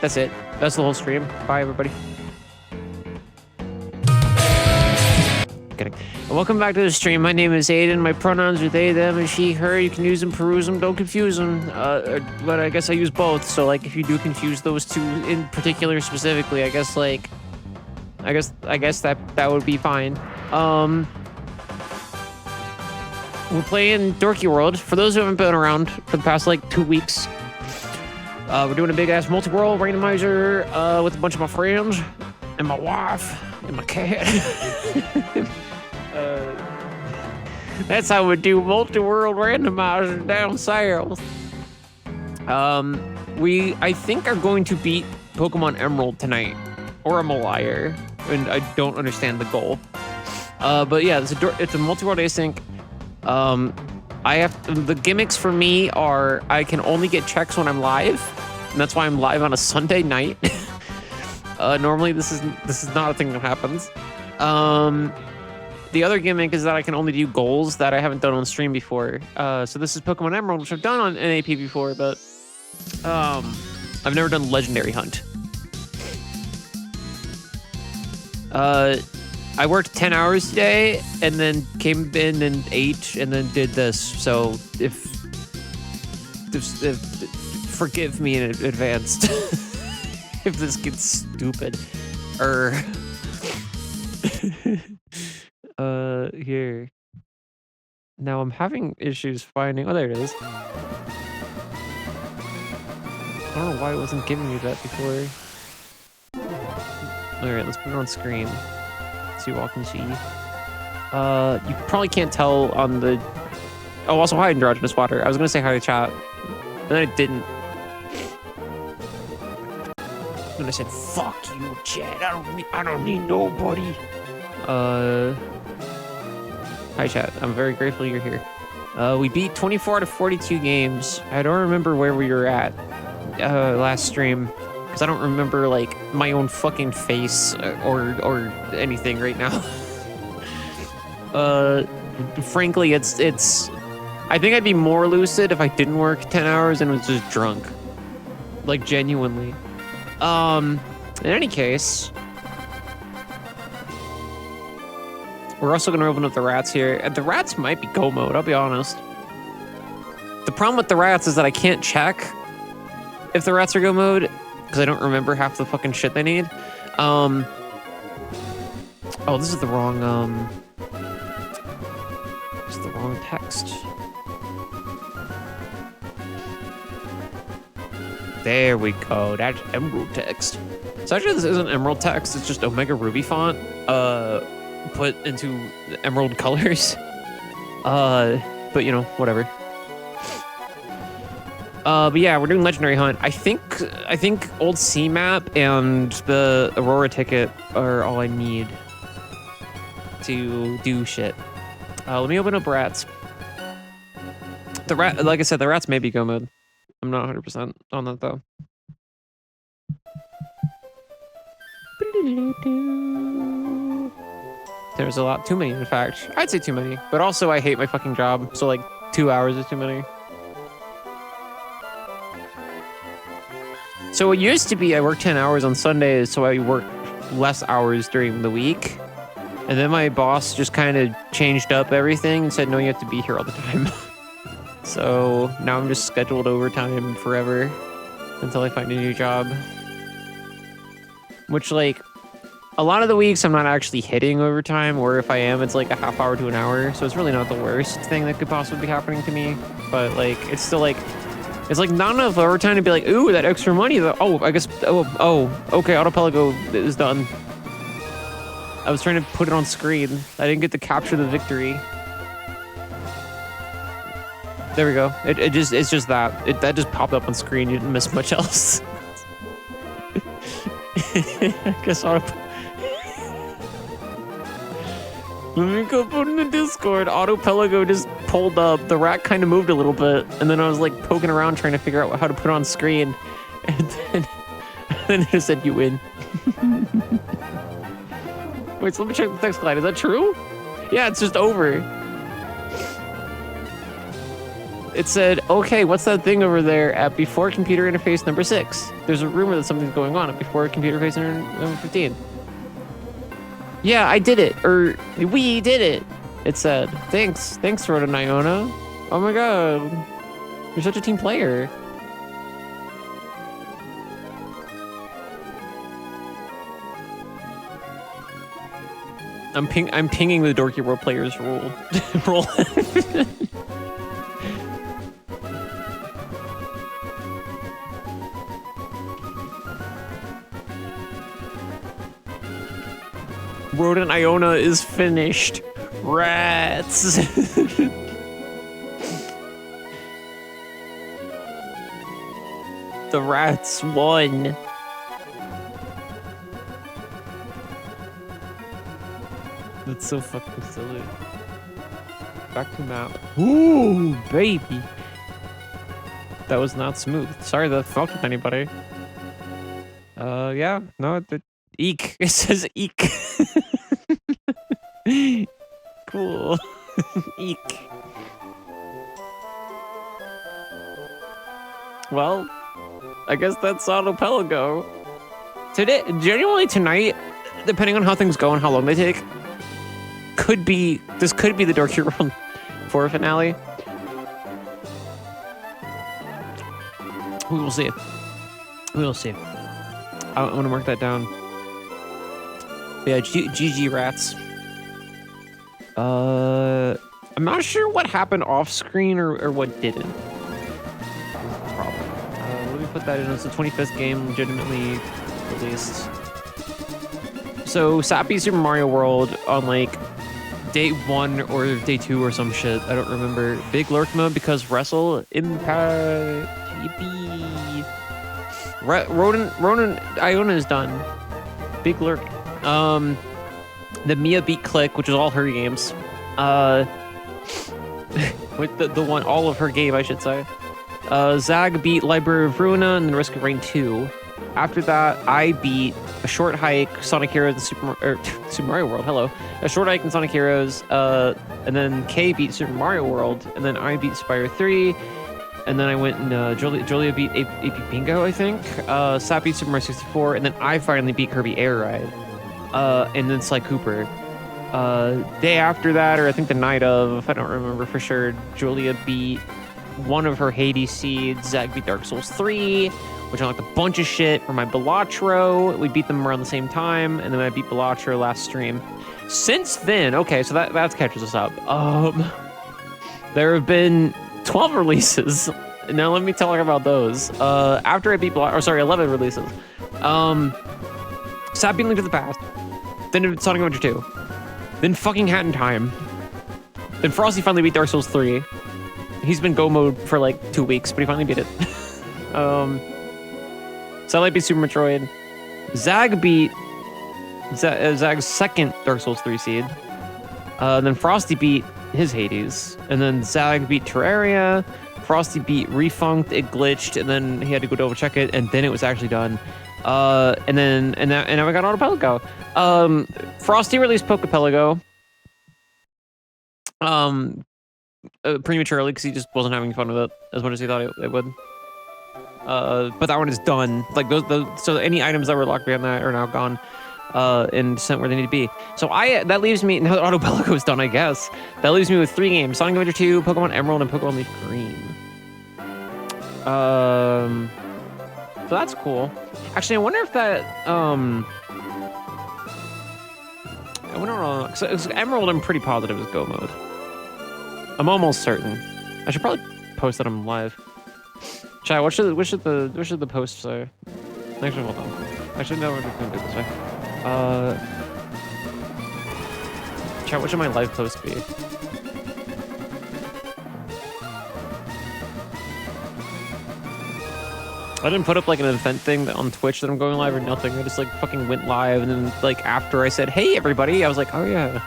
That's it. That's the whole stream. Bye, everybody. Kidding. Welcome back to the stream. My name is Aiden. My pronouns are they, them, and she, her. You can use them, peruse them, don't confuse them. But I guess I use both. So, like, if you do confuse those two in particular specifically, I guess that would be fine. We're playing Dorky World. For those who haven't been around for the past, like, 2 weeks, we're doing a big-ass multi-world randomizer with a bunch of my friends and my wife and my cat. That's how we do multi-world randomizer down south. We, I think, are going to beat Pokemon Emerald tonight. Or I'm a liar, and I don't understand the goal. But yeah, it's a multi-world async. The gimmicks for me are I can only get checks when I'm live, and that's why I'm live on a Sunday night. Normally this is not a thing that happens. The other gimmick is that I can only do goals that I haven't done on stream before. So this is Pokemon Emerald, which I've done on NAP before, but I've never done Legendary Hunt. I worked 10 hours today and then came in and ate and then did this. So if forgive me in advance if this gets stupid. Here. Now I'm having issues finding. Oh, there it is. I don't know why it wasn't giving me that before. Alright, let's put it on screen. So you all can see. You probably can't tell on the... Oh, also hi, Androgynous Water. I was gonna say hi to chat, and then I didn't. And I said, fuck you, chat. I don't need nobody. Hi, chat. I'm very grateful you're here. We beat 24 out of 42 games. I don't remember where we were at last stream, because I don't remember, like, my own fucking face or anything right now. Frankly, it's... I think I'd be more lucid if I didn't work 10 hours and was just drunk. Like, genuinely. In any case... We're also going to open up the rats here. And the rats might be go mode, I'll be honest. The problem with the rats is that I can't check if the rats are go mode, because I don't remember half the fucking shit they need. Oh, this is the wrong, this is the wrong text. There we go, that's Emerald text. So actually this isn't Emerald text, it's just Omega Ruby font, put into Emerald colors. But you know, whatever. But yeah, we're doing Legendary Hunt. I think Old Sea Map and the Aurora ticket are all I need to do shit. Let me open up rats. The rat, like I said, the rats may be go mode. I'm not 100% on that though. There's a lot, too many in fact. I'd say too many, but also I hate my fucking job, so like 2 hours is too many. So it used to be I work 10 hours on Sundays, so I work less hours during the week. And then my boss just kind of changed up everything and said, no, you have to be here all the time. So now I'm just scheduled overtime forever until I find a new job. Which, like, a lot of the weeks I'm not actually hitting overtime, or if I am, it's like a half hour to an hour. So it's really not the worst thing that could possibly be happening to me. But, like, it's still like... It's like not enough overtime to be like, ooh, that extra money. Oh, I guess, okay, Autopelago is done. I was trying to put it on screen. I didn't get to capture the victory. There we go. It's just that. That just popped up on screen. You didn't miss much else. I guess Let me go put in the Discord. Auto Pelago just pulled up. The rat kind of moved a little bit, and then I was like poking around trying to figure out how to put it on screen, and then it said you win. Wait, so let me check the text line. Is that true? Yeah, it's just over. It said, okay, what's that thing over there at before computer interface number 6? There's a rumor that something's going on at before computer interface number 15. Yeah, I did it. Or, we did it. It said, thanks, Rhoda and Iona. Oh my god. You're such a team player. I'm pinging the Dorky World players rule. Roll. Rodent Iona is finished. Rats. The rats won. That's so fucking silly. Back to map. Ooh, baby. That was not smooth. Sorry that fucked with anybody. Yeah, no, eek. It says eek. Cool. Eek. Well, I guess that's Auto Pelago. Today, genuinely tonight, depending on how things go and how long they take, this could be the Dorky World 4 finale. We will see. We will see. I want to mark that down. Yeah, GG rats. I'm not sure what happened off screen or what didn't. Problem. Let me put that in. It's the 25th game legitimately released. So Sappy Super Mario World on like day 1 or day 2 or some shit. I don't remember. Big lurk mode because Wrestle Impact. Yippee. Ronan Iona is done. Big lurk. The Mia beat Click, which is all her games. With the one, all of her game, I should say. Zag beat Library of Ruina and then Risk of Rain 2. After that, I beat A Short Hike, Sonic Heroes, and Super Mario World. Hello. A Short Hike and Sonic Heroes. And then Kay beat Super Mario World. And then I beat Spyro 3. And then I went and Julia beat AP Bingo, I think. Sap beat Super Mario 64. And then I finally beat Kirby Air Ride. And then Sly Cooper. Day after that, or I think the night of, I don't remember for sure, Julia beat one of her Hades seeds. Zach beat Dark Souls 3, which unlocked a bunch of shit for my Balatro. We beat them around the same time, and then I beat Balatro last stream. Since then, okay, so that catches us up. There have been 12 releases. Now let me talk about those. After I beat Balatro, 11 releases. Stop being Link to the Past. Then Sonic Adventure 2. Then fucking Hat in Time. Then Frosty finally beat Dark Souls 3. He's been go mode for like 2 weeks, but he finally beat it. Satellite beat Super Metroid. Zag beat Zag's second Dark Souls 3 seed. Then Frosty beat his Hades. And then Zag beat Terraria. Frosty beat Refunked, it glitched, and then he had to go double check it, and then it was actually done. And now we got Auto Pelago. Frosty released Pokepelago. Prematurely because he just wasn't having fun with it as much as he thought it would. But that one is done. Like so any items that were locked behind that are now gone. And sent where they need to be. So that leaves me, now that Auto Pelago is done, I guess, that leaves me with 3 games: Sonic Adventure 2, Pokemon Emerald, and Pokemon Leaf Green. So that's cool. Actually, I wonder if that, I wonder, because Emerald I'm pretty positive is go mode. I'm almost certain. I should probably post that on live. Chat, what should the post say? Actually, hold on. Actually, no, we're just gonna do it this way. Chat, what should my live post be? I didn't put up like an event thing on Twitch that I'm going live or nothing. I just like fucking went live, and then like after I said, "Hey everybody," I was like, "Oh yeah."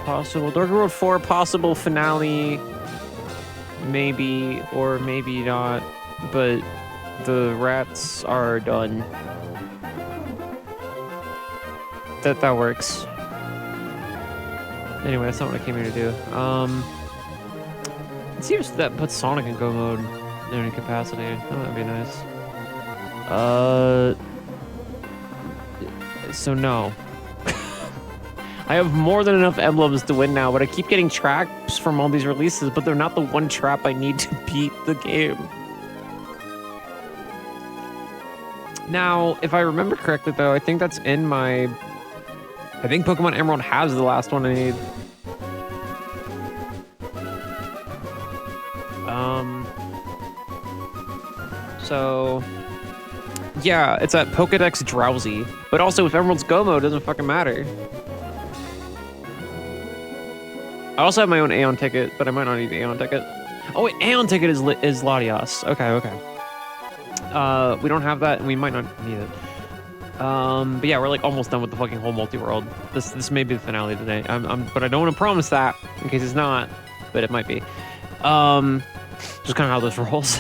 Possible Dorky World 4 possible finale, maybe or maybe not, but the rats are done. That works. Anyway, that's not what I came here to do. Let's see if that puts Sonic in Go mode in any capacity. Oh, that'd be nice. So no. I have more than enough emblems to win now, but I keep getting traps from all these releases, but they're not the one trap I need to beat the game. Now, if I remember correctly, though, I think that's in my... I think Pokemon Emerald has the last one I need. So... yeah, it's at Pokedex Drowsy. But also, with Emerald's Go mode, it doesn't fucking matter. I also have my own Aeon ticket, but I might not need the Aeon ticket. Oh wait, Aeon ticket is Latias. Okay, okay. We don't have that, and we might not need it. But yeah, we're like almost done with the fucking whole multi-world. This may be the finale today. But I don't want to promise that in case it's not, but it might be. Just kind of how this rolls.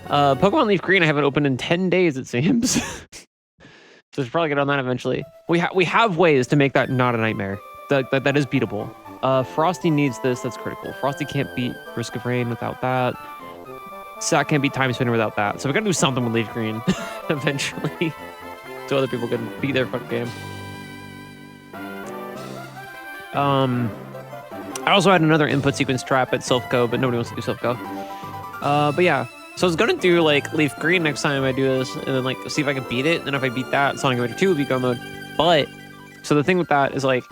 Pokemon Leaf Green I haven't opened in 10 days, it seems. So should probably get on that eventually. We have ways to make that not a nightmare. That is beatable. Frosty needs this. That's critical. Frosty can't beat Risk of Rain without that. Sack can't beat Time Spinner without that. So we gotta do something with Leaf Green eventually, so other people can beat their fucking game. I also had another input sequence trap at Silph Co, but nobody wants to do Silph Co. But yeah. So I was gonna do like Leaf Green next time I do this, and then like see if I can beat it. And if I beat that, Sonic Adventure 2 will be Go mode. But so the thing with that is like,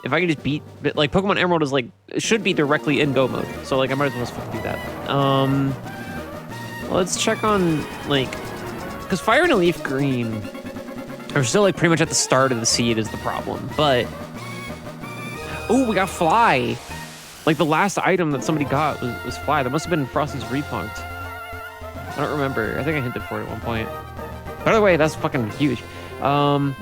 if I can just beat, like Pokemon Emerald is like, it should be directly in Go mode. So like I might as well just do that. Let's check on like, because Fire and Leaf Green are still like pretty much at the start of the seed is the problem. But oh, we got Fly. Like the last item that somebody got was Fly. That must have been Frosty's Repunked. I don't remember. I think I hinted for it at one point. By the way, that's fucking huge. And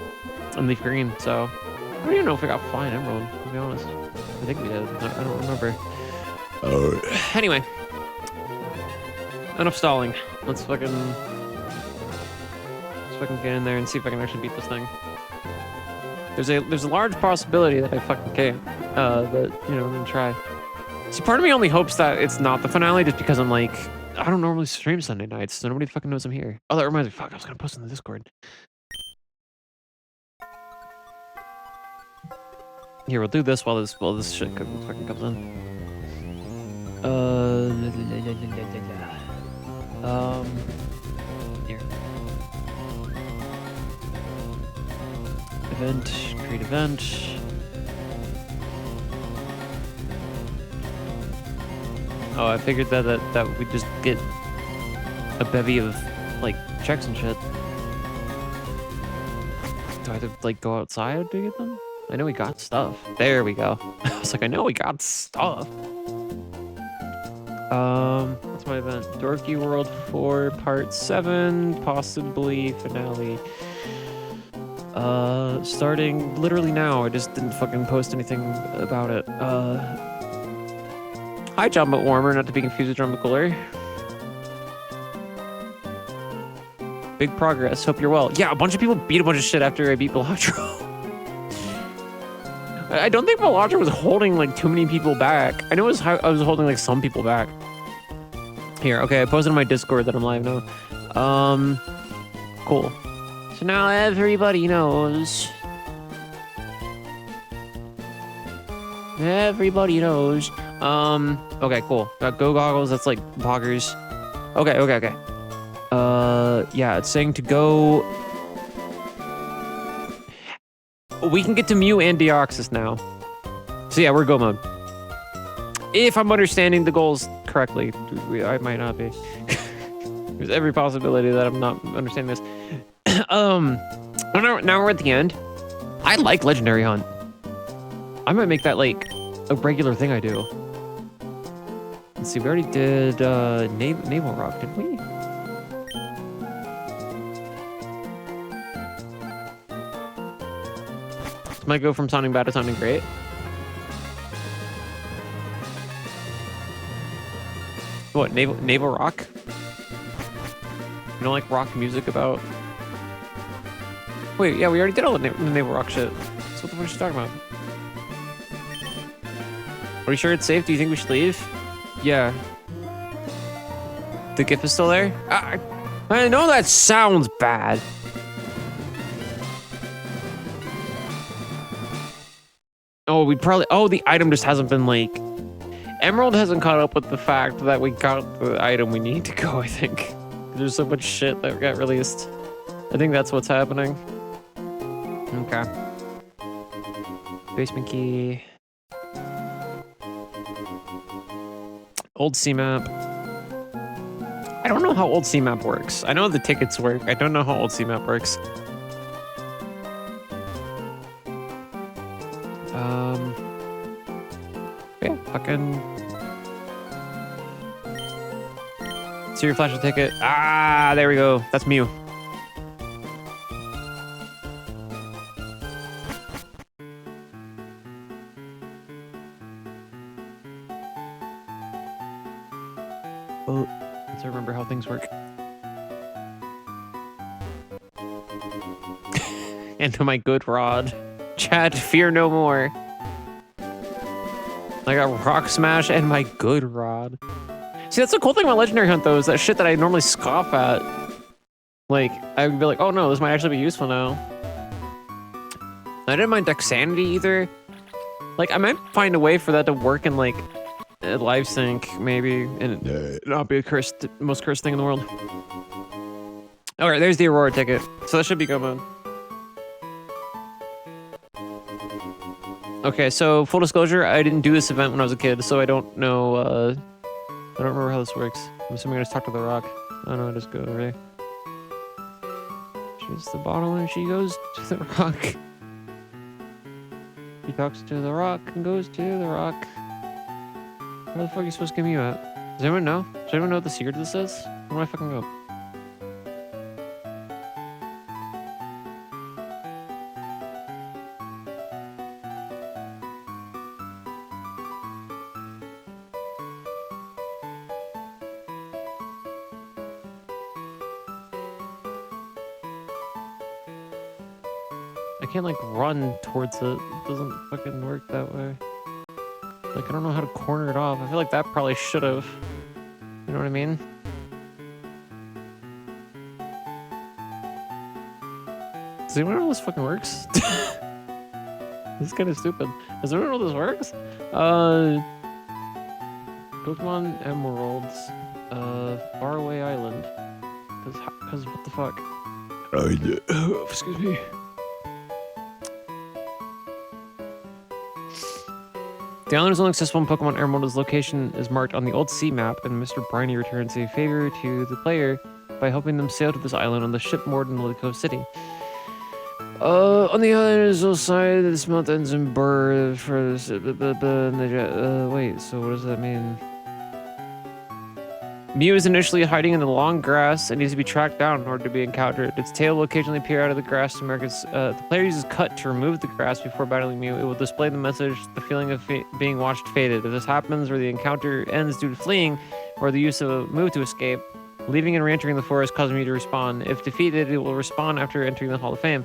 Leaf Green, so I don't even know if we got Fly and Emerald, to be honest. I think we did. I don't remember. Anyway. Enough stalling. Let's fucking get in there and see if I can actually beat this thing. There's a large possibility that I fucking can't. But you know, I'm gonna try. See, part of me only hopes that it's not the finale just because I'm like, I don't normally stream Sunday nights, so nobody fucking knows I'm here. Oh, that reminds me. Fuck, I was gonna post in the Discord. Here, we'll do this while this shit fucking comes in. Here. Event, create event. Oh, I figured that we just get a bevy of like checks and shit. Do I have to like go outside to get them? I know we got stuff. There we go. I was like, I know we got stuff. What's my event? Dorky World 4 Part 7, possibly finale. Starting literally now. I just didn't fucking post anything about it. Hi, Jumbo Warmer, not to be confused with Jumbo Cooler. Big progress. Hope you're well. Yeah, a bunch of people beat a bunch of shit after I beat Bellatrix. I don't think Bellatrix was holding like too many people back. I know I was holding like some people back. Here, okay, I posted on my Discord that I'm live now. Cool. So now everybody knows. Everybody knows. Okay, cool. Got Go Goggles, that's like Poggers. Okay. Yeah, it's saying to go... We can get to Mew and Deoxys now. So yeah, we're Go mode. If I'm understanding the goals correctly. I might not be. There's every possibility that I'm not understanding this. Now we're at the end. I like Legendary Hunt. I might make that like a regular thing I do. Let's see, we already did Naval Rock, didn't we? This might go from sounding bad to sounding great. What, naval rock? You don't like rock music about? Wait, yeah, we already did all the naval rock shit. So what the fuck are you talking about? Are you sure it's safe? Do you think we should leave? Yeah. The GIF is still there? I know that sounds bad. Oh, the item just hasn't been like... Emerald hasn't caught up with the fact that we got the item we need to go, I think. There's so much shit that got released. I think that's what's happening. Okay. Basement key. Old C-map. I don't know how old C-map works. I know the tickets work. I don't know how old C-map works. Yeah, fucking... See your flash a ticket. Ah, there we go. That's Mew. Oh, let's remember how things work. And to my good rod. Chad, fear no more. I got Rock Smash and my good rod. See, that's the cool thing about Legendary Hunt, though, is that shit that I normally scoff at. Like, I would be like, oh no, this might actually be useful now. I didn't mind Dexanity either. Like, I might find a way for that to work in, like, live sync, maybe, and it not be a most cursed thing in the world. Alright, there's the Aurora ticket. So that should be good. Okay, so full disclosure, I didn't do this event when I was a kid, so I don't know, I don't remember how this works. I'm assuming I just talk to the rock. Oh no, I just go over there. She's the bottle and she goes to the rock. She talks to the rock and goes to the rock. Where the fuck are you supposed to give me at? Does anyone know? Does anyone know what the secret to this is? Where do I fucking go? I can't like run towards it. It doesn't fucking work that way. Like, I don't know how to corner it off. I feel like that probably should have. You know what I mean? Does anyone know how this fucking works? This is kind of stupid. Does anyone know how this works? Pokemon Emeralds. Faraway Island. Cause what the fuck? Excuse me. The island is only accessible in Pokemon Emerald. Its location is marked on the old sea map, and Mr. Briny returns a favor to the player by helping them sail to this island on the ship moored in Lithgow City. On the other side, this mountains and bird for wait, so what does that mean? Mew is initially hiding in the long grass and needs to be tracked down in order to be encountered. Its tail will occasionally appear out of the grass to mark its... the player uses Cut to remove the grass before battling Mew. It will display the message, the feeling of being watched faded. If this happens, or the encounter ends due to fleeing, or the use of a move to escape, leaving and re-entering the forest causes Mew to respawn. If defeated, it will respawn after entering the Hall of Fame.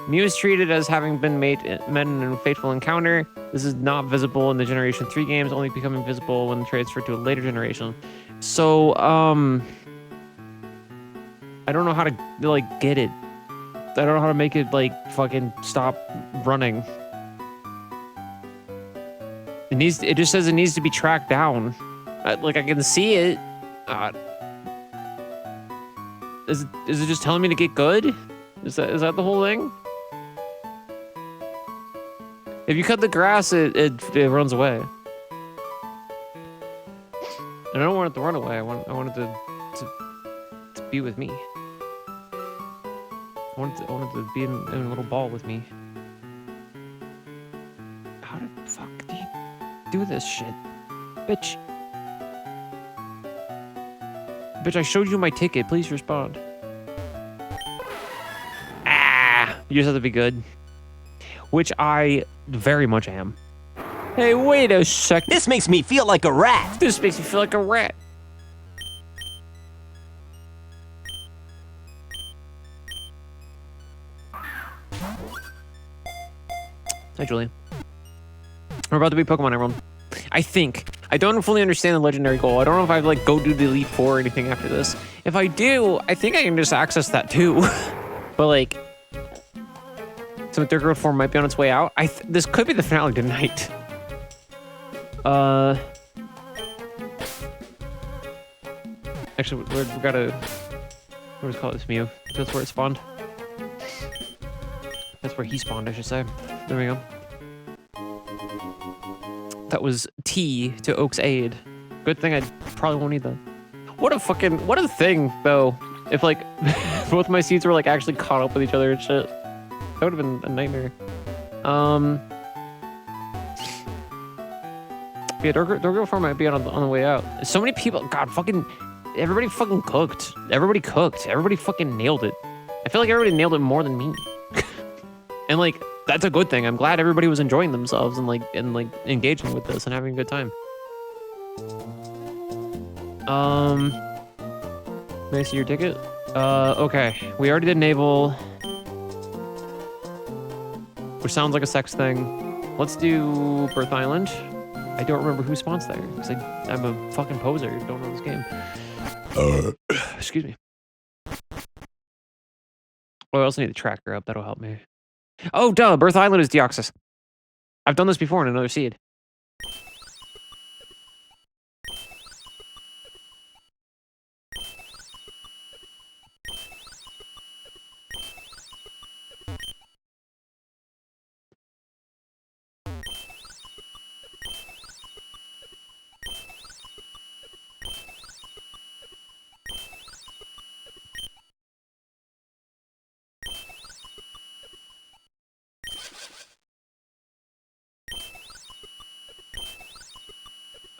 Mew is treated as having been met in a fateful encounter. This is not visible in the Generation 3 games, only becoming visible when transferred to a later generation. So, I don't know how to, like, get it. I don't know how to make it, like, fucking stop running. It just says it needs to be tracked down. Like, I can see it. Is it just telling me to get good? Is that the whole thing? If you cut the grass, it runs away. And I don't want it to run away. I want it to be with me. I want it to be in a little ball with me. How the fuck do you do this shit? Bitch. Bitch, I showed you my ticket. Please respond. Ah! You just have to be good. Which I very much am. Hey, wait a sec. This makes me feel like a rat. This makes me feel like a rat. Hi, Julie. We're about to be Pokemon Emerald. I think. I don't fully understand the legendary goal. I don't know if I have like go do the Elite Four or anything after this. If I do, I think I can just access that too. But like, so Dark Road form might be on its way out. This could be the finale tonight. Actually, we gotta. What do we call this Mew? That's where it spawned. That's where he spawned, I should say. There we go. That was T to Oak's aid. Good thing I probably won't need that. What a thing, though. If, like, both my seeds were, like, actually caught up with each other and shit. That would have been a nightmare. Yeah, Dark form might be on the way out. So many people, God, everybody fucking cooked. Everybody cooked. Everybody fucking nailed it. I feel like everybody nailed it more than me. And, like, that's a good thing. I'm glad everybody was enjoying themselves and engaging with this and having a good time. May I see your ticket? Okay. We already did Naval, which sounds like a sex thing. Let's do Birth Island. I don't remember who spawns there because I'm a fucking poser. Don't know this game. Excuse me. Oh, I also need the tracker up. That'll help me. Oh, duh. Birth Island is Deoxys. I've done this before in another seed.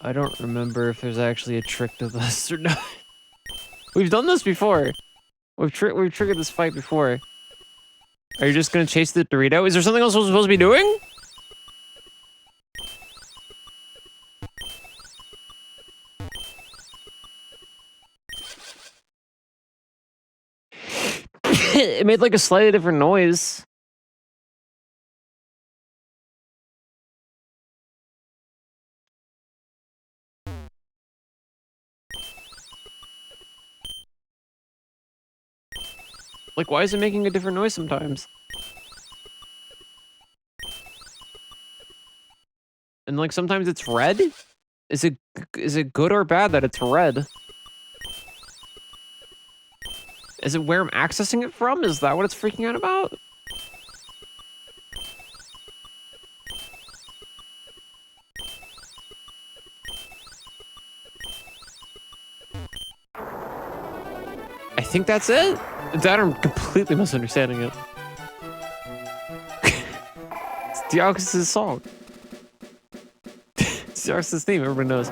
I don't remember if there's actually a trick to this or not. We've done this before. We've triggered this fight before. Are you just gonna chase the Dorito? Is there something else we're supposed to be doing? It made like a slightly different noise. Like, why is it making a different noise sometimes? And like sometimes it's red? Is it good or bad that it's red? Is it where I'm accessing it from? Is that what it's freaking out about? I think that's it. That I'm completely misunderstanding it. It's Deoxys' song. It's Deoxys' theme, everybody knows.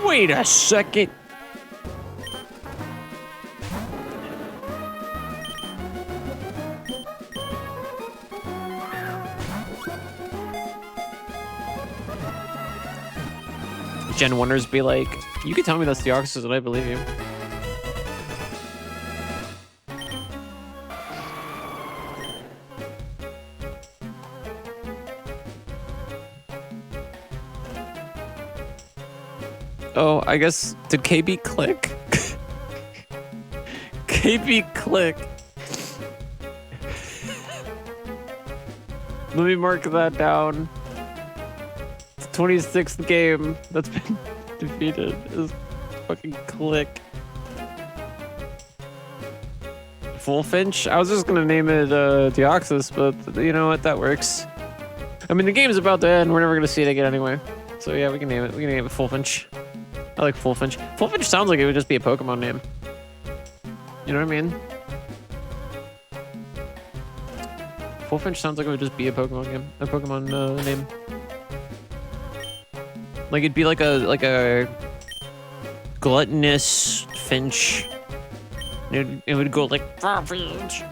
Wait a second. Gen 1ers be like, you can tell me that's Deoxys and I believe you. Oh, I guess, did KB click? KB click. Let me mark that down. It's the 26th game that's been defeated. Is fucking click. Fullfinch? I was just gonna name it Deoxys, but you know what? That works. I mean, the game's about to end. We're never gonna see it again anyway. So yeah, we can name it. We can name it Fullfinch. I like Fullfinch. Fullfinch sounds like it would just be a Pokemon name. You know what I mean? Fullfinch sounds like it would just be a Pokemon game, a Pokemon name. Like it'd be like a gluttonous finch. It would go like Farfinch.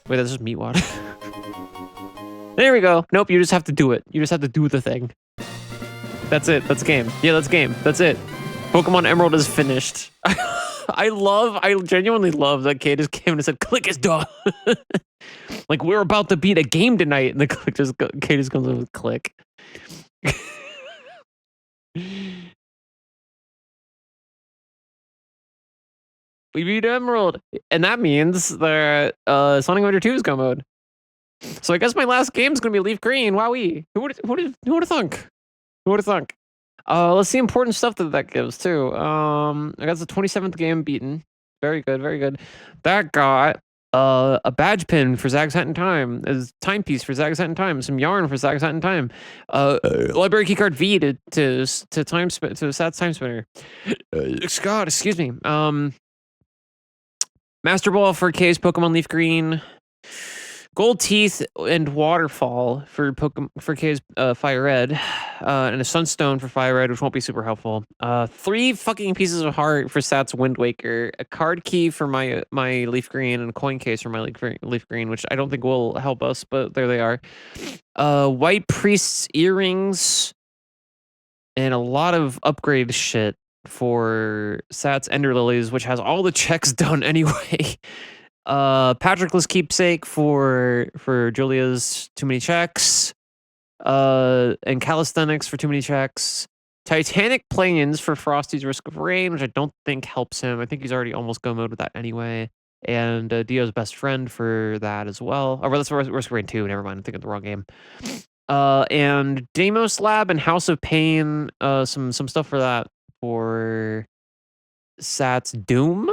Wait, that's just Meatwad. There we go. Nope, you just have to do it. You just have to do the thing. That's it. That's game. Yeah, that's game. That's it. Pokemon Emerald is finished. I genuinely love that Kate just came and said, click is done. Like we're about to beat a game tonight, and the click just Kate just comes up with click. We beat Emerald, and that means that Sonic Adventure 2 is go mode. So I guess my last game is gonna be Leaf Green. Wowee! Who would have thunk? Who would have thunk? Let's see important stuff that gives too. I got the 27th game beaten. Very good, very good. That got a badge pin for Zag's Hat in Time, a timepiece for Zag's Hat in Time, some yarn for Zag's Hat in Time, library keycard V to time to Sat's time spinner. God, excuse me. Master Ball for K's Pokemon Leaf Green. Gold Teeth and Waterfall for K's Fire Red, and a Sunstone for Fire Red, which won't be super helpful. 3 fucking pieces of heart for Sat's Wind Waker, a card key for my Leaf Green, and a coin case for my Leaf Green, which I don't think will help us, but there they are. White Priest's earrings, and a lot of upgrade shit for Sat's Ender Lilies, which has all the checks done anyway. Patrickless Keepsake for Julia's Too Many Checks, and Calisthenics for Too Many Checks. Titanic Plains for Frosty's Risk of Rain, which I don't think helps him. I think he's already almost go mode with that anyway. And Dio's Best Friend for that as well. Oh, that's Risk of Rain 2. Never mind. I'm thinking of the wrong game. And Deimos Lab and House of Pain. Some stuff for that for Sat's Doom.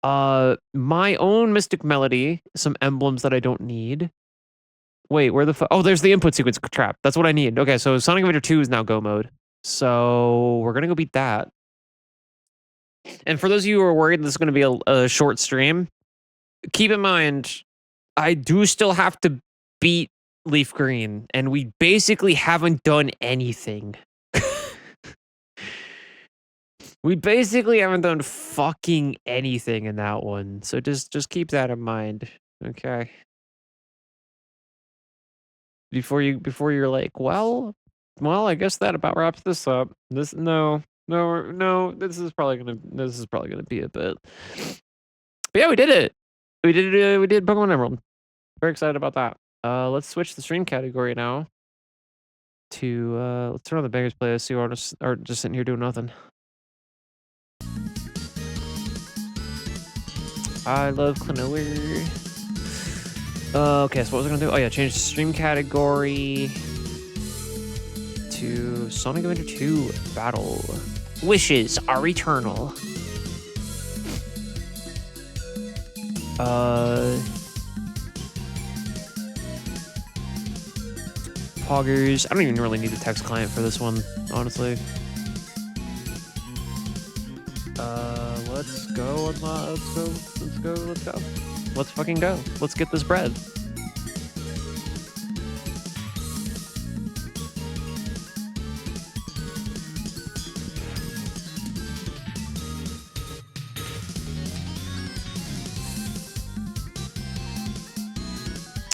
My own Mystic Melody, some emblems that I don't need. Wait, where the oh, there's the input sequence trap. That's what I need. Okay, so Sonic Adventure 2 is now go mode. So we're gonna go beat that. And for those of you who are worried this is gonna be a short stream, keep in mind, I do still have to beat Leaf Green, and we basically haven't done anything. We basically haven't done fucking anything in that one. So just keep that in mind. Okay. Before you're like, well, I guess that about wraps this up. This no, this is probably gonna be a bit. But yeah, we did it. We did Pokemon Emerald. Very excited about that. Let's switch the stream category now to let's turn on the bangers playlist. See we're just sitting here doing nothing. I love Klonoa. Okay, so what was I gonna do? Oh yeah, change the stream category to Sonic Adventure 2 Battle. Wishes are eternal. Poggers. I don't even really need the text client for this one, honestly. Let's go. Let's fucking go. Let's get this bread.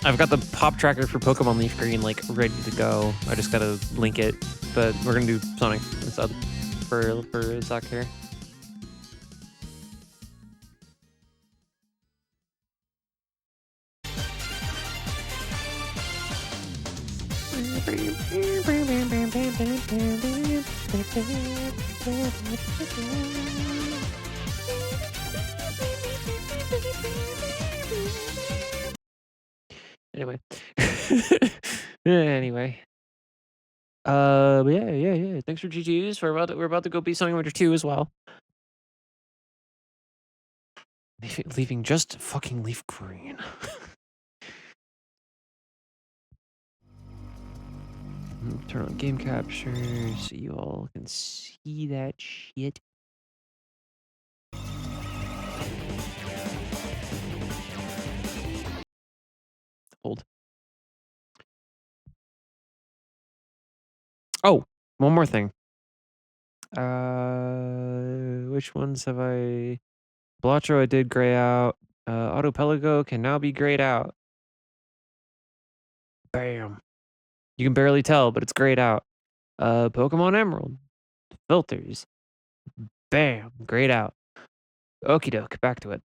I've got the pop tracker for Pokemon Leaf Green like ready to go. I just gotta link it, but we're gonna do Sonic instead for Zach here. Anyway. Anyway. But yeah. Thanks for GG's. We're about to go beat Sonic Adventure 2 as well. Leaving just fucking Leaf Green. Turn on game capture so you all can see that shit. Hold. Oh, one more thing. Which ones have I? Blotro I did gray out. Auto Pelago can now be grayed out. Bam. You can barely tell, but it's grayed out. Pokemon Emerald. Filters. Bam. Grayed out. Okie doke. Back to it.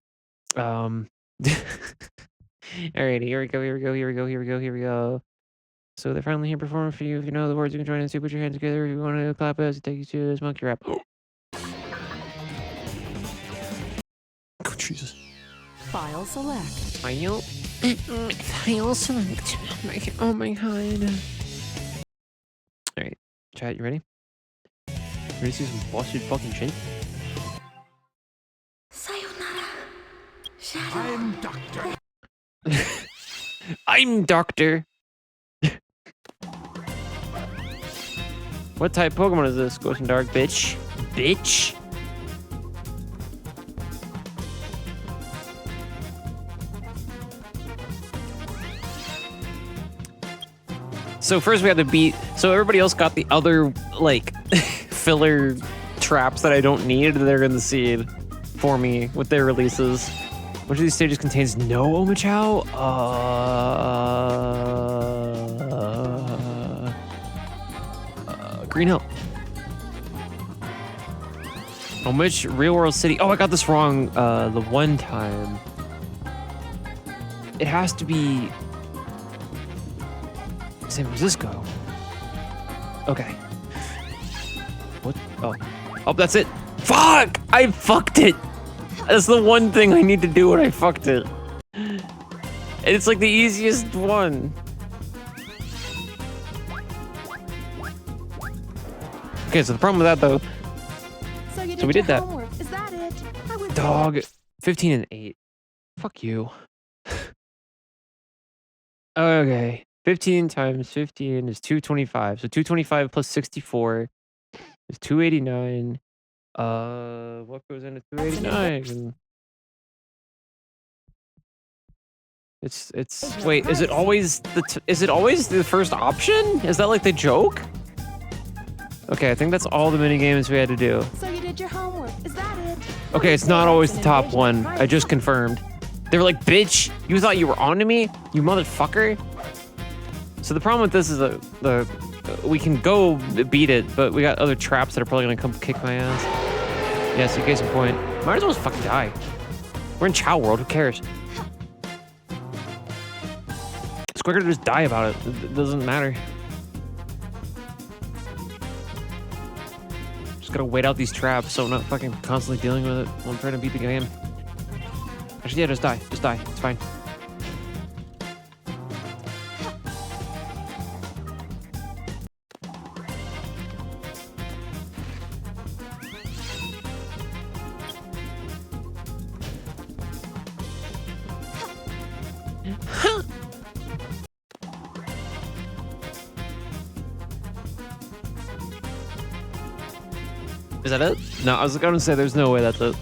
Alrighty, here we go, here we go, here we go, here we go, here we go. So they're finally here performing for you. If you know the words, you can join in. So put your hands together. If you want to clap as it takes you to this monkey rap. Oh, Jesus. File select. File select. Oh my god. Alright, chat, you ready? Ready to see some busted fucking shit? Sayonara. Shadow. I'm Doctor. I'm Doctor. What type Pokemon is this? Ghost and Dark, bitch. Bitch. So first we have to beat. So everybody else got the other like filler traps that I don't need. They're in the seed for me with their releases. Which of these stages contains no Omochao? Green Hill. On which real world city? Oh, I got this wrong the one time. It has to be San Francisco. Okay. What? Oh. Oh, that's it. Fuck! I fucked it. That's the one thing I need to do when I fucked it. And it's like the easiest one. Okay, so the problem with that though. So we did that. Is that it? Dog, 15 and 8. Fuck you. Okay, 15 times 15 is 225. So 225 plus 64 is 289. What goes into 289? It's wait, is it always the first option? Is that like the joke? Okay, I think that's all the mini games we had to do. So you did your homework. Is that it? Okay, it's not always the top one. I just confirmed. They were like, bitch, you thought you were on to me? You motherfucker. So the problem with this is we can go beat it, but we got other traps that are probably gonna come kick my ass. Yeah, so you case in point. Might as well just fucking die. We're in Chow World, who cares? It's quicker to just die about it. It doesn't matter. Just gotta wait out these traps so I'm not fucking constantly dealing with it while I'm trying to beat the game. Actually, yeah, just die. Just die. It's fine. Is that it? No, I was gonna say there's no way that's it.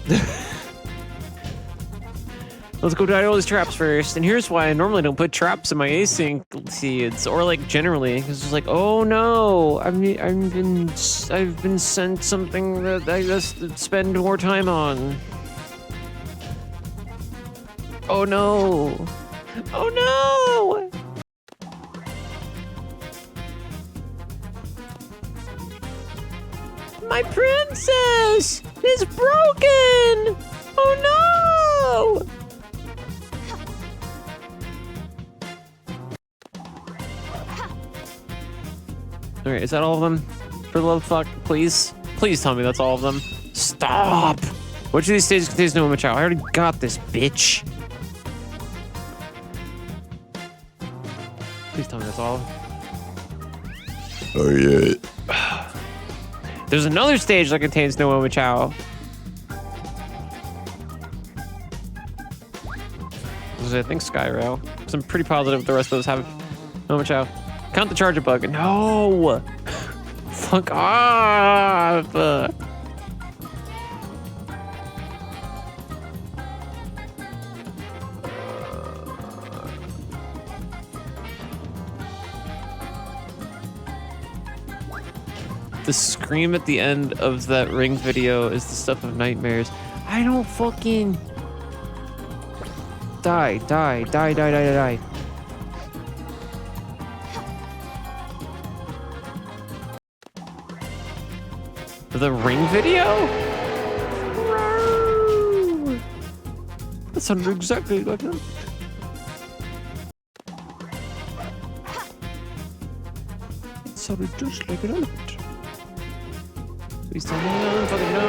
Let's go die all these traps first. And here's why I normally don't put traps in my async seeds, or like generally, because it's like, oh no, I've been sent something that I just spend more time on. Oh no! Oh no! My princess is broken! Oh no! Alright, is that all of them? For the love of fuck, please? Please tell me that's all of them. Stop! Which of these stages contains no Omochao? I already got this, bitch. Please tell me that's all. Oh yeah. There's another stage that contains no Omochao. This is, I think, Skyrail. Because I'm pretty positive the rest of those have Omochao. Count the charger bug. No! Fuck off! The scream at the end of that Ring video is the stuff of nightmares. I don't fucking... Die, die, die, die, die, die, die. The Ring video? That sounded exactly like him. sounded just like an elephant. Please tell me I'm fucking no.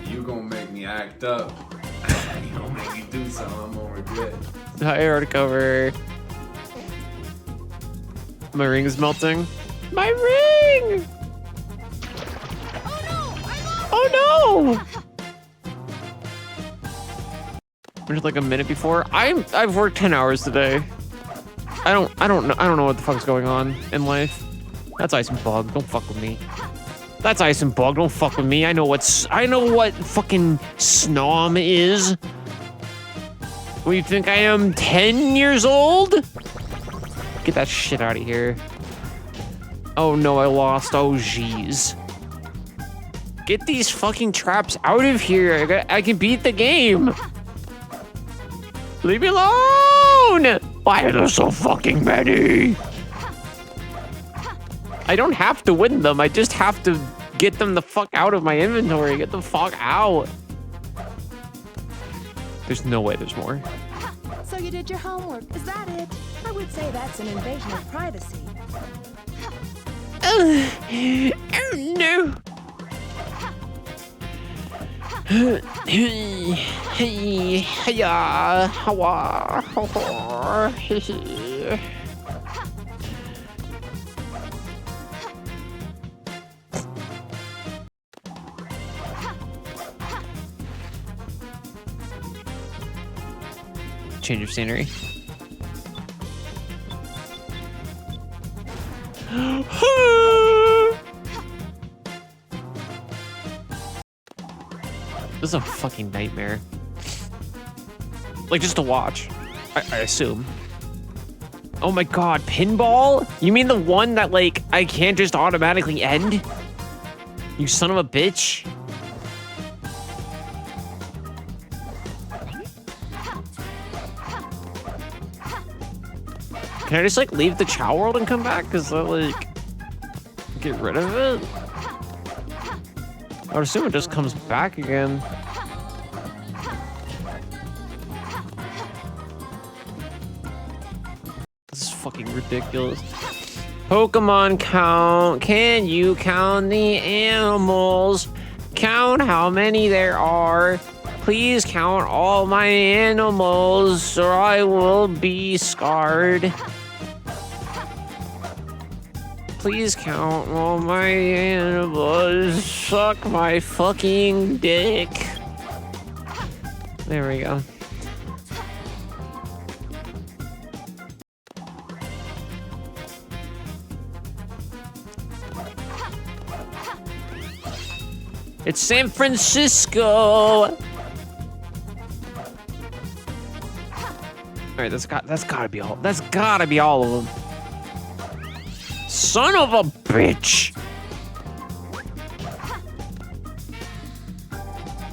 You gonna make me act up. You gonna make me do something I'm gonna regret. Hi, hardcover. My ring is melting. My ring! Oh no! There's like a minute before. I've worked 10 hours today. I don't know what the fuck's going on in life. That's Ice and Bug. Don't fuck with me. That's Ice and Bug. Don't fuck with me. I know what fucking Snom is. What, you think I am 10 years old? Get that shit out of here. Oh no, I lost. Oh jeez. Get these fucking traps out of here. I can beat the game. Leave me alone! Why are there so fucking many? I don't have to win them. I just have to get them the fuck out of my inventory. Get the fuck out. There's no way there's more. So you did your homework, is that it? I would say that's an invasion of privacy. Oh no. Change of scenery. This is a fucking nightmare. Like, just to watch, I assume. Oh my god, pinball? You mean the one that, like, I can't just automatically end? You son of a bitch. Can I just, like, leave the Chow World and come back? Cause that, like, get rid of it? I would assume it just comes back again. This is fucking ridiculous. Pokemon count. Can you count the animals? Count how many there are. Please count all my animals or I will be scarred. Please count all my animals. Suck my fucking dick. There we go. It's San Francisco. All right, that's gotta be all. That's gotta be all of them. Son of a bitch!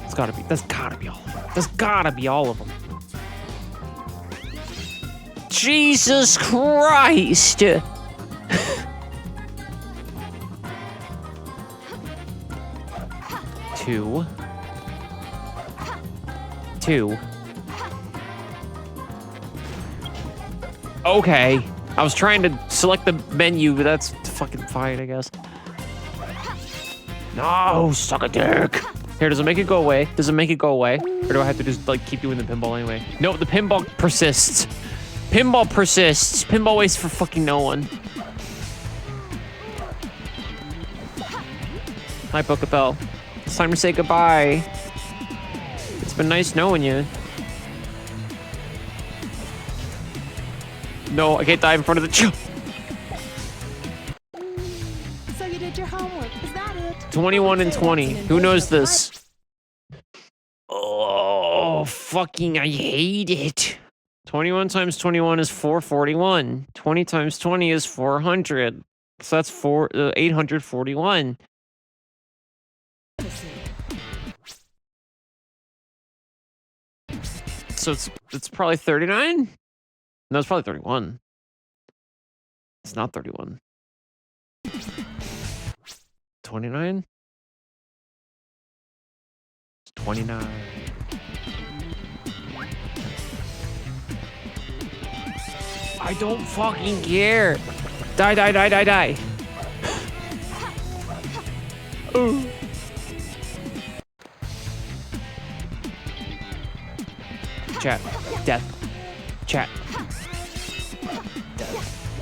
That's gotta be all of them. That's gotta be all of them. Jesus Christ! Two. Okay. I was trying to select the menu, but that's fucking fine, I guess. No, suck a dick. Here, does it make it go away? Does it make it go away? Or do I have to just, like, keep doing the pinball anyway? No, the pinball persists. Pinball persists. Pinball waits for fucking no one. Hi, Pokebell. It's time to say goodbye. It's been nice knowing you. No, I can't dive in front of the chill. So you did your homework, is that it? 21 and 20. Who knows this? Oh, fucking, I hate it. 21 times 21 is 441. 20 times 20 is 400. So that's 841. So it's probably 39? No, it's probably 31. It's not 31. 29? It's 29. I don't fucking care. Die, die, die, die, die. Ooh. Chat. Death. Chat. Death.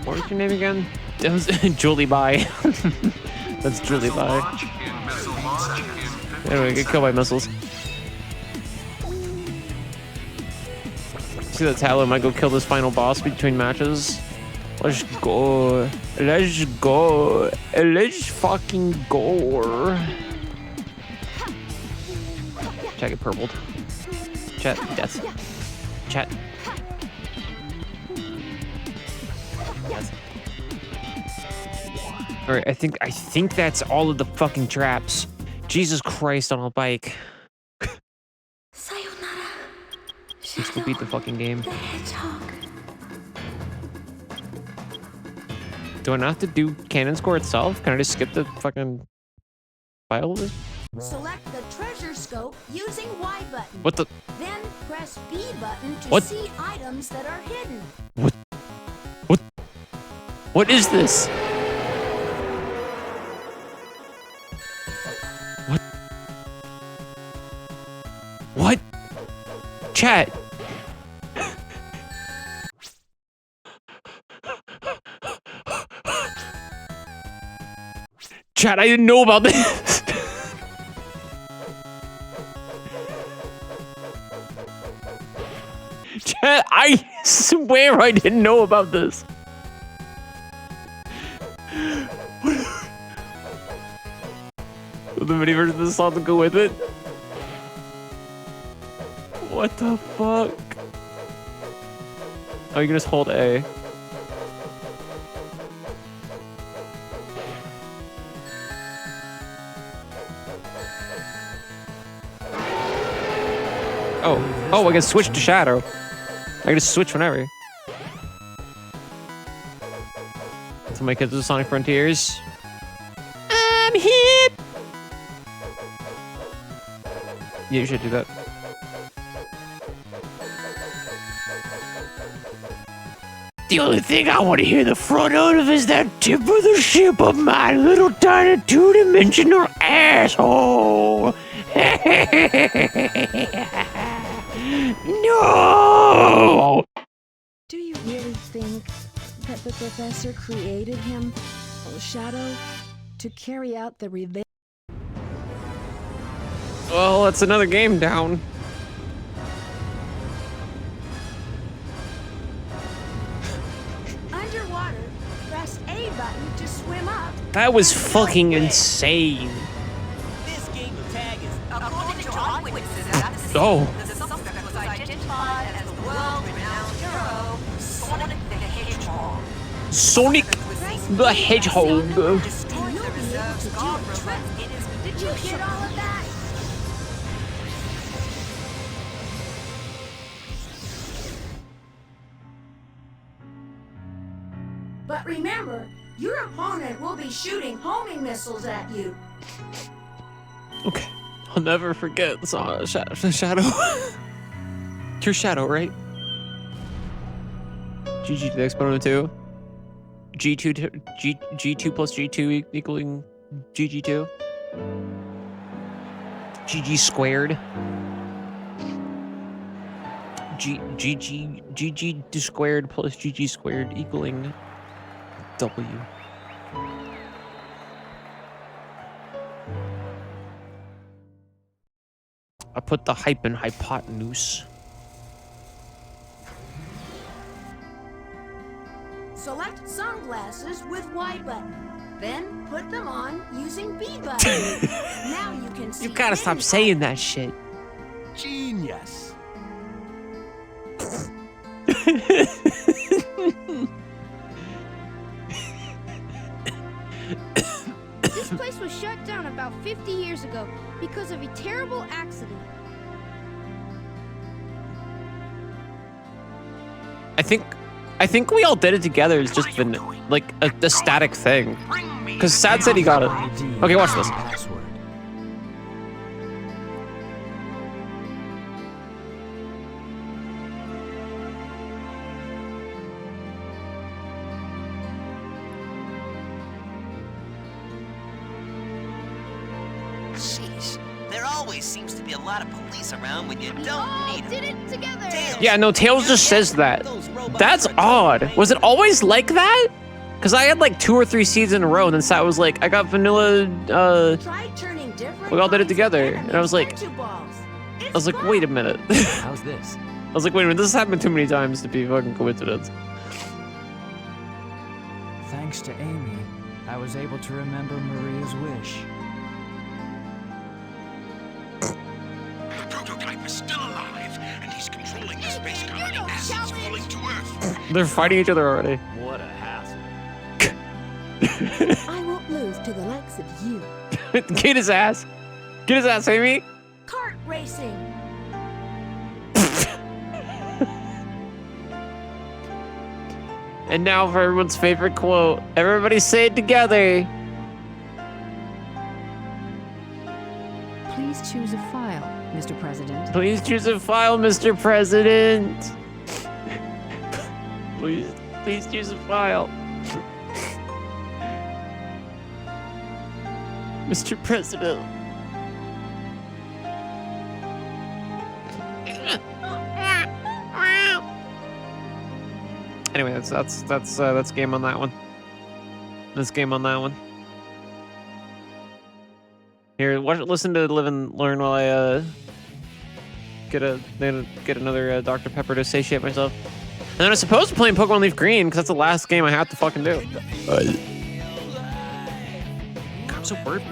What was your name again? That was Julie Bye. That's Julie Bye. Anyway, get killed by missiles. See that Talon might go kill this final boss between matches. Let's go. Let's go. Let's fucking go. Chat, get purpled. Chat, death. Chat. Death. Alright, I think that's all of the fucking traps. Jesus Christ on a bike. Let's go beat the fucking game. Do I not have to do cannon score itself? Can I just skip the fucking file? Select the treasure scope using Y button. What the? Then press B button to What? see items that are hidden. What? What is this? What? What? Chat. Chat, I didn't know about this. Chat, I swear I didn't know about this. Will the mini version of this song to go with it? What the fuck? Oh, you can just hold A. Oh, I can switch to Shadow. I can just switch whenever. So my kids are Sonic Frontiers. I'm hip! Yeah, you should do that. The only thing I want to hear the front out of is that tip of the ship of my little tiny two-dimensional asshole. No! Do you really think that the professor created him, Shadow, to carry out the revenge? Well, that's another game down. Underwater, press A button to swim up. That was fucking insane. This game of tag is According to eyewitnesses at the scene, Oh. the suspect was identified as the world-renowned hero, Sonic the Hedgehog. Sonic the Hedgehog. Destroyed the reserve's guard robots in his Did you get all of that? But remember, your opponent will be shooting homing missiles at you. Okay, I'll never forget the song Shadow. Your Shadow, right? GG to the exponent of 2. G2 plus G2 equaling GG2. GG squared. GG squared plus GG squared equaling W. I put the hype in hypotenuse. Select sunglasses with Y button. Then put them on using B button. Now you can see. You gotta stop many saying that shit. genius. This place was shut down about 50 years ago because of a terrible accident. I think we all did it together. It's just been like a static thing. Cause Sad said he got it. Okay, watch this. Password. Sheesh. There always seems to be a lot of police around when you don't all need did them. it together. Tails. Yeah, no, Tails just says that. Those robots That's are odd. totally Was it always like that? Because I had like 2 or 3 seeds in a row, and then Sat was like, I got vanilla, Try turning different we all did it kinds of together. enemies And I was like- into balls. I was like, wait a minute. I How's this? was like, wait a minute, this has happened too many times to be fucking coincidence. Thanks to Amy, I was able to remember Maria's wish. The prototype is still alive, and he's controlling the space colony no as it's challenge. falling to Earth. They're fighting each other already. What a hassle. I won't lose to the likes of you. Get his ass. Get his ass, Amy. Kart racing. And now for everyone's favorite quote. Everybody say it together. Please choose a file, Mr. President. Please choose a file, Mr. President. Please choose a file. Mr. President. Anyway, that's game on that one. That's game on that one. Here, listen to Live and Learn while I get another Dr. Pepper to satiate myself. And then I'm supposed to play Pokemon Leaf Green because that's the last game I have to fucking do. God, I'm so burpy.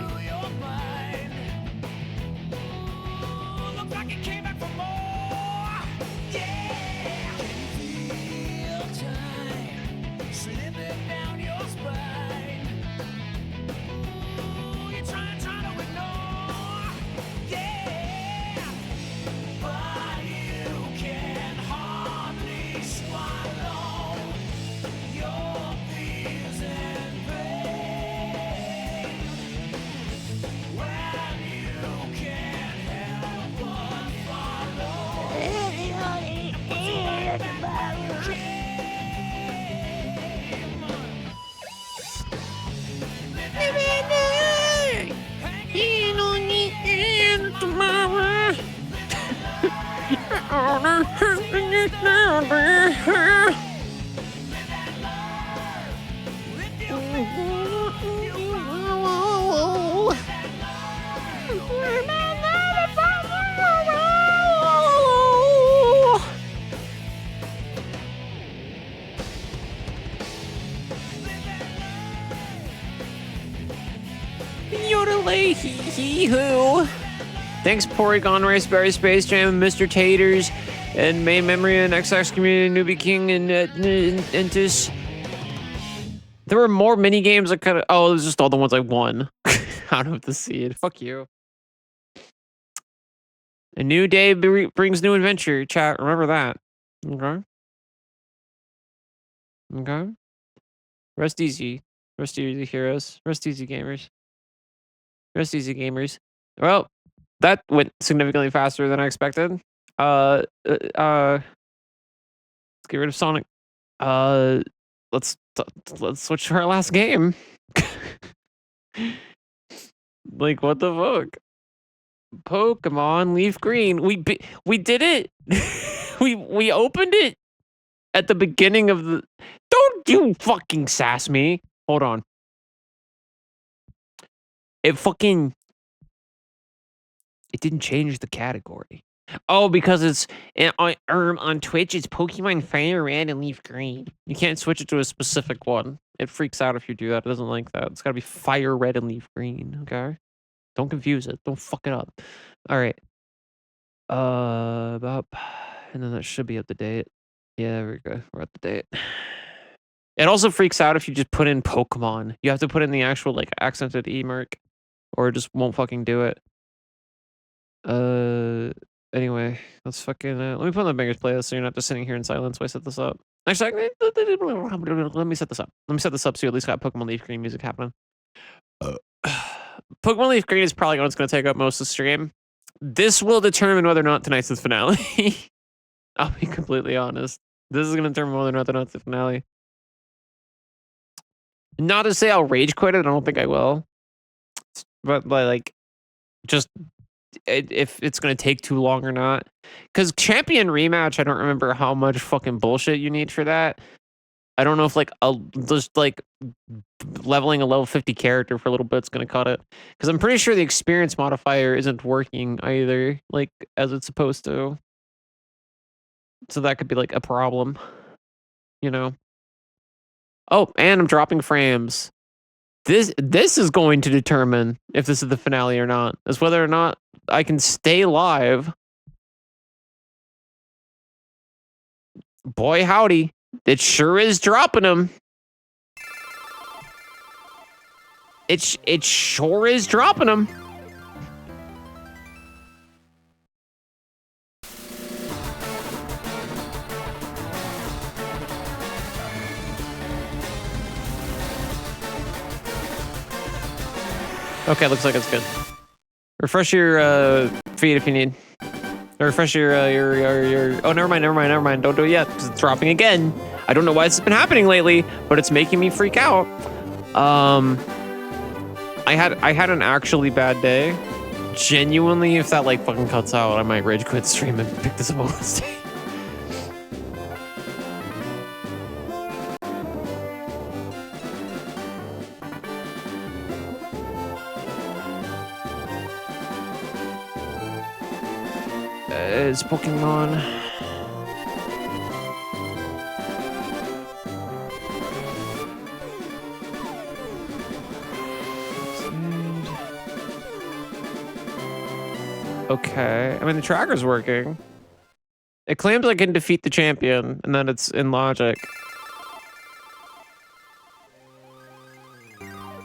Yodelay hee hoo. Thanks, Porygon, Raceberry, Space Jam, and Mr. Taters, and Main Memory, and XX Community, Newbie King, and Entis. There were more mini games I could have. Oh, it was just all the ones I won out of the seed. Fuck you. A new day brings new adventure. Chat, remember that. Okay. Okay. Rest easy. Rest easy, heroes. Rest easy, gamers. Rest easy, gamers. Well, that went significantly faster than I expected. Let's get rid of Sonic. Let's switch to our last game. Like, what the fuck? Pokemon Leaf Green. We did it. we opened it at the beginning of the. Don't you fucking sass me. Hold on. It didn't change the category. Oh, because it's on Twitch, it's Pokemon Fire Red and Leaf Green. You can't switch it to a specific one. It freaks out if you do that. It doesn't like that. It's got to be Fire Red and Leaf Green. Okay, don't confuse it. Don't fuck it up. All right. And then that should be up to date. Yeah, there we go. We're up to date. It also freaks out if you just put in Pokemon. You have to put in the actual like accented E mark, or it just won't fucking do it. Anyway, let's fucking let me put on the bangers playlist so you're not just sitting here in silence while I set this up. Actually, let me set this up. Let me set this up so you at least got Pokemon Leaf Green music happening. Pokemon Leaf Green is probably what's going to take up most of the stream. This will determine whether or not tonight's the finale. I'll be completely honest. This is going to determine whether or not tonight's the finale. Not to say I'll rage quit it. I don't think I will. But like, just if it's gonna take too long or not. Because champion rematch, I don't remember how much fucking bullshit you need for that. I don't know if like just like leveling a level 50 character for a little bit is gonna cut it. Because I'm pretty sure the experience modifier isn't working either, like as it's supposed to. So that could be like a problem, you know. Oh, and I'm dropping frames. This is going to determine if this is the finale or not. Is whether or not I can stay live. Boy howdy, it sure is dropping them. It sure is dropping them. Okay, looks like it's good. Refresh your feed if you need. Or refresh your oh, never mind. Don't do it yet. It's dropping again. I don't know why this has been happening lately, but it's making me freak out. I had an actually bad day. Genuinely, if that like fucking cuts out, I might rage quit stream and pick this up on Wednesday. Is Pokemon. Okay, I mean the tracker's working. It claims I can defeat the champion, and then it's in logic.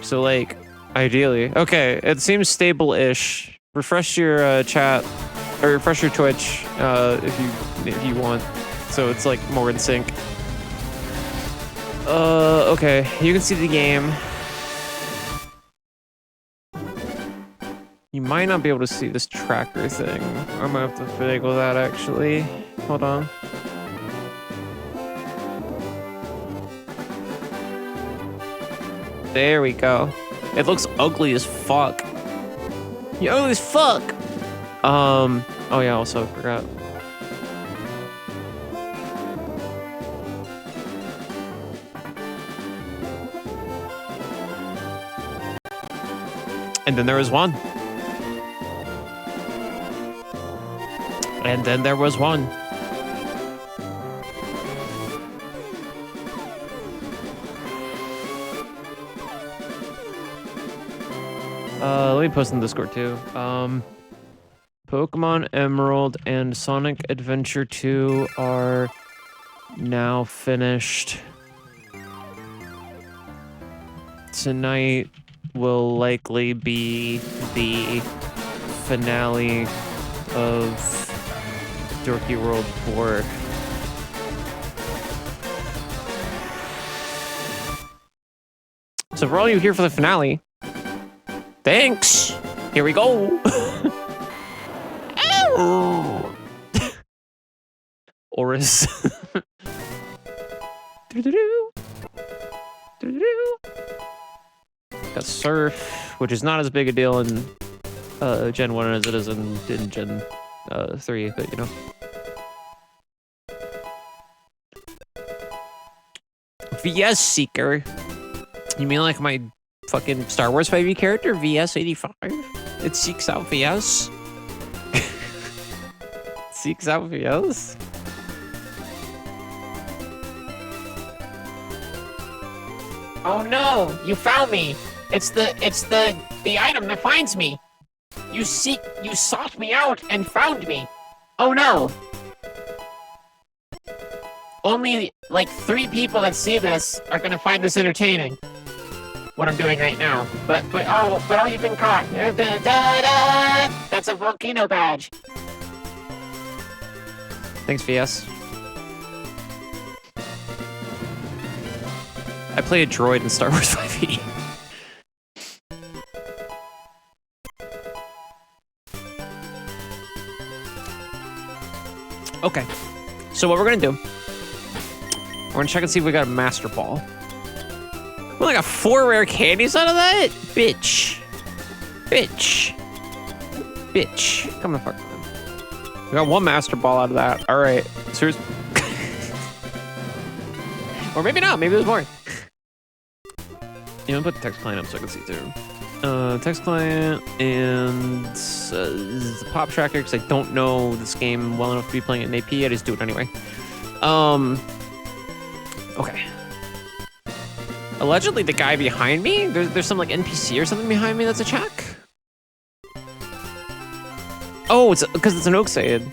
So like, ideally, okay, it seems stable-ish. Refresh your chat. Or refresh your Twitch if you want, so it's like more in sync. Okay, you can see the game. You might not be able to see this tracker thing. I'm gonna have to finagle that actually. Hold on. There we go. It looks ugly as fuck. You ugly as fuck. Oh yeah, also forgot. And then there was one. And then there was one. Let me post in Discord too. Pokemon Emerald and Sonic Adventure 2 are now finished. Tonight will likely be the finale of Dorky World 4. So for all you here for the finale, thanks! Here we go! Oris. Got Surf, which is not as big a deal in Gen 1 as it is in Gen 3, but you know. VS Seeker. You mean like my fucking Star Wars 5e character, VS85? It seeks out VS? Seeks out VS? Oh no, you found me. It's the item that finds me. You sought me out and found me. Oh no. Only like 3 people that see this are gonna find this entertaining. What I'm doing right now. But you've been caught. That's a volcano badge. Thanks, VS. I play a droid in Star Wars 5e. Okay, so what we're gonna do, we're gonna check and see if we got a Master Ball. We only got 4 rare candies out of that? Bitch. bitch. Come the fuck on. We got one Master Ball out of that. All right. Serious. Or maybe not. Maybe there's more. Yeah, I'm gonna put the text client up so I can see too. Text client and the pop tracker because I don't know this game well enough to be playing it in AP. I just do it anyway. Okay. Allegedly, the guy behind me, there's some like NPC or something behind me that's a check. Oh, it's because it's an Oaksaid.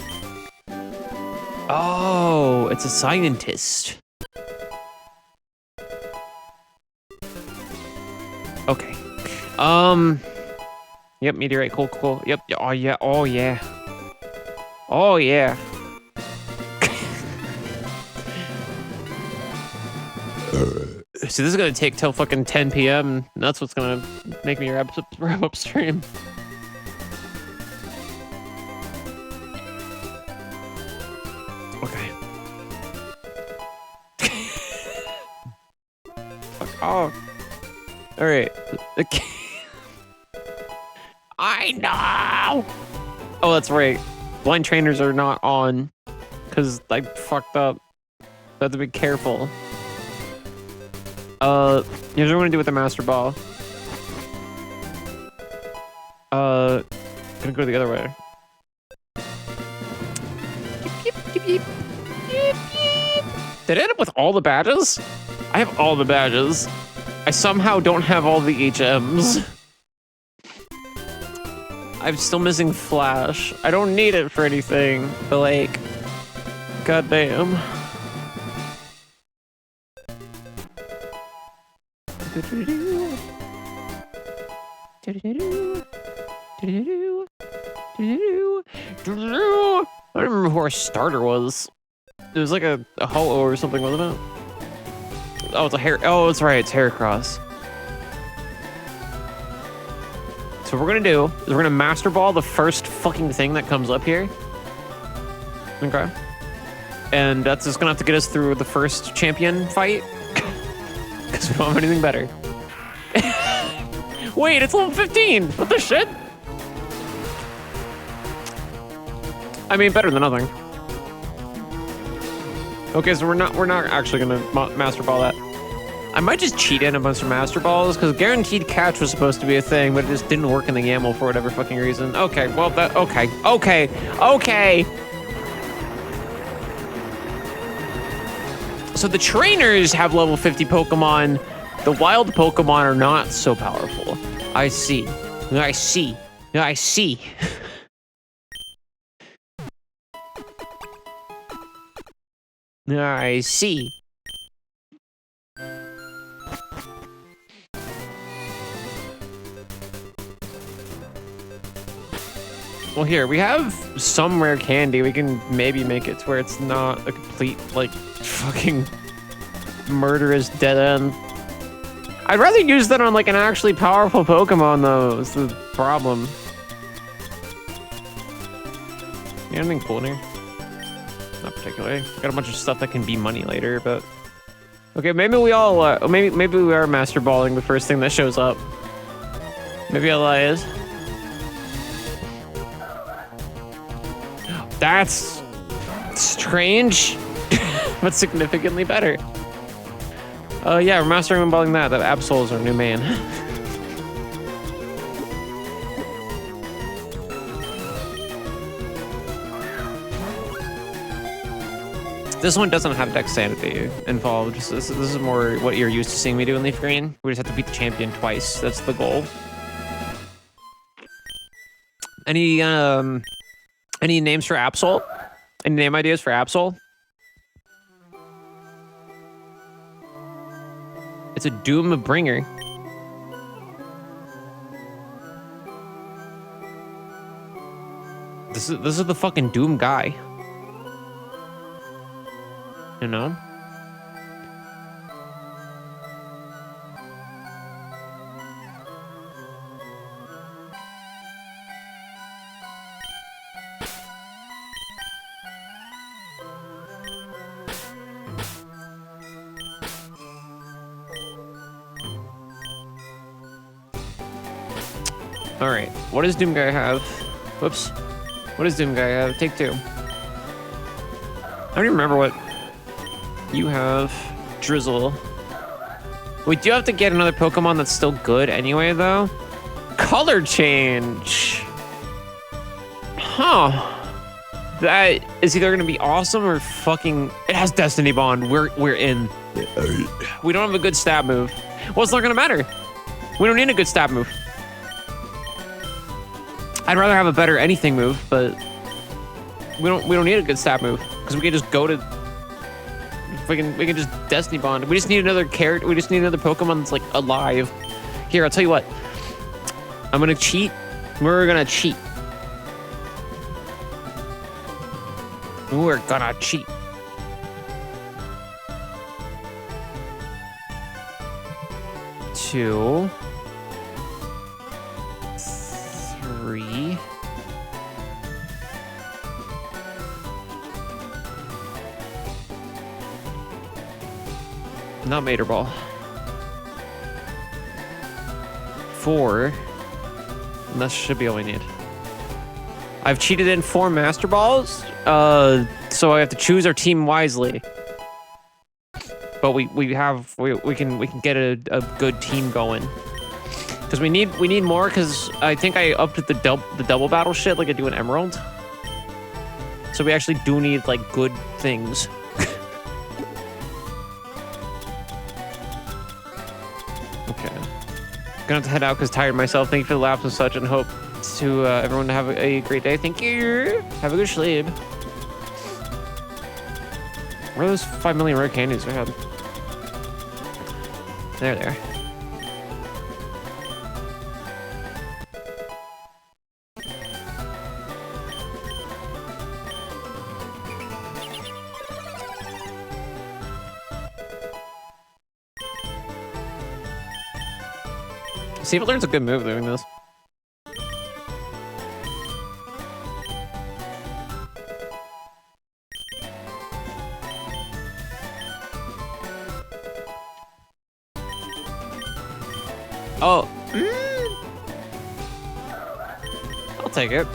Oh, it's a scientist. Okay. Yep, meteorite. Cool, cool. Yep. Oh yeah. Oh yeah. Oh yeah. So this is gonna take till fucking 10 p.m. and that's what's gonna make me wrap up stream. Okay. Fuck off. All right. Okay. I know. Oh, that's right. Blind trainers are not on because I fucked up. So I have to be careful. Here's what I'm gonna do with the Master Ball. Gonna go the other way. Yip, yip, yip, yip, yip. Did I end up with all the badges? I have all the badges. I somehow don't have all the HMs. I'm still missing Flash. I don't need it for anything, but like, goddamn. I don't remember who our starter was. It was like a Ho-Oh or something, wasn't it? Oh, it's a hair. Oh, it's right. It's Heracross. So what we're gonna do is we're gonna Master Ball the first fucking thing that comes up here. Okay. And that's just gonna have to get us through the first champion fight. Because we don't have anything better. Wait, it's level 15! What the shit? I mean, better than nothing. Okay, so we're not actually gonna Master Ball that. I might just cheat in a bunch of Master Balls, because guaranteed catch was supposed to be a thing, but it just didn't work in the Gamble for whatever fucking reason. Okay, well, okay. So the trainers have level 50 Pokemon. The wild Pokemon are not so powerful. I see. I see. I see. I see. Well, here, we have some rare candy. We can maybe make it to where it's not a complete, like, fucking murderous dead end. I'd rather use that on, like, an actually powerful Pokemon, though, is the problem. You got anything cool in here? Not particularly. Got a bunch of stuff that can be money later, but... Okay, maybe we all, maybe we are Master Balling the first thing that shows up. Maybe I lied. That's strange, but significantly better. Yeah, we're Mastering and Balling that. That Absol is our new main. This one doesn't have Dex Sanity involved. This is more what you're used to seeing me do in Leaf Green. We just have to beat the champion twice. That's the goal. Any names for Absol? Any name ideas for Absol? It's a Doom Bringer. This is the fucking Doom guy. You know? All right, what does Doom Guy have? Whoops. What does Doom guy have? Take 2. I don't even remember what you have. Drizzle. We do have to get another Pokemon that's still good anyway, though. Color change. Huh. That is either gonna be awesome or fucking. It has Destiny Bond. We're in. We don't have a good stab move. Well, it's not gonna matter. We don't need a good stab move. I'd rather have a better anything move, but we don't need a good stab move because we can just go to. We can just Destiny Bond. We just need another character. We just need another Pokemon that's like alive. Here, I'll tell you what. I'm gonna cheat. We're gonna cheat. We're gonna cheat. Two. 3. Not Mater Ball. 4. And that should be all we need. I've cheated in 4 Master Balls, so I have to choose our team wisely. But we can get a good team going. Because we need more. Because I think I upped the double battle shit like I do in Emerald. So we actually do need like good things. Okay. Gonna have to head out because tired myself. Thank you for the laps and such, and hope to everyone to have a great day. Thank you. Have a good sleep. Where are those 5 million rare candies I had? There. See if it learns a good move doing this. Oh. I'll take it.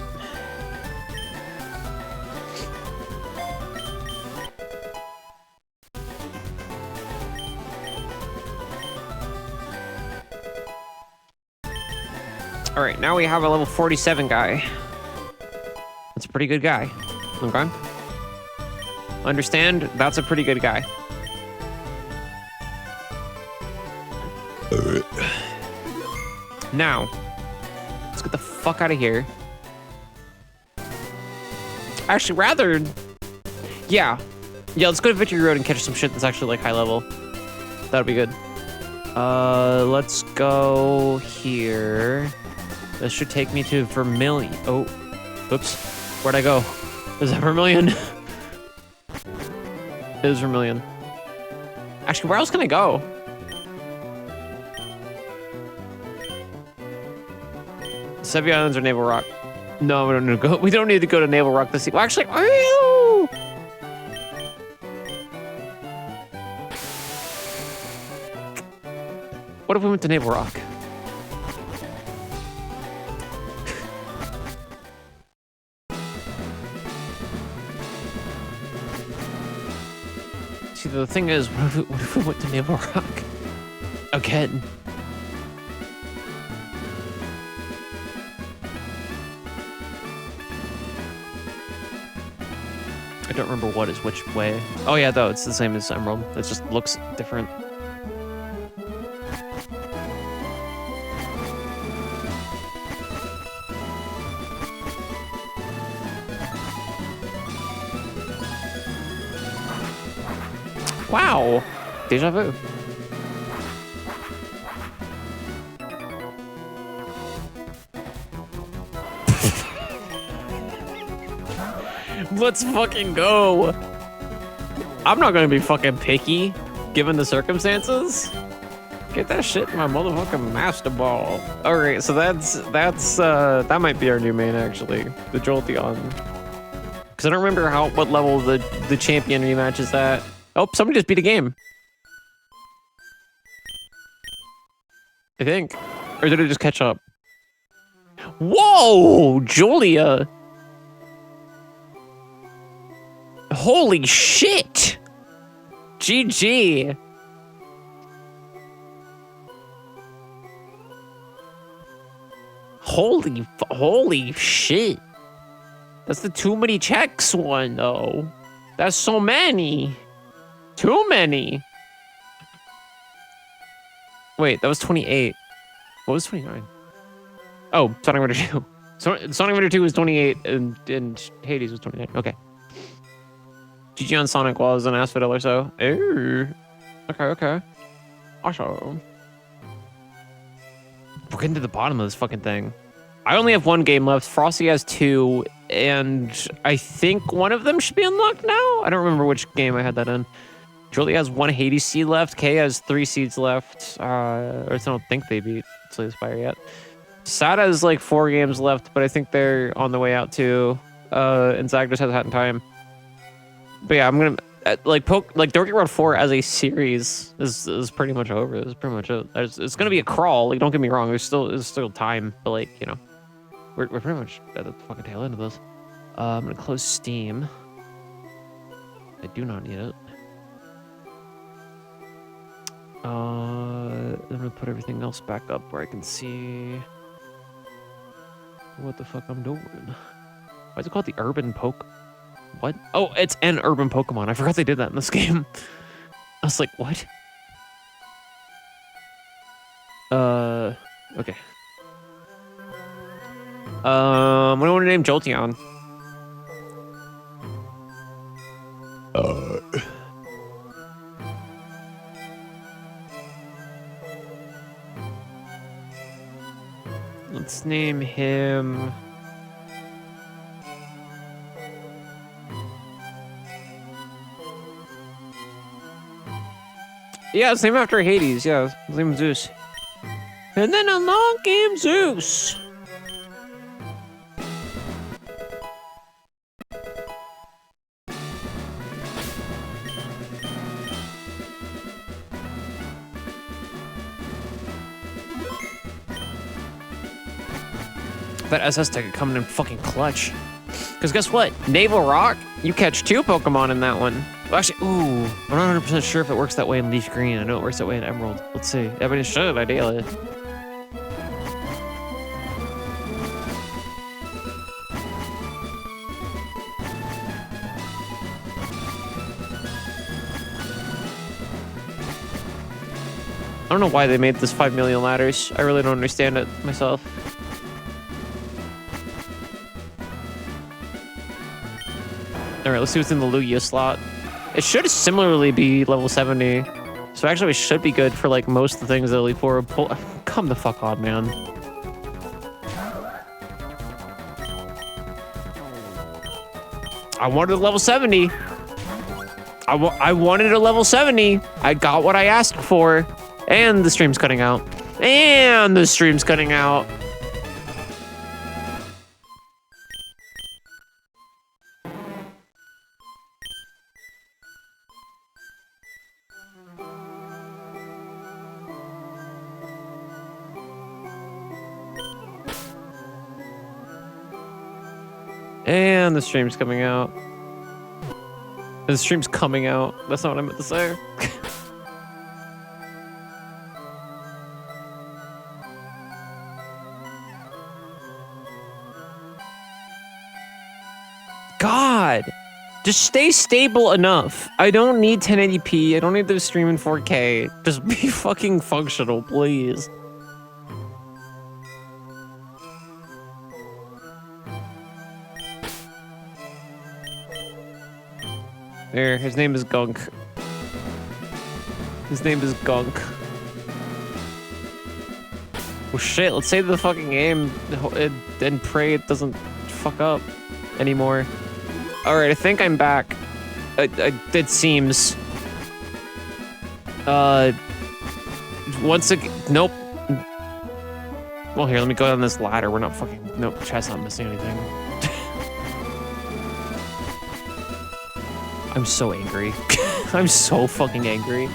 All right, now we have a level 47 guy. That's a pretty good guy. Okay. Understand? That's a pretty good guy. Now, let's get the fuck out of here. Actually, rather... Yeah, let's go to Victory Road and catch some shit that's actually, like, high level. That'll be good. Let's go here. This should take me to Vermilion. Oh, oops. Where'd I go? Is that Vermilion? It is Vermilion. Actually, where else can I go? Sevi Islands or Naval Rock? No, we don't need to go. We don't need to go to Naval Rock to see. Well, actually, what if we went to Naval Rock? See, the thing is, what if we went to Naval Rock again? I don't remember what is which way. Oh yeah, though, it's the same as Emerald. It just looks different. Wow! Deja vu. Let's fucking go. I'm not gonna be fucking picky, given the circumstances. Get that shit in my motherfucking Master Ball. All right, so that might be our new main actually, the Jolteon. Because I don't remember what level the champion rematch is at. Oh, somebody just beat a game. I think, or did it just catch up? Whoa, Julia. Holy shit. GG. Holy shit. That's the too many checks one, though. That's so many. Too many. Wait, that was 28. What was 29? Oh, Sonic Runner 2. Sonic Runner 2 was 28 and Hades was 29. Okay. GG on Sonic while I was an Asphodel or so. Ooh. Okay. Awesome. We're getting to the bottom of this fucking thing. I only have one game left. Frosty has 2, and I think one of them should be unlocked now. I don't remember which game I had that in. Julie has 1 Hades seed left. Kay has 3 seeds left. Or I don't think they beat Slay the Spire yet. Sad has like 4 games left, but I think they're on the way out too. And Zag just hasn't had time. But yeah, I'm gonna like Dorky Road 4 as a series is pretty much over. It's pretty much it. It's gonna be a crawl. Like, don't get me wrong. There's still time, but like, you know, we're pretty much at the fucking tail end of this. I'm gonna close Steam. I do not need it. I'm gonna put everything else back up where I can see what the fuck I'm doing. Why is it called the Urban Poke? What? Oh, it's an urban Pokemon. I forgot they did that in this game. I was like, what? Okay. What do I want to name Jolteon? Let's name him... Yeah, it's named after Hades. Yeah, his name is Zeus. And then along came Zeus. That SS ticket coming in fucking clutch. Because guess what? Naval Rock, you catch 2 Pokemon in that one. Well, actually, ooh, I'm not 100% sure if it works that way in Leaf Green. I know it works that way in Emerald. Let's see. I mean, it should, ideally. I don't know why they made this 5 million ladders. I really don't understand it myself. Alright, let's see what's in the Lugia slot. It should similarly be level 70. So actually it should be good for like most of the things that Elite Four would pull. Come the fuck on, man. I wanted a level 70. I wanted a level 70. I got what I asked for. And the stream's cutting out. And the stream's cutting out. And the stream's coming out. The stream's coming out. That's not what I meant to say. God, just stay stable enough. I don't need 1080p. I don't need to stream in 4K. Just be fucking functional, please. There, his name is Gunk. His name is Gunk. Well, shit, let's save the fucking game and pray it doesn't fuck up anymore. Alright, I think I'm back. It seems. Once again, nope. Well, here, let me go down this ladder. We're not fucking, nope, chat's not missing anything. I'm so angry. I'm so fucking angry.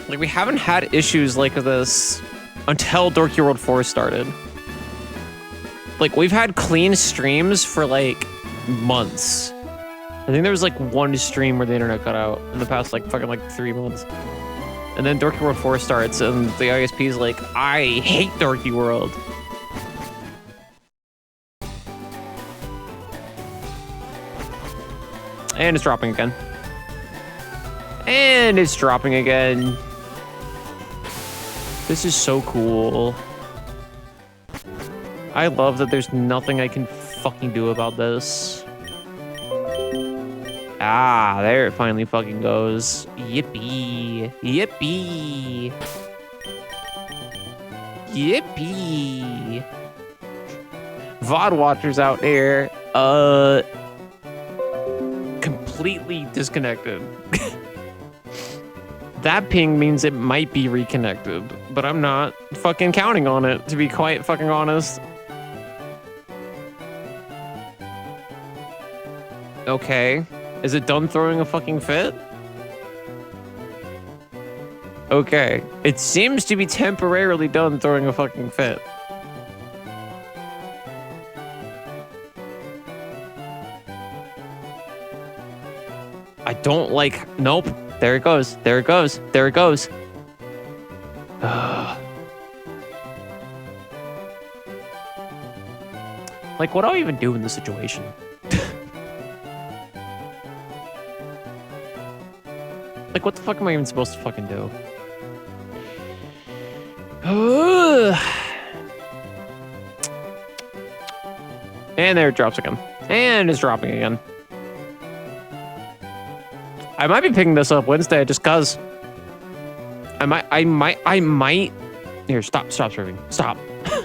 Like, we haven't had issues like this until Dorky World 4 started. Like, we've had clean streams for, like, months. I think there was, like, one stream where the internet cut out in the past, like, fucking, like, 3 months. And then Dorky World 4 starts, and the ISP's like, I hate Dorky World. And it's dropping again. And it's dropping again. This is so cool. I love that there's nothing I can fucking do about this. Ah, there it finally fucking goes. Yippee. Yippee. Yippee. VOD watchers out there, completely disconnected. That ping means it might be reconnected, but I'm not fucking counting on it, to be quite fucking honest. Okay. Is it done throwing a fucking fit? Okay. It seems to be temporarily done throwing a fucking fit. I don't like... Nope. There it goes. There it goes. There it goes. Like, what do I even do in this situation? Like, what the fuck am I even supposed to fucking do? And there it drops again. And it's dropping again. I might be picking this up Wednesday just cause. I might. Here, stop streaming. Stop.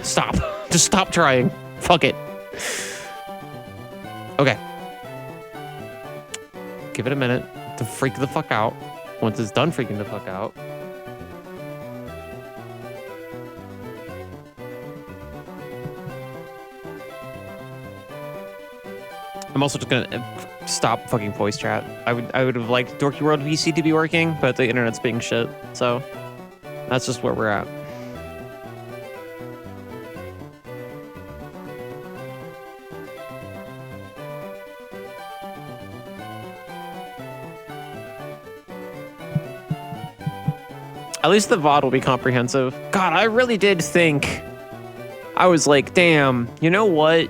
Stop. Just stop trying. Fuck it. Okay. Give it a minute to freak the fuck out. Once it's done freaking the fuck out. I'm also just gonna stop fucking voice chat. I would have liked Dorky World VC to be working, but the internet's being shit. So that's just where we're at. At least the VOD will be comprehensive. God, I really did think. I was like, damn, you know what?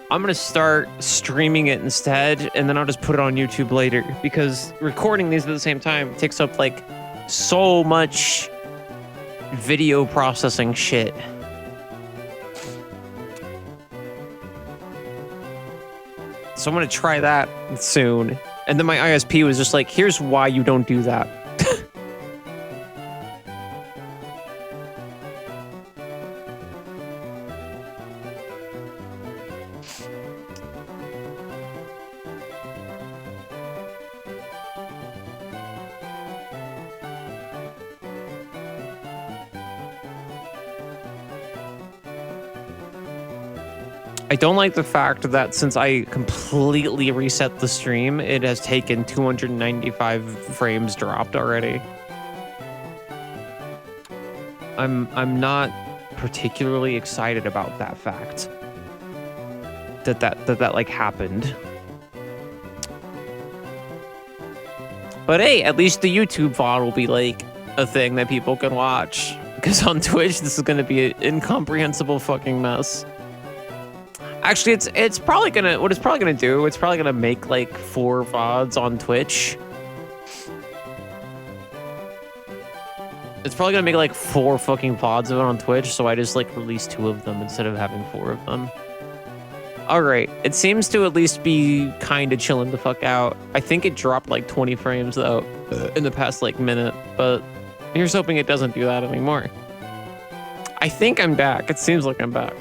I'm gonna start streaming it instead, and then I'll just put it on YouTube later, because recording these at the same time takes up like so much video processing shit. So I'm gonna try that soon. And then my ISP was just like, here's why you don't do that. I don't like the fact that since I completely reset the stream, it has taken 295 frames dropped already. I'm not particularly excited about that fact. That like happened. But hey, at least the YouTube VOD will be like a thing that people can watch. Because on Twitch, this is gonna be an incomprehensible fucking mess. Actually, it's probably gonna, what it's probably gonna do, it's probably gonna make like 4 VODs on Twitch. It's probably gonna make like 4 fucking VODs of it on Twitch, so I just like release 2 of them instead of having 4 of them. Alright, it seems to at least be kinda chilling the fuck out. I think it dropped like 20 frames though in the past like minute, but here's hoping it doesn't do that anymore. I think I'm back. It seems like I'm back.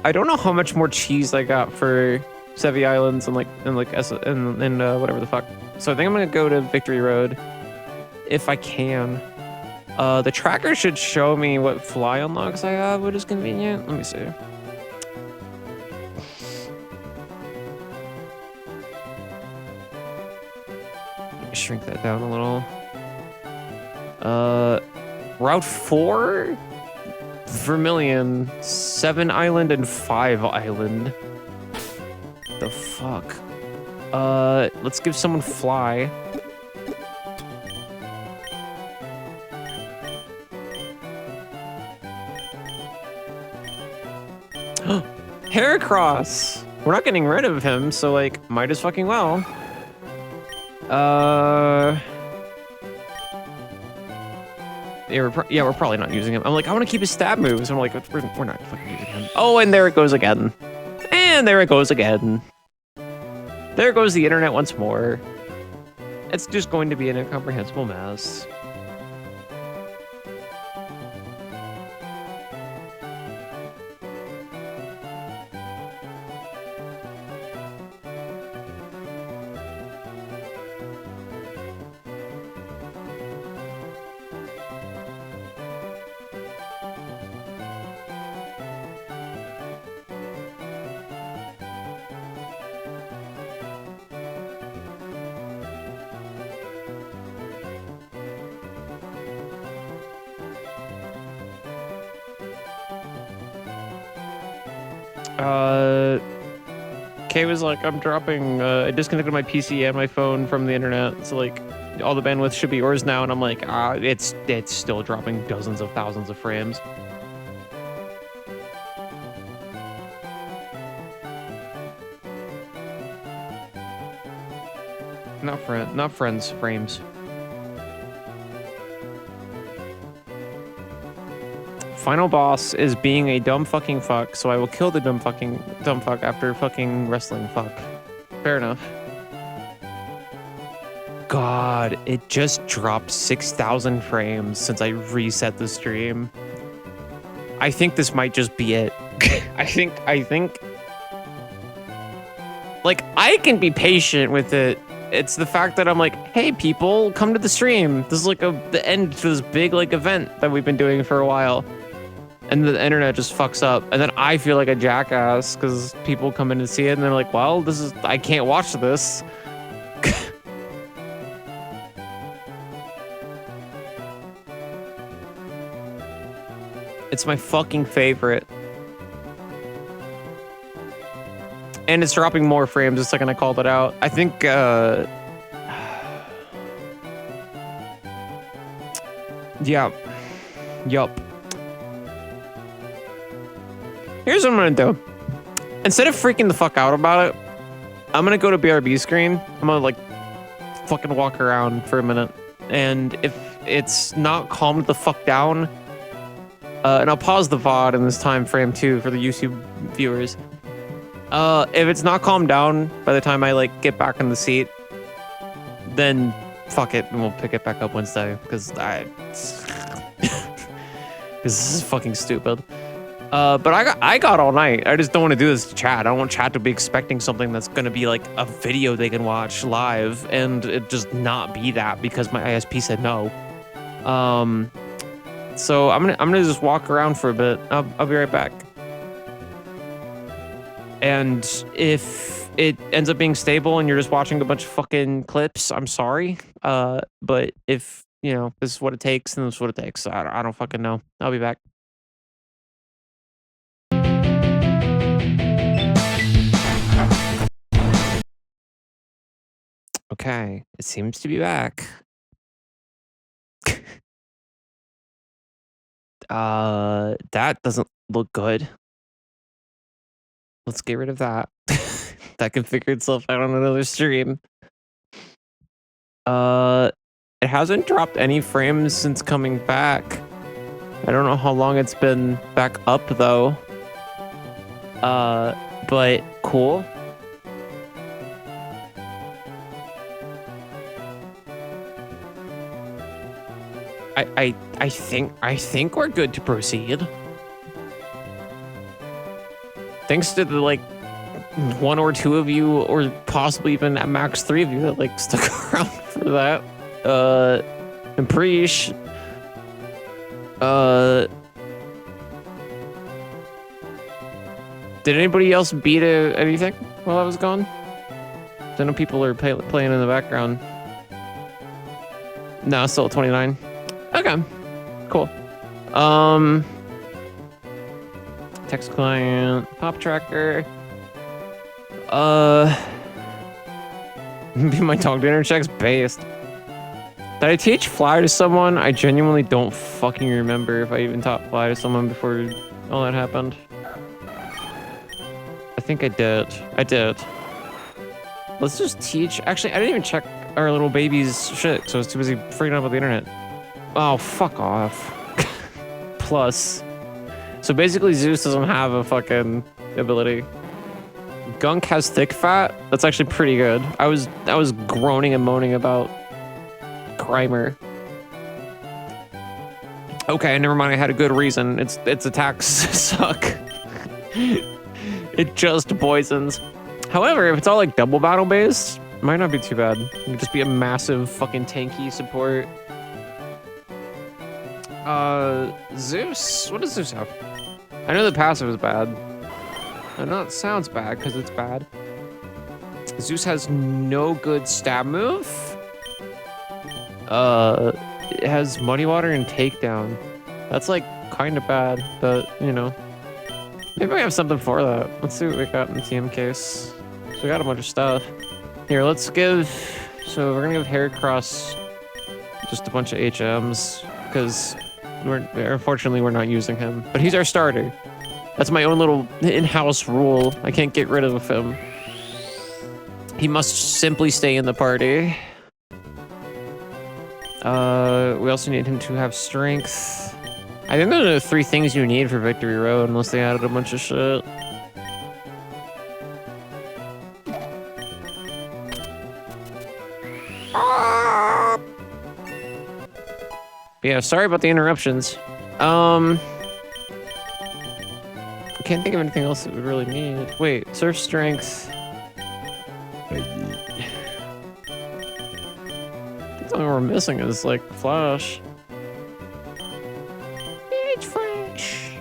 I don't know how much more cheese I got for Sevi Islands and whatever the fuck. So I think I'm gonna go to Victory Road if I can. The tracker should show me what fly unlocks I have, which is convenient. Let me see. shrink that down a little. Route 4? Vermilion, 7 island and 5 island. The fuck? Let's give someone fly. Heracross! We're not getting rid of him, so like, might as fucking well. Yeah, we're probably not using him. I'm like, I want to keep his stab moves. I'm like, we're not fucking using him. Oh, and there it goes again. And there it goes again. There goes the internet once more. It's just going to be an incomprehensible mess. Kay was like, I'm dropping, I disconnected my PC and my phone from the internet, so like, all the bandwidth should be yours now, and I'm like, it's still dropping dozens of thousands of frames. Not friends, frames. Final boss is being a dumb fucking fuck, so I will kill the dumb fuck after fucking wrestling fuck. Fair enough. God, it just dropped 6,000 frames since I reset the stream. I think this might just be it. I think like, I can be patient with it. It's the fact that I'm like, hey people, come to the stream. This is like the end to this big like event that we've been doing for a while. And the internet just fucks up. And then I feel like a jackass because people come in to see it and they're like, well, I can't watch this. It's my fucking favorite. And it's dropping more frames the second I called it out. I think, yeah. Yup. Here's what I'm gonna do. Instead of freaking the fuck out about it, I'm gonna go to BRB screen. I'm gonna like fucking walk around for a minute. And if it's not calmed the fuck down, and I'll pause the VOD in this time frame too for the YouTube viewers. If it's not calmed down by the time I like get back in the seat, then fuck it and we'll pick it back up Wednesday because this is fucking stupid. But I got all night. I just don't want to do this to chat. I don't want chat to be expecting something that's gonna be like a video they can watch live and it just not be that because my ISP said no. So I'm gonna just walk around for a bit. I'll be right back. And if it ends up being stable and you're just watching a bunch of fucking clips, I'm sorry. But if you know this is what it takes, then this is what it takes. I don't fucking know. I'll be back. Okay, it seems to be back. That doesn't look good. Let's get rid of that. That can figure itself out on another stream. It hasn't dropped any frames since coming back. I don't know how long it's been back up though. But cool. I think we're good to proceed. Thanks to the like 1 or 2 of you, or possibly even at max 3 of you that like stuck around for that. And Preesh. Did anybody else beat anything while I was gone? I know people are playing in the background. No, still at 29. Okay, cool. Text client, pop tracker. Be my dog dinner checks based. Did I teach fly to someone? I genuinely don't fucking remember if I even taught fly to someone before all that happened. I think I did. I did. Let's just teach. Actually, I didn't even check our little baby's shit, so I was too busy freaking out about the internet. Oh, fuck off. Plus. So basically, Zeus doesn't have a fucking ability. Gunk has thick fat. That's actually pretty good. I was groaning and moaning about Grimer. Okay, never mind. I had a good reason. Its attacks suck. It just poisons. However, if it's all like double battle based, it might not be too bad. It could just be a massive fucking tanky support. Zeus. What does Zeus have? I know the passive is bad. I know it sounds bad because it's bad. Zeus has no good stab move. It has Muddy Water and Takedown. That's like kind of bad, but you know. Maybe we have something for that. Let's see what we got in the TM case. So we got a bunch of stuff. Here, let's give... So we're gonna give Heracross just a bunch of HMs, because unfortunately we're not using him. But he's our starter. That's my own little in-house rule. I can't get rid of him. He must simply stay in the party. We also need him to have strength. I think those are the 3 things you need for Victory Road, unless they added a bunch of shit. Yeah, sorry about the interruptions. I can't think of anything else that we really need. Wait, surf strength. The only one we're missing is like Flash. It's Flash.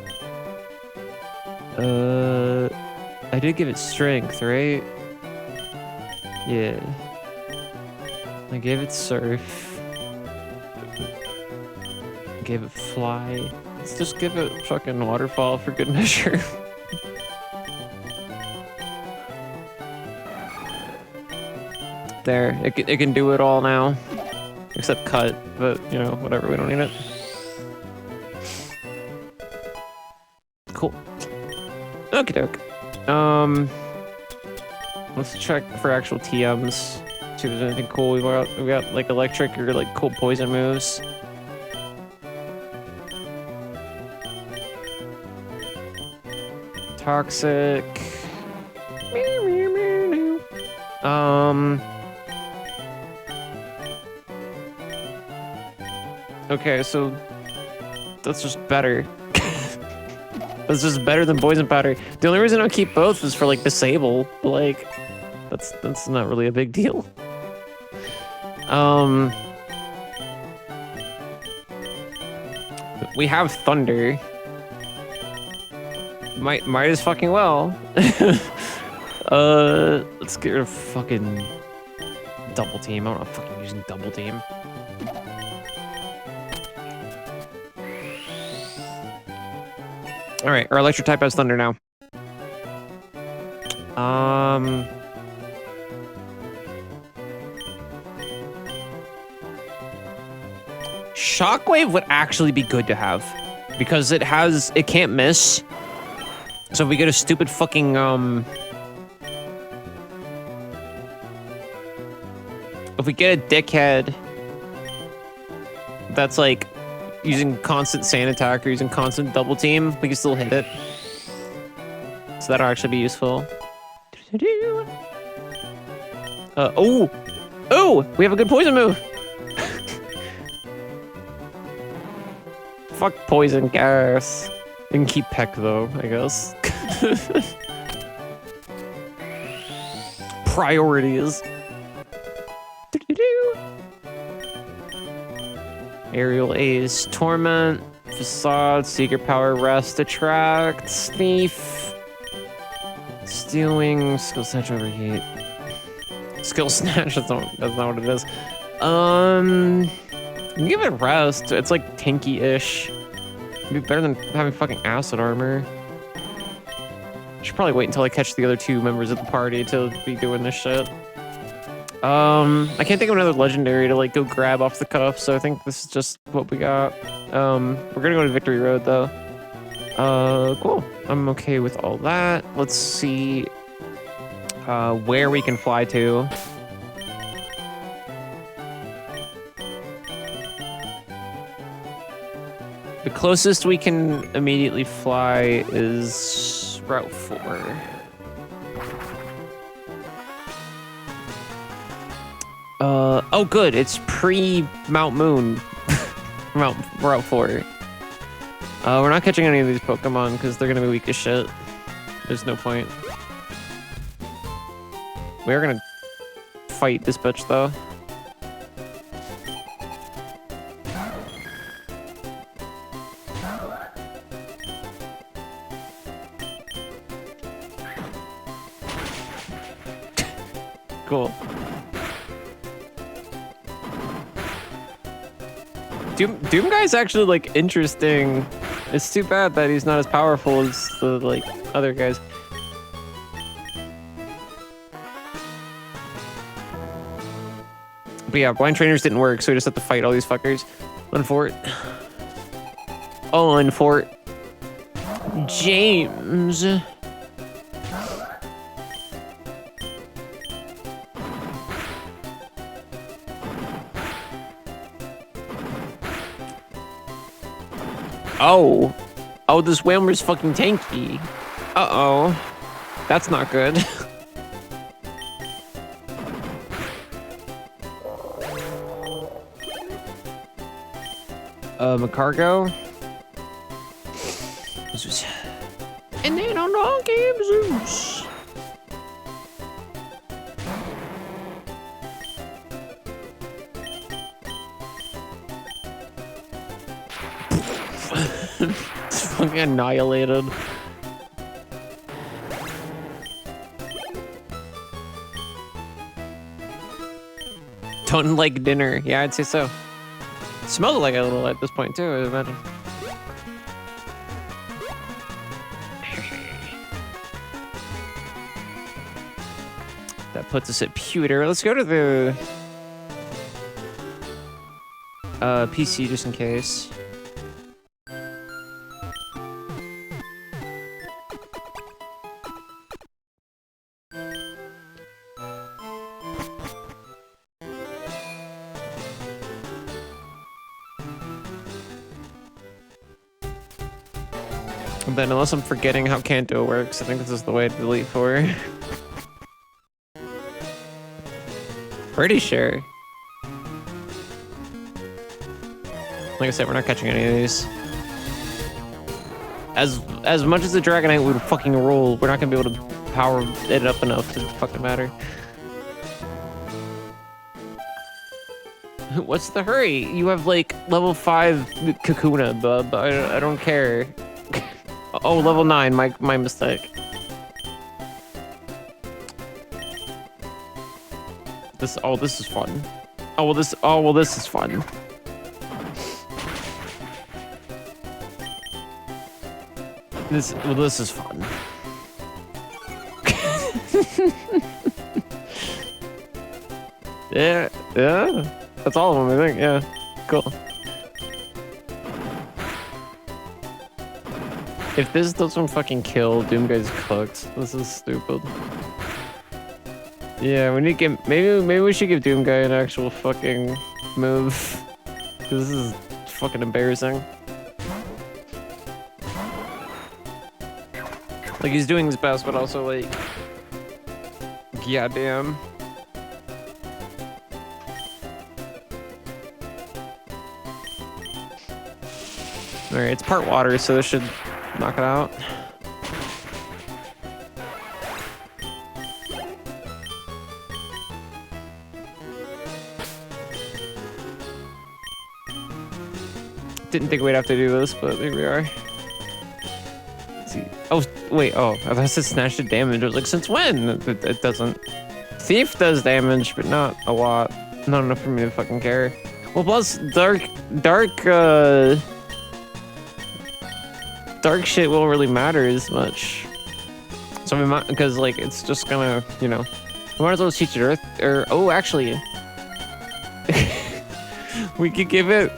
I did give it strength, right? Yeah. I gave it surf. I gave it fly. Let's just give it fucking waterfall for good measure. There, it can do it all now. Except cut, but you know, whatever, we don't need it. Cool. Okie doke. Let's check for actual TMs. See if there's anything cool. We got like electric or like cool poison moves. Toxic. Okay, so that's just better. That's just better than poison powder. The only reason I'll keep both is for like disable, but like that's not really a big deal. We have thunder. Might as fucking well. Let's get rid of fucking double team. I'm not fucking using double team. All right, our electric type has thunder now. Shockwave would actually be good to have because it can't miss. So if we get a stupid fucking if we get a dickhead that's like using constant sand attack or using constant double team, we can still hit it. So that'll actually be useful. Oh, we have a good poison move. Fuck poison gas. We can keep Peck though, I guess. Priorities. Aerial Ace, Torment, Facade, Secret Power, Rest, Attract, Thief, Steel Wing, Skill Snatch, Overheat. Skill Snatch, that's not what it is. can give it rest. It's like tanky-ish. It'd be better than having fucking acid armor. I should probably wait until I catch the other 2 members of the party to be doing this shit. I can't think of another legendary to like go grab off the cuff, so I think this is just what we got. We're gonna go to Victory Road though. Cool. I'm okay with all that. Let's see where we can fly to. The closest we can immediately fly is Route 4. Oh good, it's pre-Mount Moon. Route 4. We're not catching any of these Pokemon because they're gonna be weak as shit. There's no point. We are gonna fight this bitch though. Cool. Doom Guy's actually like interesting. It's too bad that he's not as powerful as the like other guys. But yeah, blind trainers didn't work, so we just have to fight all these fuckers. Unfort. Oh, Unfort. James. Oh. Oh, this Whammer's fucking tanky. Uh-oh. That's not good. Macargo. And then on Donkey Zeus. It's fucking annihilated. Don't like dinner. Yeah, I'd say so. It smells like it a little at this point too, I imagine. That puts us at Pewter. Let's go to the PC just in case. Then unless I'm forgetting how Kanto works, I think this is the way to delete 4. Pretty sure. Like I said, we're not catching any of these. As much as the Dragonite would fucking roll, we're not gonna be able to power it up enough to fucking matter. What's the hurry? You have like level 5 Kakuna, bub. I don't care. Oh, level 9, my mistake. This is fun. Oh well this is fun. This is fun. Yeah. That's all of them, I think. Yeah. Cool. If this doesn't fucking kill, Doomguy's cooked. This is stupid. Yeah, we need to get maybe we should give Doomguy an actual fucking move. Cause this is fucking embarrassing. Like he's doing his best, but also like, goddamn. All right, it's part water, so this should knock it out. Didn't think we'd have to do this, but here we are. Let's see. Oh, wait. Oh, I thought it said snatch the damage. I was like, since when? It doesn't. Thief does damage, but not a lot. Not enough for me to fucking care. Well, plus dark shit won't really matter as much. So we might, because like it's just gonna, you know, we might as well teach it Earth. Or oh, actually, we could give it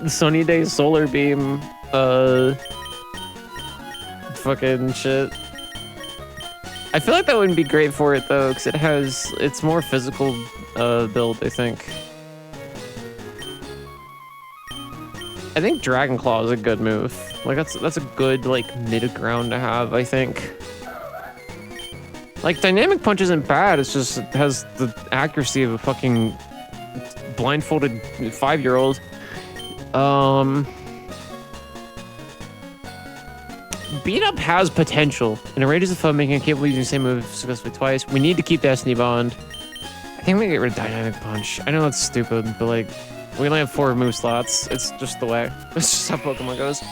Sunny Day Solar Beam. Fucking shit. I feel like that wouldn't be great for it though, because it's more physical build, I think. I think Dragon Claw is a good move. Like that's a good like mid ground to have, I think. Like Dynamic Punch isn't bad, it's just it has the accuracy of a fucking blindfolded 5-year-old. Beat Up has potential. It enrages the foe, making it capable of using the same move successfully twice. We need to keep Destiny Bond. I think we get rid of Dynamic Punch. I know it's stupid, but like, we only have 4 move slots. It's just the way. It's just how Pokemon goes.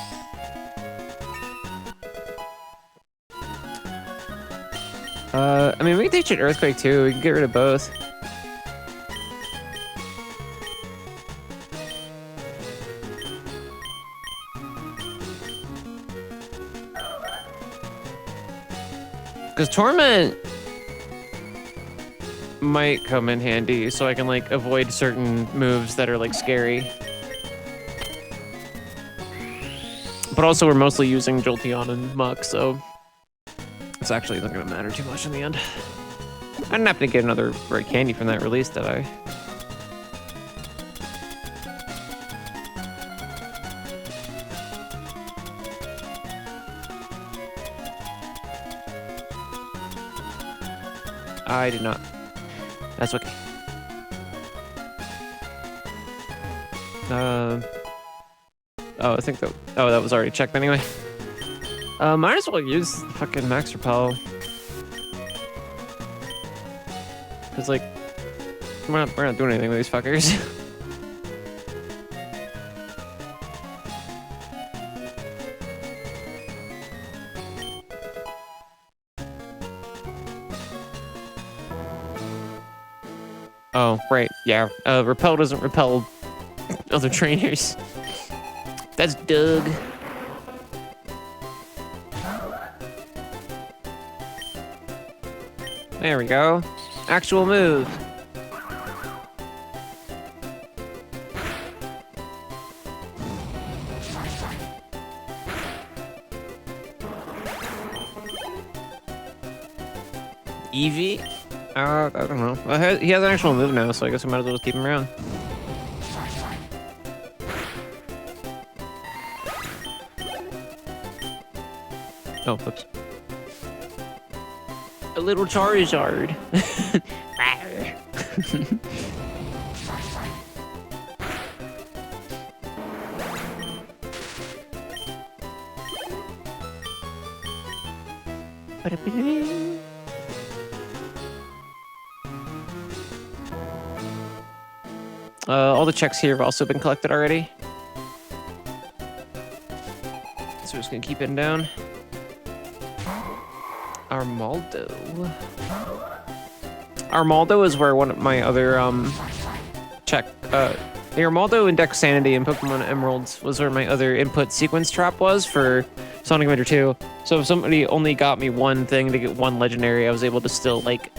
I mean, we can teach it Earthquake too. We can get rid of both. Because Torment might come in handy, so I can like avoid certain moves that are like scary. But also we're mostly using Jolteon and Muk, so it's actually not gonna matter too much in the end. I didn't happen to get another rare candy from that release, did I? I did not. That's okay. Oh, I think that. Oh, that was already checked anyway. Might as well use fucking Max Repel. Cause like, we're not doing anything with these fuckers. Oh, right, yeah. Repel doesn't repel other trainers. That's Doug. There we go. Actual move. Eevee? I don't know. Well, he has an actual move now, so I guess we might as well just keep him around. Oh, whoops. A little Charizard. All the checks here have also been collected already. So we're just gonna keep it down. Armaldo. Armaldo is where one of my other the Armaldo Index Sanity in Pokemon Emeralds was where my other input sequence trap was for Sonic Adventure 2. So if somebody only got me one thing to get one legendary, I was able to still like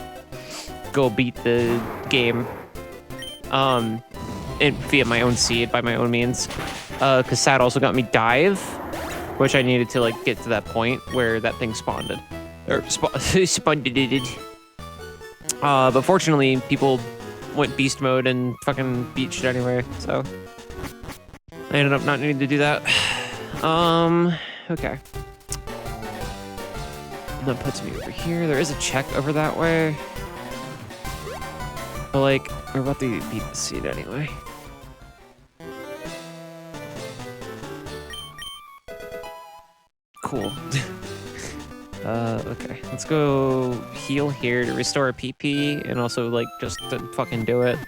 go beat the game. Via my own seed, by my own means. Cause Sad also got me Dive, which I needed to like get to that point where that thing spawned. Or spawned. But fortunately, people went beast mode and fucking beat shit anyway, so I ended up not needing to do that. Okay. That puts me over here. There is a check over that way. But like, we're about to beat the seed anyway. Cool. Okay. Let's go heal here to restore our PP and also like just to fucking do it.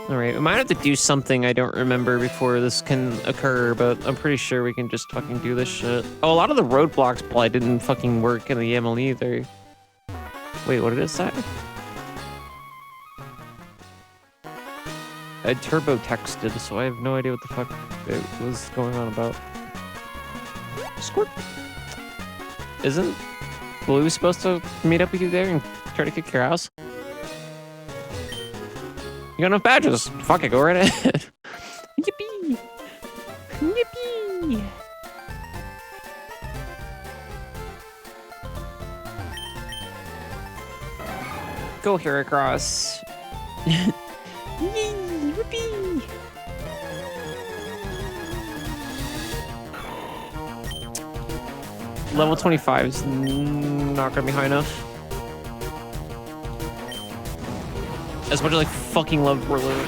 Alright, we might have to do something I don't remember before this can occur, but I'm pretty sure we can just fucking do this shit. Oh, a lot of the roadblocks probably didn't fucking work in the YAML either. Wait, what did it say? I turbo texted, so I have no idea what the fuck it was going on about. Squirt. Isn't Blue supposed to meet up with you there and try to kick your ass? You got enough badges. Fuck it, go right ahead. Yippee! Yippee! Go Heracross. Yay! Yippee! Level 25 is not gonna be high enough. As much as I fucking love Breloom.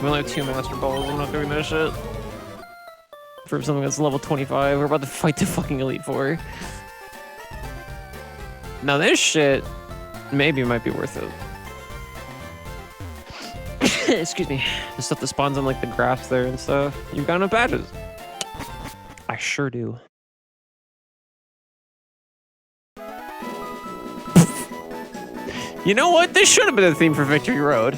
We only have 2 Master Balls, I'm not doing that shit. For something that's level 25, we're about to fight the fucking Elite Four. Now this shit maybe might be worth it. Excuse me. The stuff that spawns on like the grass there and stuff. You've got enough badges. I sure do. You know what? This should have been a theme for Victory Road.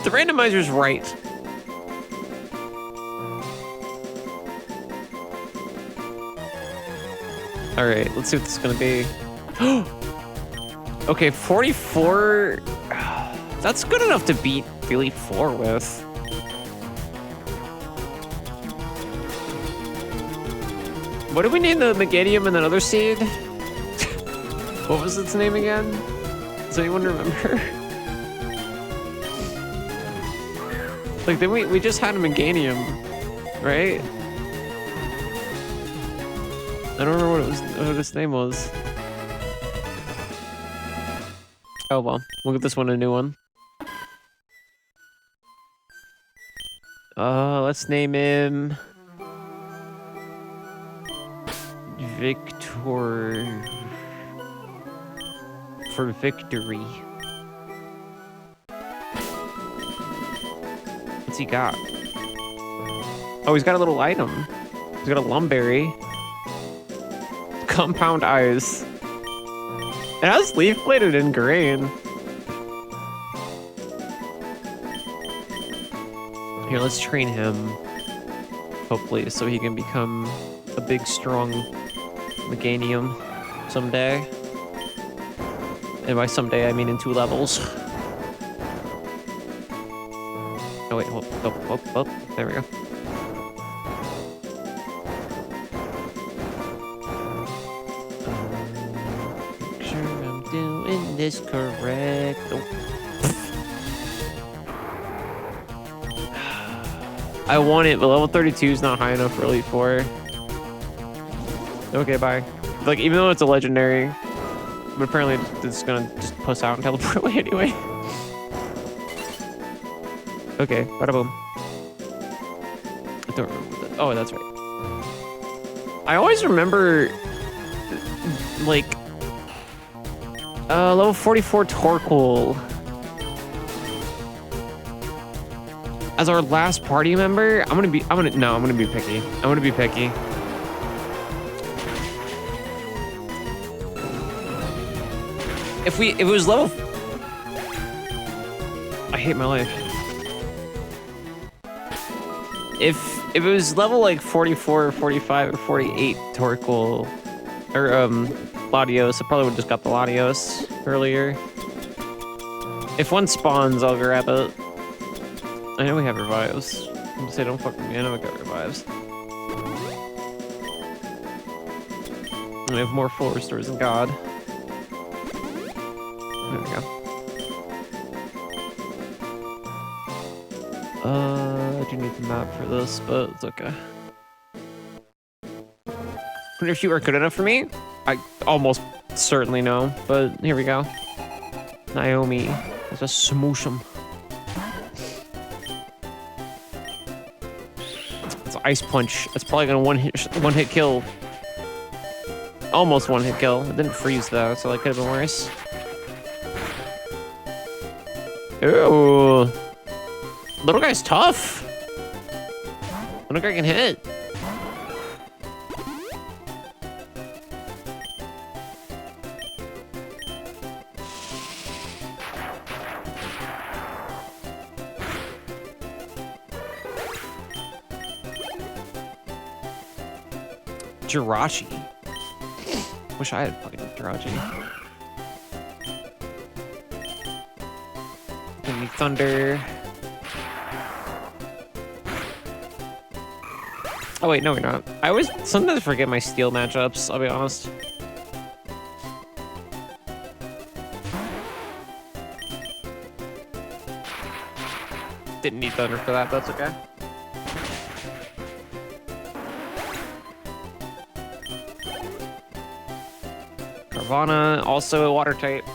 The randomizer's right. Alright, let's see what this is gonna be. Okay, 44. That's good enough to beat the Elite Four with. What did we name the Meganium and that other seed? What was its name again? Does anyone remember? Like, then we just had a Meganium, right? I don't remember what its name was. Oh well, we'll give this one a new one. Let's name him Victor. For victory. What's he got? Oh, he's got a little item. He's got a Lumberry. Compound Eyes. It has Leaf Plated and Grain. Here, let's train him. Hopefully, so he can become a big, strong Meganium someday. And by someday, I mean in 2 levels. Oh wait, oh, there we go. Make sure I'm doing this correct. Oh. I want it, but level 32 is not high enough for Elite Four. Okay, bye. Like, even though it's a legendary, but apparently it's gonna just puss out and teleport away anyway. Okay, bada boom. I don't remember that. Oh, that's right. I always remember, like, level 44 Torkoal as our last party member. I'm gonna be picky. I'm gonna be picky. If it was level... I hate my life. If it was level like 44 or 45 or 48 Torkoal, or Latios, I probably would have just got the Latios earlier. If one spawns, I'll grab it. I know we have revives. I'm gonna say don't fuck with me, I know we got revives. And we have more full restores than God. There we go. I do need the map for this, but it's okay. Wonder if you are good enough for me? I almost certainly know, but here we go. Naomi. Let's just smoosh him. It's Ice Punch. It's probably gonna one hit kill. Almost one hit kill. It didn't freeze though, so that could have been worse. Ooh. Little guy's tough. Little guy can hit. Jirachi. Wish I had fucking Jirachi. Give me Thunder. Oh wait, no we're not. I always sometimes forget my Steel matchups, I'll be honest. Didn't need Thunder for that, that's okay. Carvana, also a water type.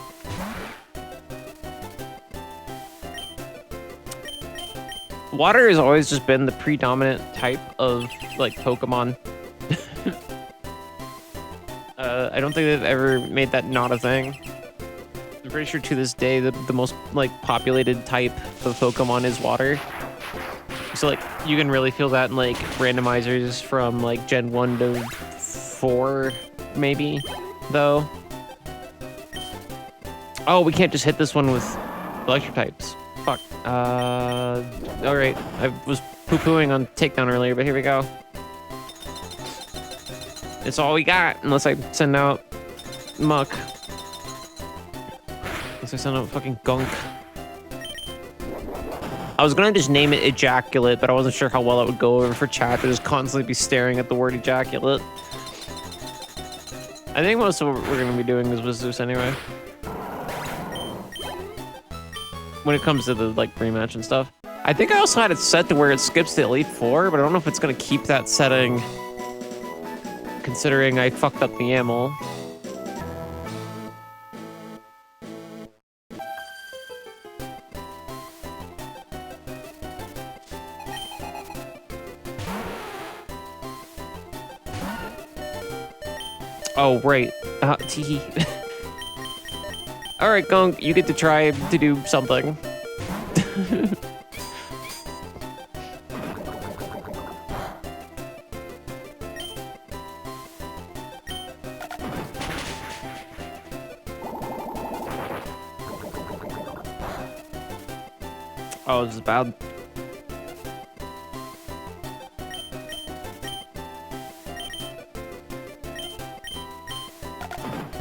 Water has always just been the predominant type of, like, Pokemon. I don't think they've ever made that not a thing. I'm pretty sure to this day the most, like, populated type of Pokemon is water. So, like, you can really feel that in, like, randomizers from, like, Gen 1 to 4, maybe, though. Oh, we can't just hit this one with electric types. Fuck. Alright. I was poo-pooing on takedown earlier, but here we go. It's all we got, unless I send out Muck. Unless I send out fucking Gunk. I was gonna just name it Ejaculate, but I wasn't sure how well it would go over for chat to just constantly be staring at the word Ejaculate. I think most of what we're gonna be doing is with Zeus anyway. When it comes to the, like, rematch and stuff. I think I also had it set to where it skips the Elite Four, but I don't know if it's gonna keep that setting, considering I fucked up the ammo. Oh, right. Tee. Alright, Gunk, you get to try to do something. Oh, this is bad.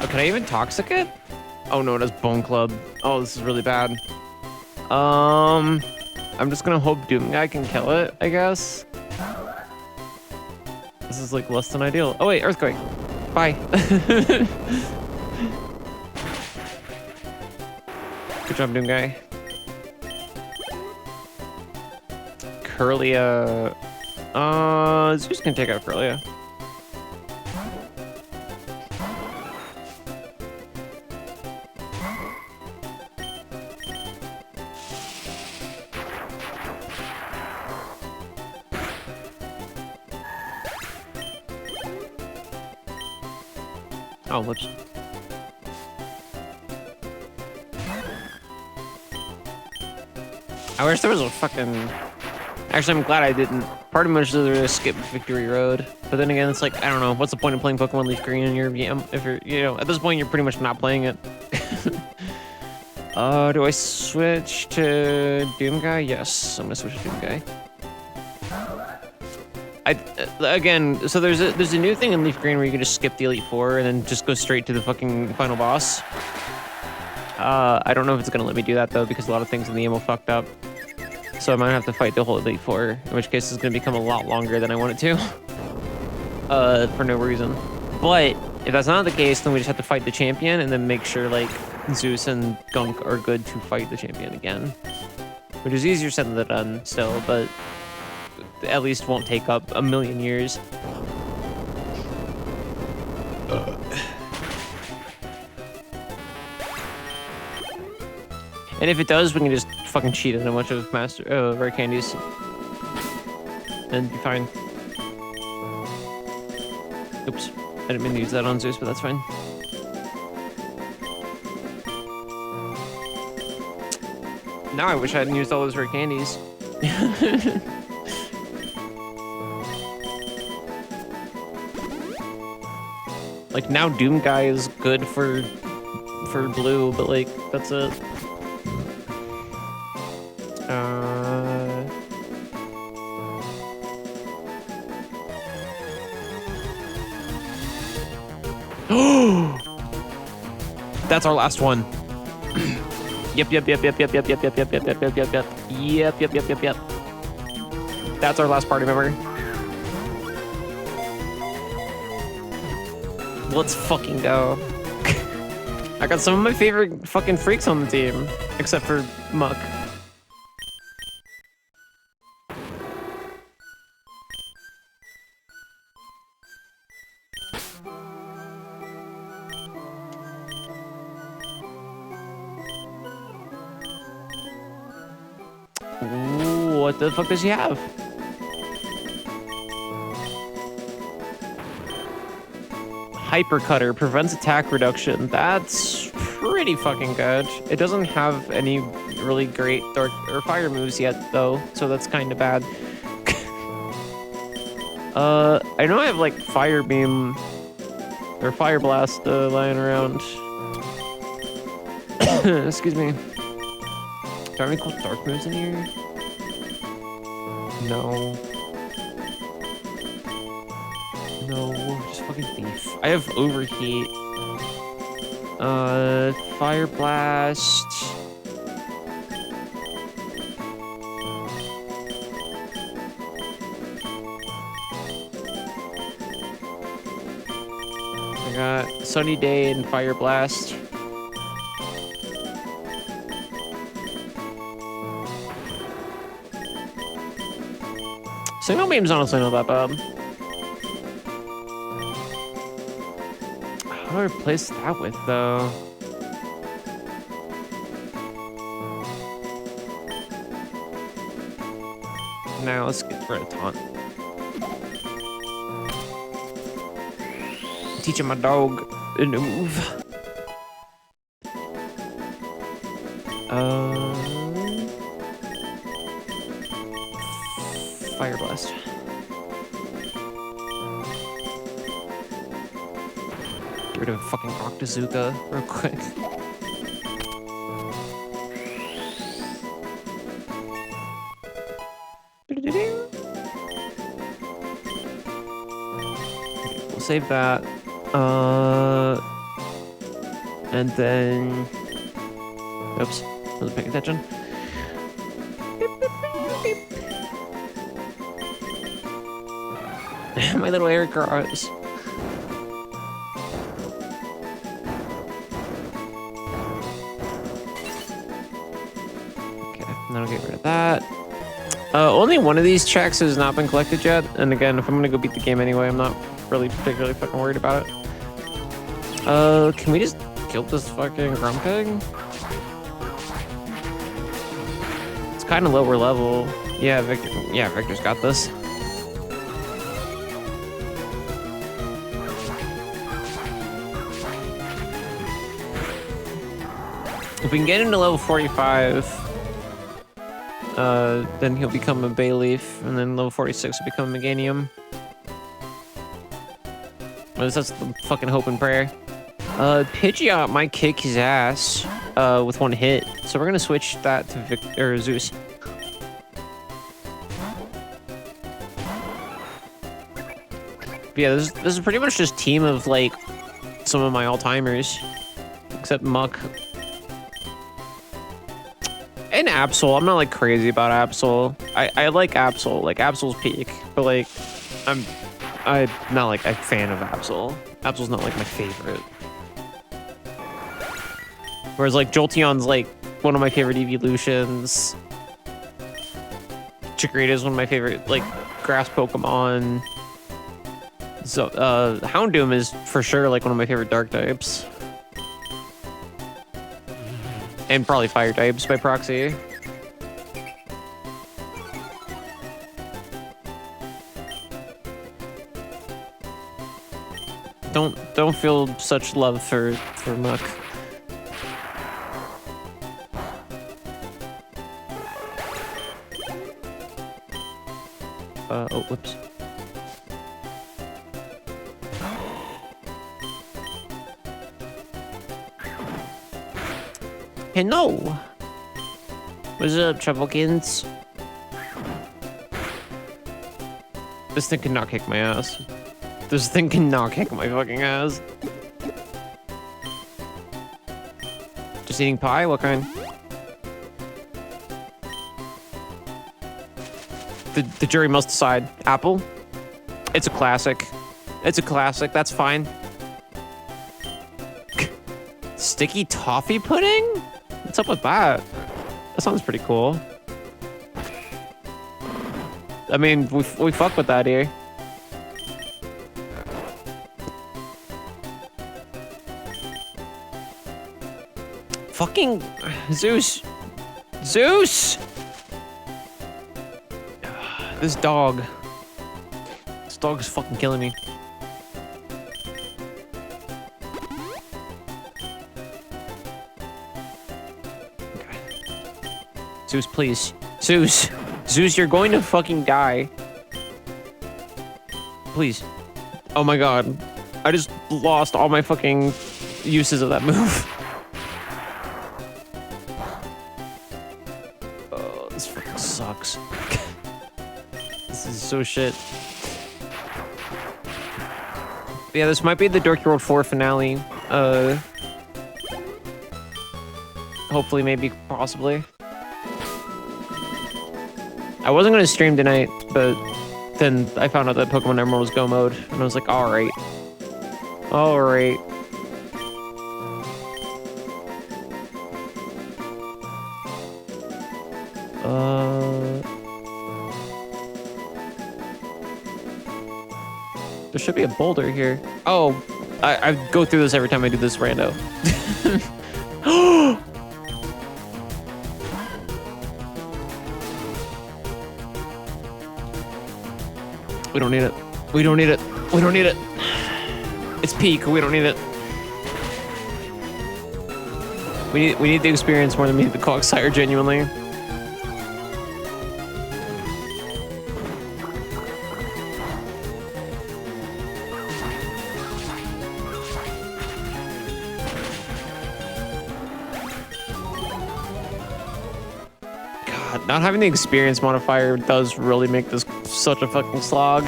Oh, can I even Toxic it? Oh no, it has Bone Club. Oh, this is really bad. I'm just gonna hope Doomguy can kill it, I guess. This is like less than ideal. Oh wait, Earthquake. Bye. Good job, Doomguy. Kirlia. Zeus can take out Kirlia. Oh, let's... I wish there was a fucking... Actually, I'm glad I didn't. Part of me was to skip Victory Road. But then again, it's like, I don't know. What's the point of playing Pokemon Leaf Green in your game? If you're, you know, at this point, you're pretty much not playing it. Do I switch to Doomguy? Yes, I'm gonna switch to Doomguy. Again, so there's a new thing in Leaf Green where you can just skip the Elite Four and then just go straight to the fucking final boss. I don't know if it's gonna let me do that though, because a lot of things in the ammo fucked up. So I might have to fight the whole Elite Four, in which case it's gonna become a lot longer than I want it to. For no reason. But if that's not the case, then we just have to fight the champion and then make sure like Zeus and Gunk are good to fight the champion again. Which is easier said than done still, but at least won't take up a million years. And if it does, we can just fucking cheat in a bunch of rare candies. And be fine. Oops. I didn't mean to use that on Zeus, but that's fine. Now I wish I hadn't used all those rare candies. Like, now Doomguy is good for blue, but like, that's it. That's our last one. Yep. That's our last party member. Let's fucking go. I got some of my favorite fucking freaks on the team, except for Muck. Ooh, what the fuck does he have? Hyper Cutter prevents attack reduction. That's pretty fucking good. It doesn't have any really great dark or fire moves yet, though, so that's kind of bad. I know I have like Fire Beam or Fire Blast lying around. Excuse me. Do I have any cool dark moves in here? No. No, just fucking thief. I have Overheat. Fire Blast. I got Sunny Day and Fire Blast. Signal Beam's honestly not that bad. How do I replace that with, though? Now let's get rid of Taunt. Teaching my dog a new move. Fire Blast. Get rid of fucking Octazooka real quick. We'll save that. And then... Oops, wasn't paying attention. My little air cars. Okay, then I'll get rid of that. Only one of these checks has not been collected yet. And again, if I'm gonna go beat the game anyway, I'm not really particularly fucking worried about it. Can we just kill this fucking Grumpig? It's kind of lower level. Yeah, Victor's got this. If we can get him to level 45, then he'll become a Bayleaf, and then level 46 will become a Meganium. That's the fucking hope and prayer. Pidgeot might kick his ass with one hit, so we're gonna switch that to Zeus. But yeah, this is pretty much just team of like some of my all-timers, except Muck. And Absol. I'm not like crazy about Absol. I like Absol. Like Absol's peak, but like I'm not like a fan of Absol. Absol's not like my favorite. Whereas like Jolteon's like one of my favorite evolutions. Chikorita is one of my favorite like grass Pokemon. So Houndoom is for sure like one of my favorite dark types. And probably fire types by proxy. Don't feel such love for Muck. Oh, whoops. Hello! What's up, Chubblekins? This thing cannot kick my ass. This thing cannot kick my fucking ass. Just eating pie? What kind? The jury must decide. Apple? It's a classic. It's a classic. That's fine. Sticky toffee pudding? What's up with that? That sounds pretty cool. I mean, we fuck with that here. Fucking Zeus. Zeus! This dog. This dog is fucking killing me. Okay. Zeus, please. Zeus! Zeus, you're going to fucking die. Please. Oh my god. I just lost all my fucking uses of that move. Oh, this fucking sucks. This is so shit. Yeah, this might be the Dorky World 4 finale. Hopefully, maybe, possibly. I wasn't gonna stream tonight, but then I found out that Pokemon Emerald was Go mode, and I was like, alright. Alright. There should be a boulder here. Oh, I go through this every time I do this rando. We don't need it. We don't need it. We don't need it. It's peak. We don't need it. We need the experience more than we need the Clogsire, genuinely. God, not having the experience modifier does really make this such a fucking slog.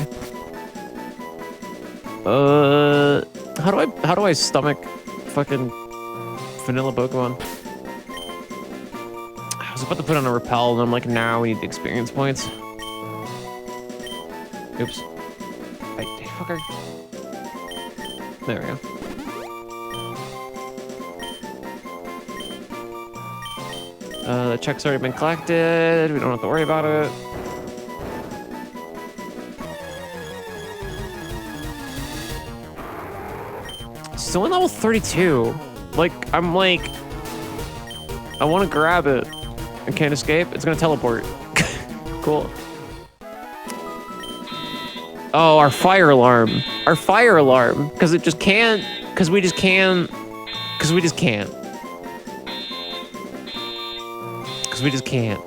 How do I stomach fucking vanilla Pokemon? I was about to put on a repel, and I'm like, now we need the experience points. Oops. Hey, fucker. There we go. The check's already been collected. We don't have to worry about it. Still in level 32. Like, I'm like... I want to grab it. I can't escape. It's gonna teleport. Cool. Oh, our fire alarm. Our fire alarm. Because it just can't... Because we just can't... Because we just can't. Because we just can't.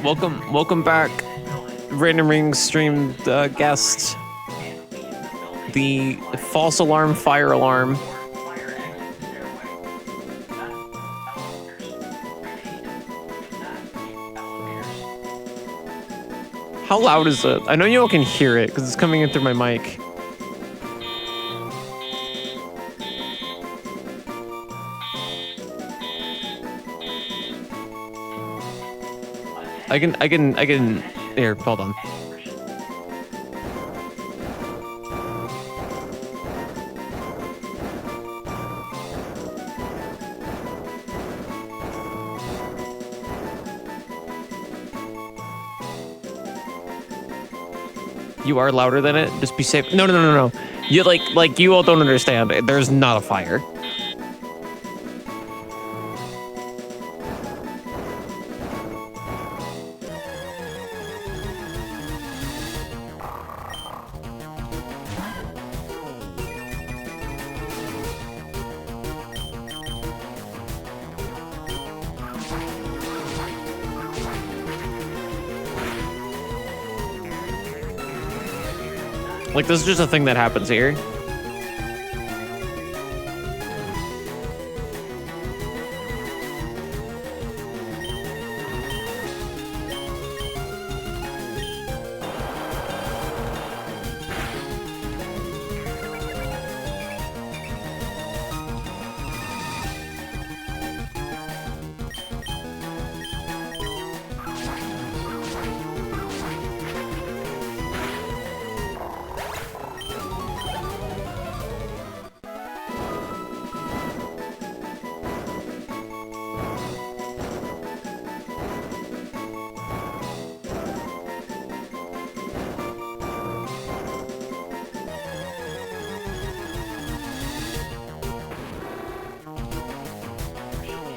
Welcome back, Random Rings streamed guest. The false alarm fire alarm. How loud is it? I know you all can hear it because it's coming in through my mic. I can, here, hold on. You are louder than it, just be safe. No. You like you all don't understand. There's not a fire. Like, this is just a thing that happens here.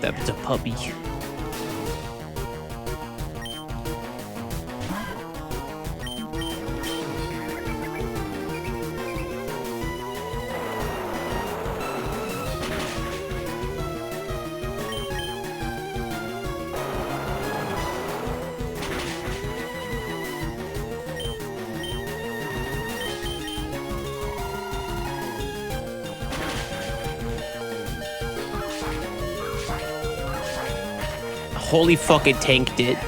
That was a puppy. Holy fuck, it tanked it.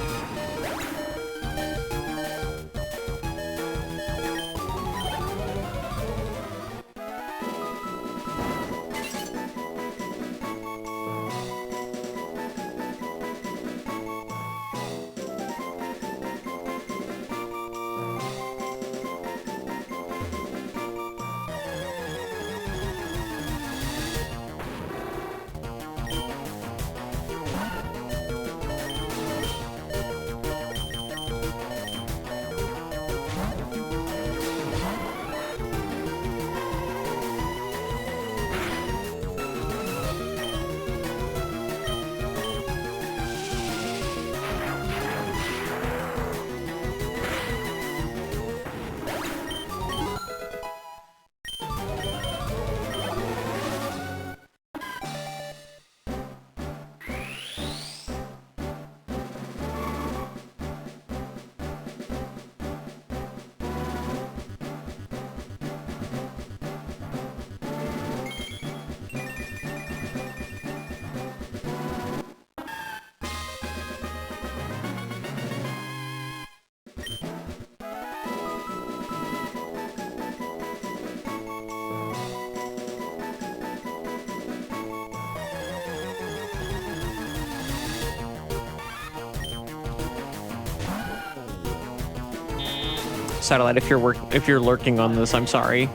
Satellite, if you're lurking on this, I'm sorry.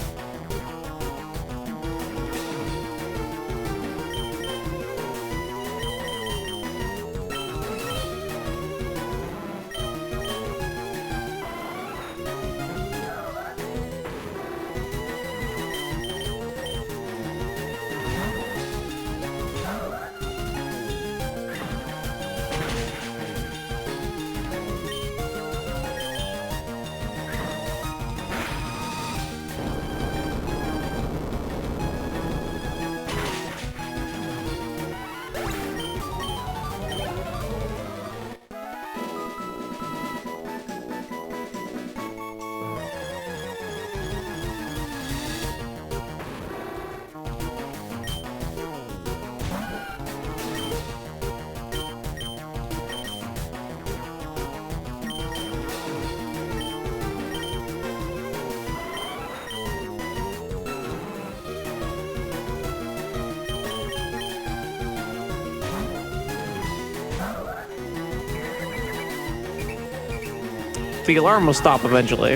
The alarm will stop eventually.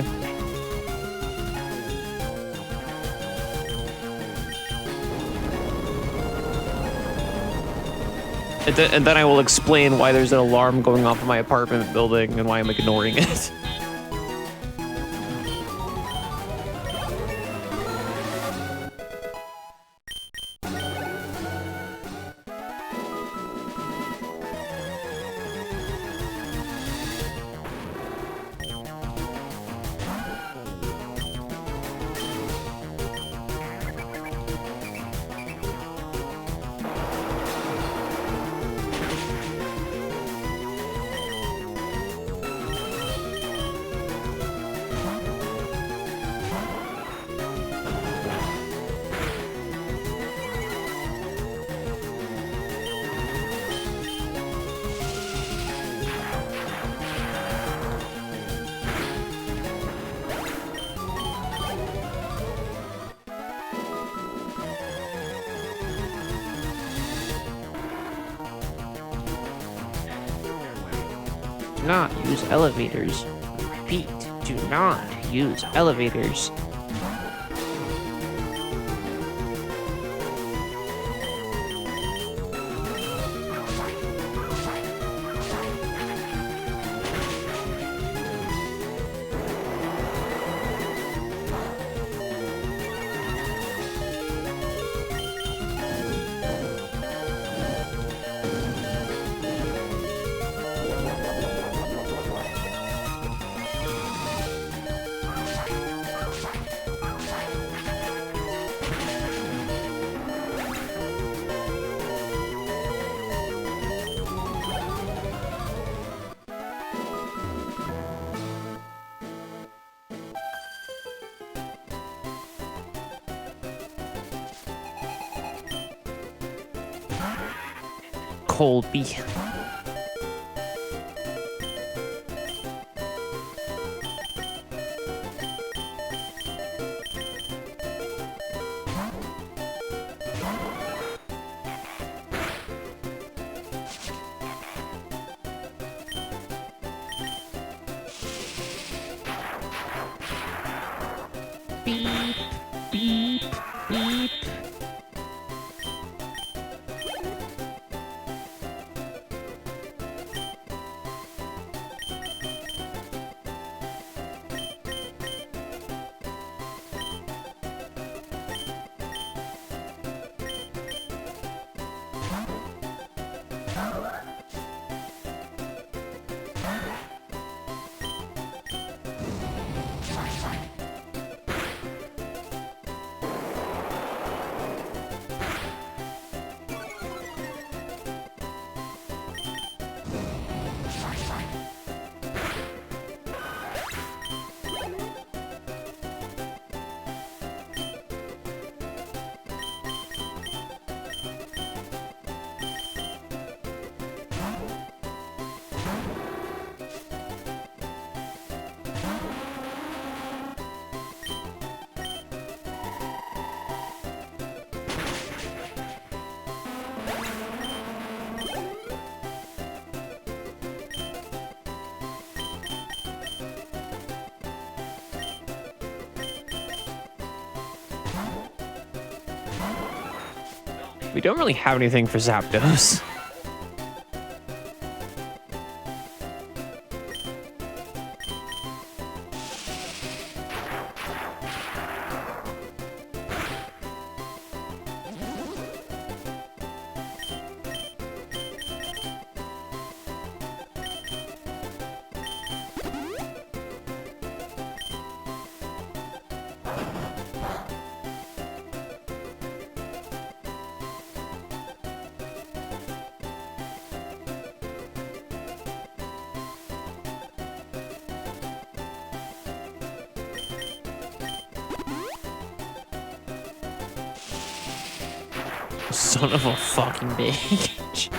And then I will explain why there's an alarm going off in my apartment building and why I'm ignoring it. Do not use elevators. Repeat, do not use elevators. Colby. Beep, beep, beep. We don't really have anything for Zapdos. Son of a fucking bitch.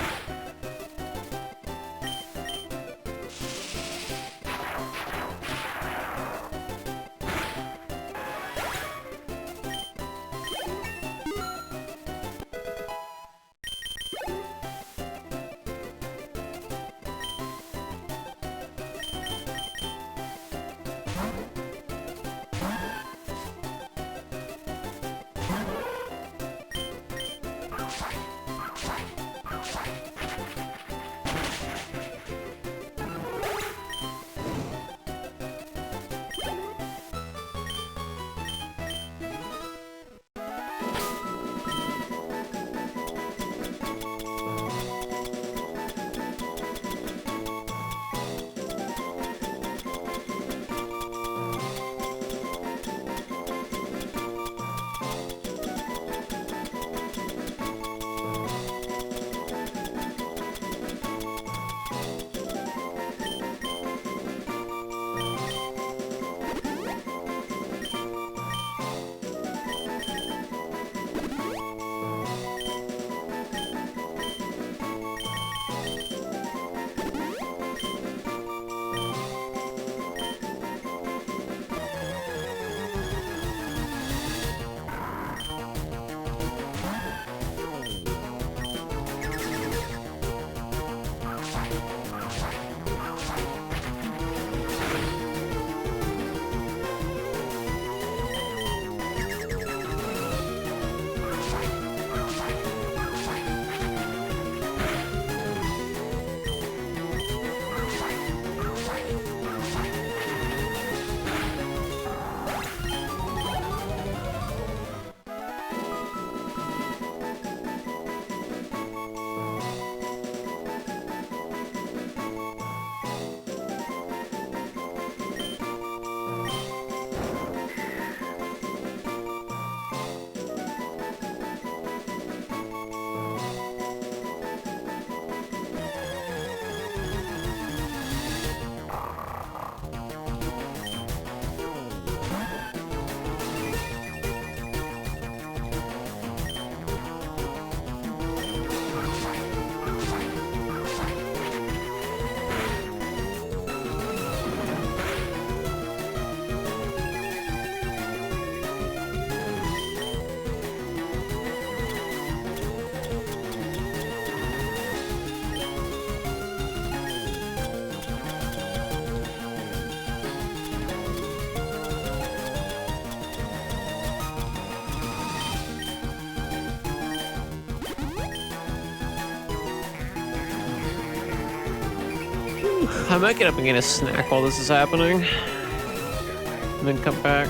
I might get up and get a snack while this is happening, and then come back.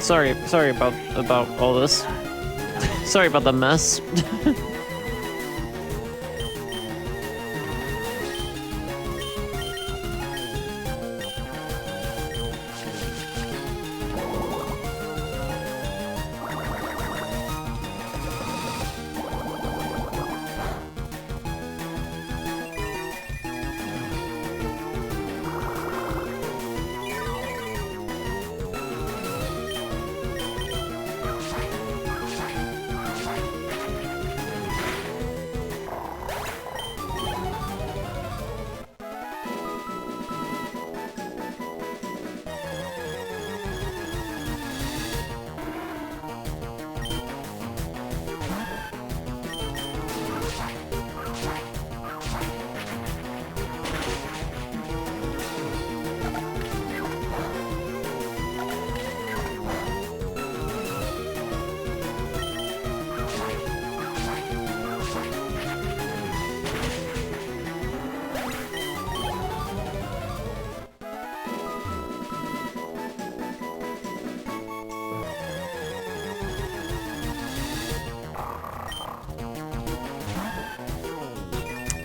Sorry about all this. Sorry about the mess.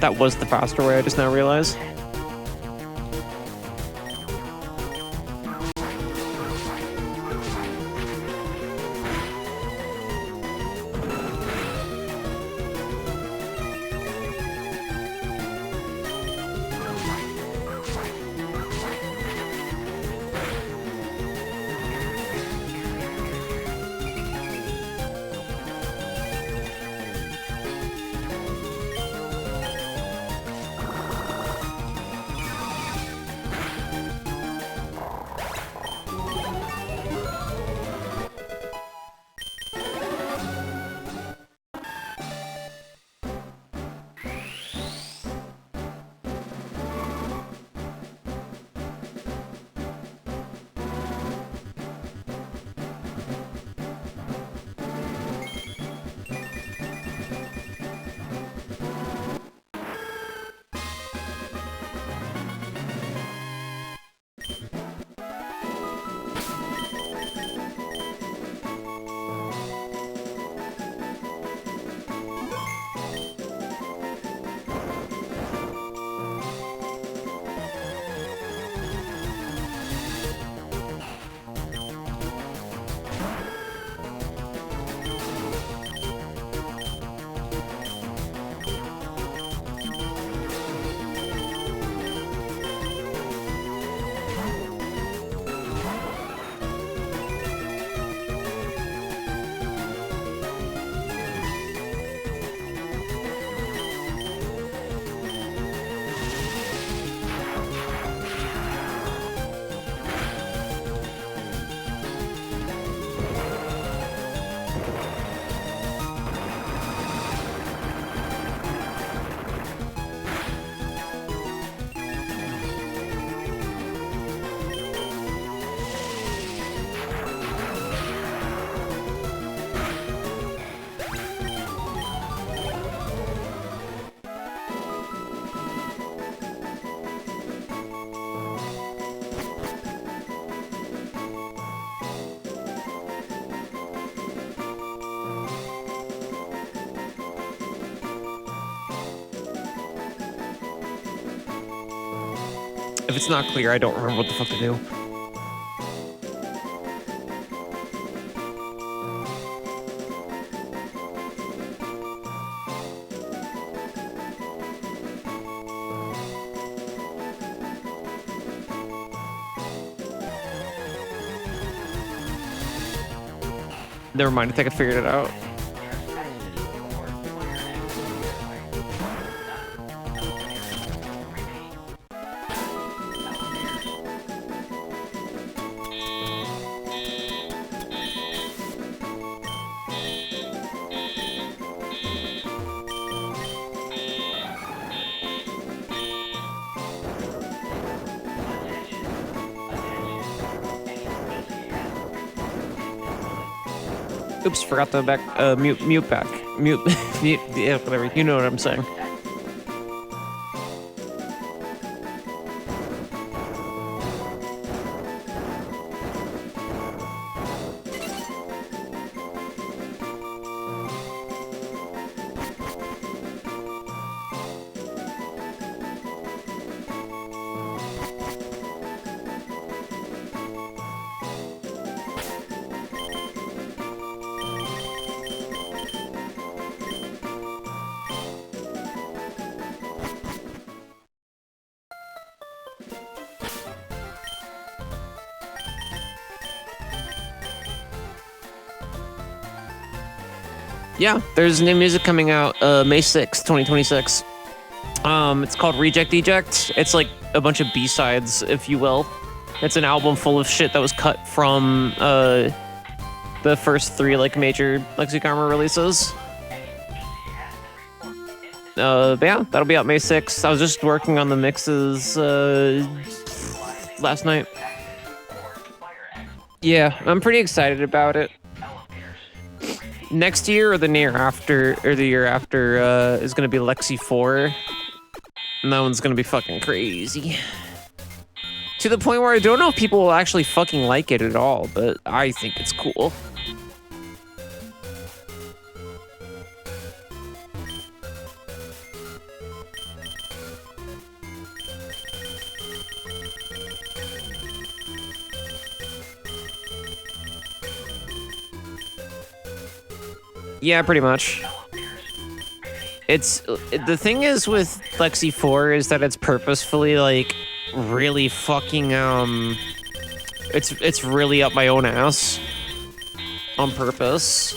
That was the faster way, I just now realized. If it's not clear, I don't remember what the fuck to do. Never mind, I think I figured it out. Oops, forgot the back, mute back. Mute, yeah, whatever, you know what I'm saying. Yeah, there's new music coming out May 6th, 2026. It's called Reject Eject. It's like a bunch of B-sides, if you will. It's an album full of shit that was cut from the first 3 like major Lexicommer releases. But yeah, that'll be out May 6th. I was just working on the mixes last night. Yeah, I'm pretty excited about it. Next year or the year after is gonna be Lexi 4. And that one's gonna be fucking crazy. To the point where I don't know if people will actually fucking like it at all, but I think it's cool. Yeah, pretty much. It's the thing is with Lexi 4 is that it's purposefully like really fucking it's really up my own ass on purpose.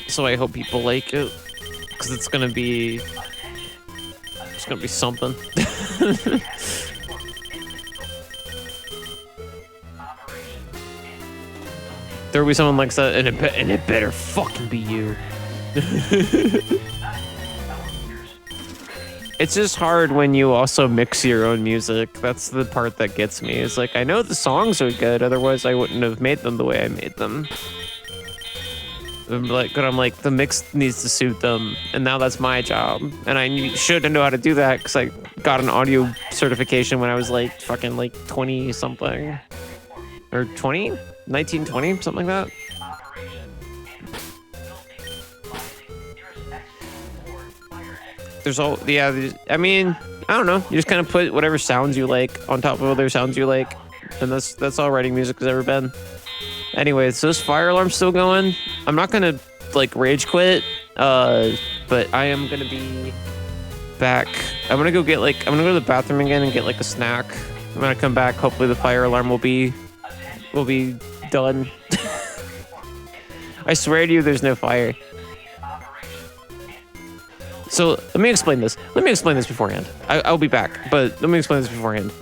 So I hope people like it because it's gonna be something. There'll be someone like that, and it better fucking be you. It's just hard when you also mix your own music. That's the part that gets me. It's like, I know the songs are good, otherwise I wouldn't have made them the way I made them. I'm like, the mix needs to suit them, and now that's my job. And I should know how to do that, because I got an audio certification when I was like, fucking like 20-something. Or 20? 19, 20, something like that. There's all, yeah, I mean, I don't know. You just kind of put whatever sounds you like on top of other sounds you like. And that's all writing music has ever been. Anyways, so this fire alarm's still going. I'm not gonna, like, rage quit, but I am gonna be back. I'm gonna go to the bathroom again and get, like, a snack. I'm gonna come back. Hopefully the fire alarm will be done. I swear to you, there's no fire. So let me explain this. Let me explain this beforehand. I'll be back, but let me explain this beforehand.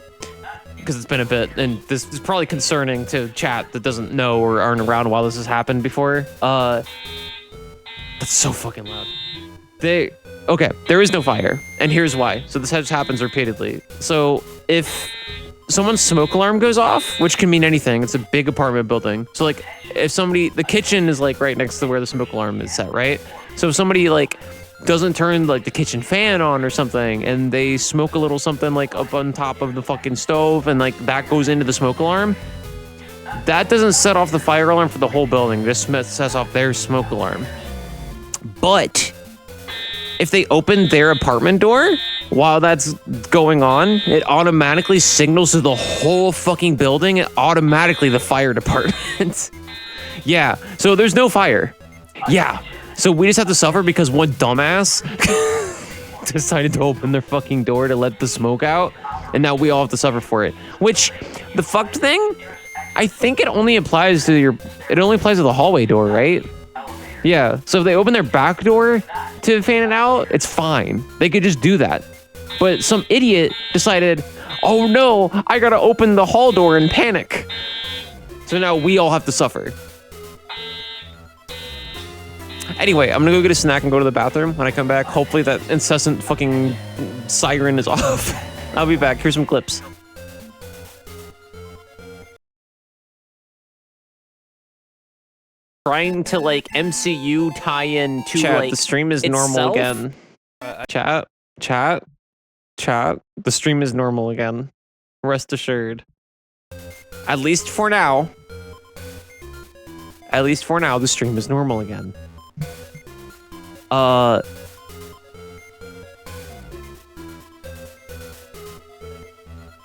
Because it's been a bit, and this is probably concerning to chat that doesn't know or aren't around while this has happened before. That's so fucking loud. Okay, there is no fire, and here's why. So this happens repeatedly. So if someone's smoke alarm goes off, which can mean anything, it's a big apartment building. So like, if the kitchen is like right next to where the smoke alarm is set, right? So if somebody like doesn't turn like the kitchen fan on or something, and they smoke a little something like up on top of the fucking stove, and like that goes into the smoke alarm, that doesn't set off the fire alarm for the whole building. This sets off their smoke alarm. But if they open their apartment door while that's going on, it automatically signals to the whole fucking building, and automatically the fire department. Yeah, so there's no fire. Yeah. So we just have to suffer because one dumbass decided to open their fucking door to let the smoke out, and now we all have to suffer for it. Which, the fucked thing, I think it only applies to the hallway door, right? Yeah, so if they open their back door to fan it out, it's fine. They could just do that. But some idiot decided, oh no, I gotta open the hall door and panic. So now we all have to suffer. Anyway, I'm gonna go get a snack and go to the bathroom. When I come back, hopefully that incessant fucking siren is off. I'll be back. Here's some clips. Trying to like MCU tie in to Chat, like the stream is normal itself? again. Chat. The stream is normal again. Rest assured. At least for now, the stream is normal again.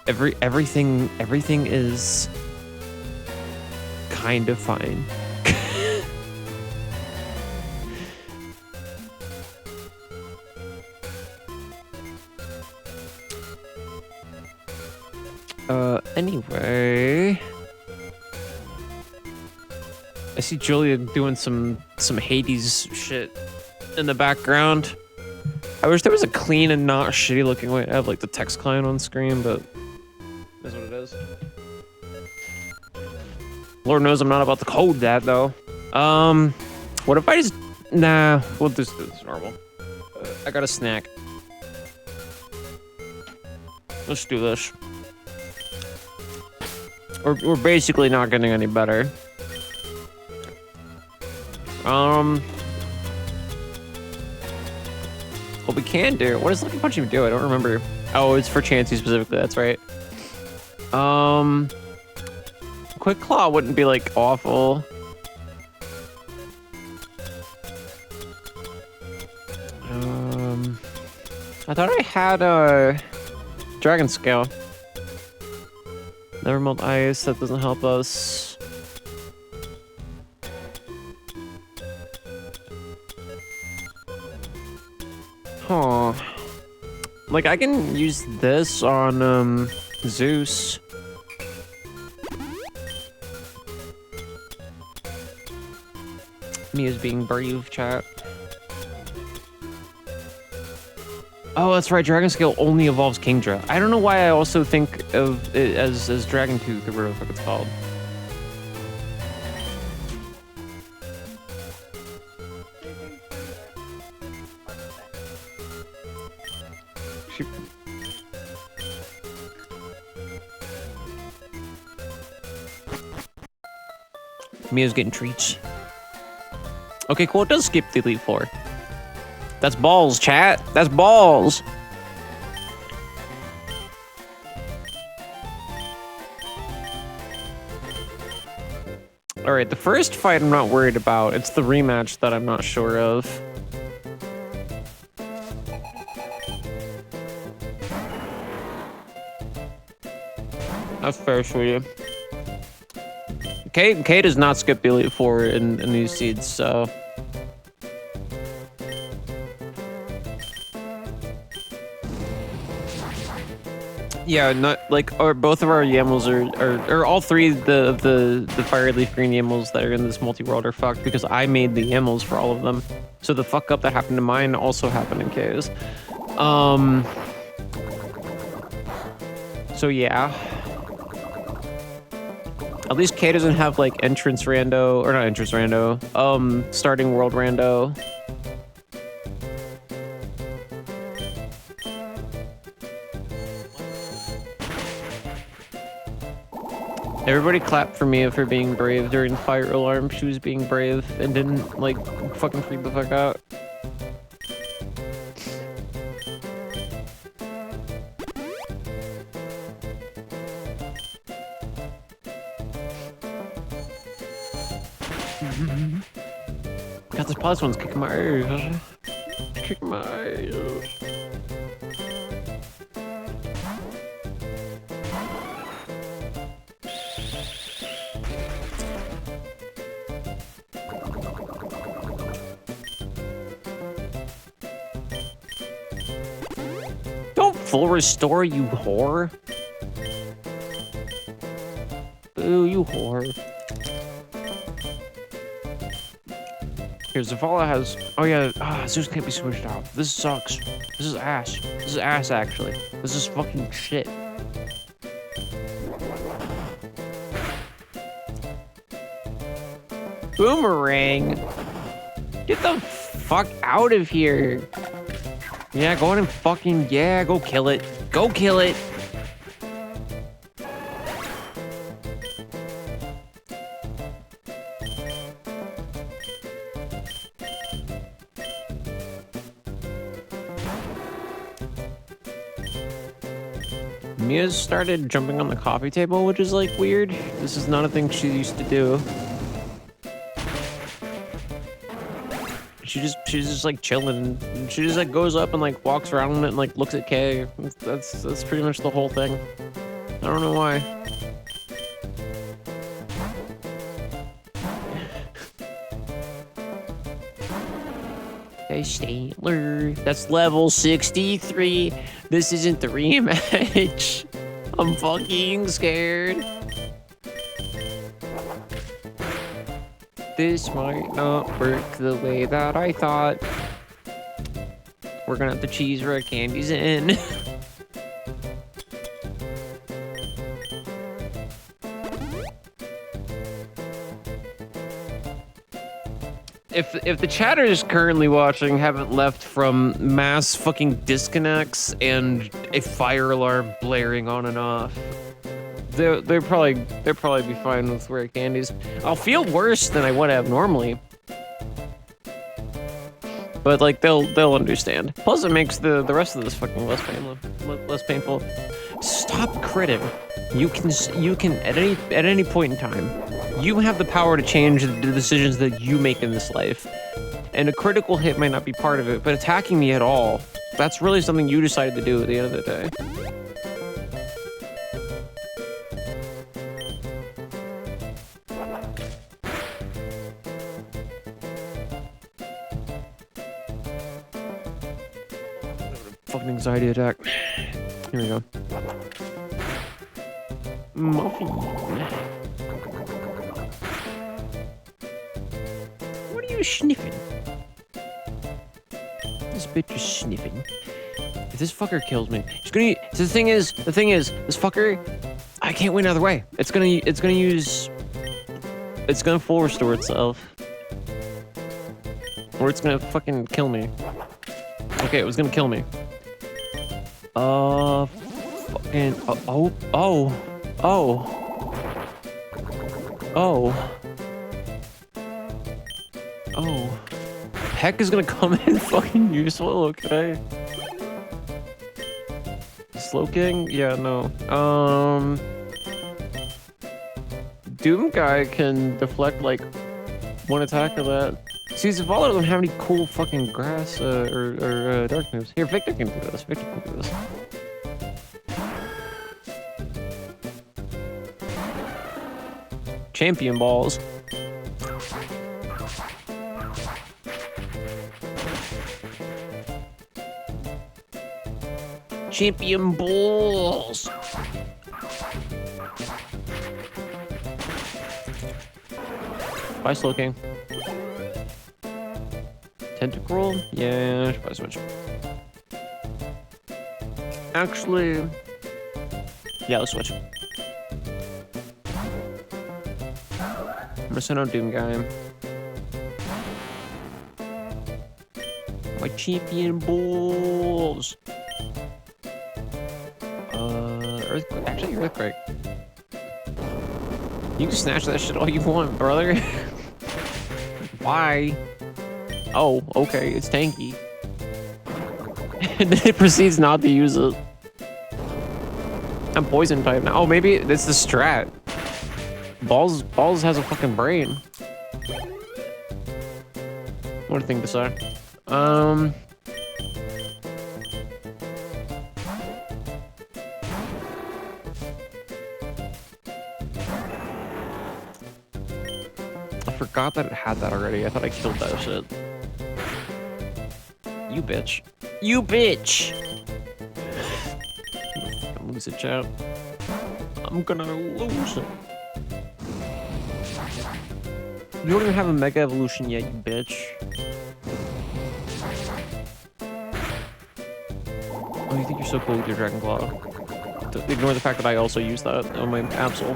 Everything is kind of fine. Anyway. I see Julia doing some Hades shit in the background. I wish there was a clean and not shitty looking way to have like the text client on screen, but that's what it is. Lord knows I'm not about to code that though. What if I just, nah, we'll just do this normal. I got a snack. Let's do this. We're basically not getting any better. What we can do, what does Lucky Punch even do? I don't remember. Oh, it's for Chansey specifically, that's right. Quick Claw wouldn't be like awful. I thought I had a Dragon Scale. Never melt ice, that doesn't help us. Huh. Like I can use this on Zeus. Mia's being brave, chat. Oh, that's right. Dragon Scale only evolves Kingdra. I don't know why I also think of it as Dragon Tooth or whatever the fuck it's called. Mia's getting treats. Okay, cool. It does skip the Elite Four. That's balls, chat. That's balls. All right, the first fight I'm not worried about. It's the rematch that I'm not sure of. That's fair for you. K does not skip the Elite Four in these seeds, so... Yeah, not like, or both of our YAMLs or all three of the Fire Leaf Green YAMLs that are in this multi-world are fucked because I made the YAMLs for all of them. So the fuck up that happened to mine also happened in K's. So yeah. At least K doesn't have like entrance rando, or not entrance rando, starting world rando. Everybody clapped for Mia for being brave during the fire alarm. She was being brave and didn't like fucking freak the fuck out. God, this plus one's kicking my ears. Kicking my ears. Don't full restore, you whore. Boo, you whore. Here, Zavala has... Oh yeah, Zeus can't be switched out. This sucks. This is ass. This is ass, actually. This is fucking shit. Boomerang? Get the fuck out of here. Yeah, go on and fucking... Yeah, go kill it. Go kill it. Mia started jumping on the coffee table, which is like weird. This is not a thing she used to do. She's just like chilling. She just like goes up and like walks around it and like looks at Kay. That's pretty much the whole thing. I don't know why. Hey, Stantler. That's level 63. This isn't the rematch. I'm fucking scared. This might not work the way that I thought. We're gonna have to cheese our candies in. If the chatters currently watching haven't left from mass fucking disconnects and a fire alarm blaring on and off, they'll probably be fine with rare candies. I'll feel worse than I would have normally, but like they'll understand. Plus, it makes the rest of this fucking less painful. Stop critting. You can at any point in time, you have the power to change the decisions that you make in this life. And a critical hit might not be part of it, but attacking me at all, that's really something you decided to do at the end of the day. Fucking anxiety attack. Here we go. Muffin. What are you sniffing? This bitch is sniffing. If this fucker kills me, she's gonna. The thing is, this fucker, I can't win either way. It's gonna full restore itself, or it's gonna fucking kill me. Okay, it was gonna kill me. Fucking. Oh. Heck is gonna come in fucking useful, okay? Slow King? Yeah, no. Doom guy can deflect like one attack of that. See, Zavala doesn't have any cool fucking grass or dark moves. Here, Victor can do this. Champion balls. Champion balls. Bye, Slow King. Tentacruel? Yeah, I should probably switch. Actually, yeah, let's switch. I'm gonna send out Doom guy. My champion balls. Earthquake. Actually, Earthquake. You can snatch that shit all you want, brother. Why? Oh, okay, it's tanky. And then it proceeds not to use it. I'm poison type now. Oh, maybe it's the strat. Balls has a fucking brain. What a thing to say. I forgot that it had that already. I thought I killed that shit. You bitch. You bitch! I'm gonna lose it, chat. I'm gonna lose it. You don't even have a Mega Evolution yet, you bitch. Oh, you think you're so cool with your Dragon Claw. Ignore the fact that I also use that on my Absol.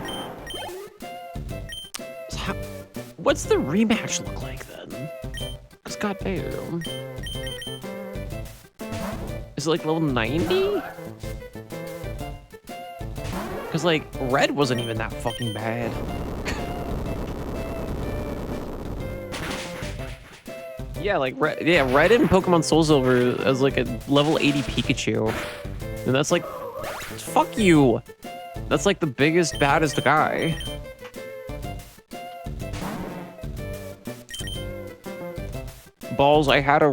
What's the rematch look like then? Because goddamn. Is it like level 90? Because like Red wasn't even that fucking bad. Yeah, like Red in Pokemon Soul Silver as like a level 80 Pikachu. And that's like, fuck you. That's like the biggest, baddest guy. Balls, I had a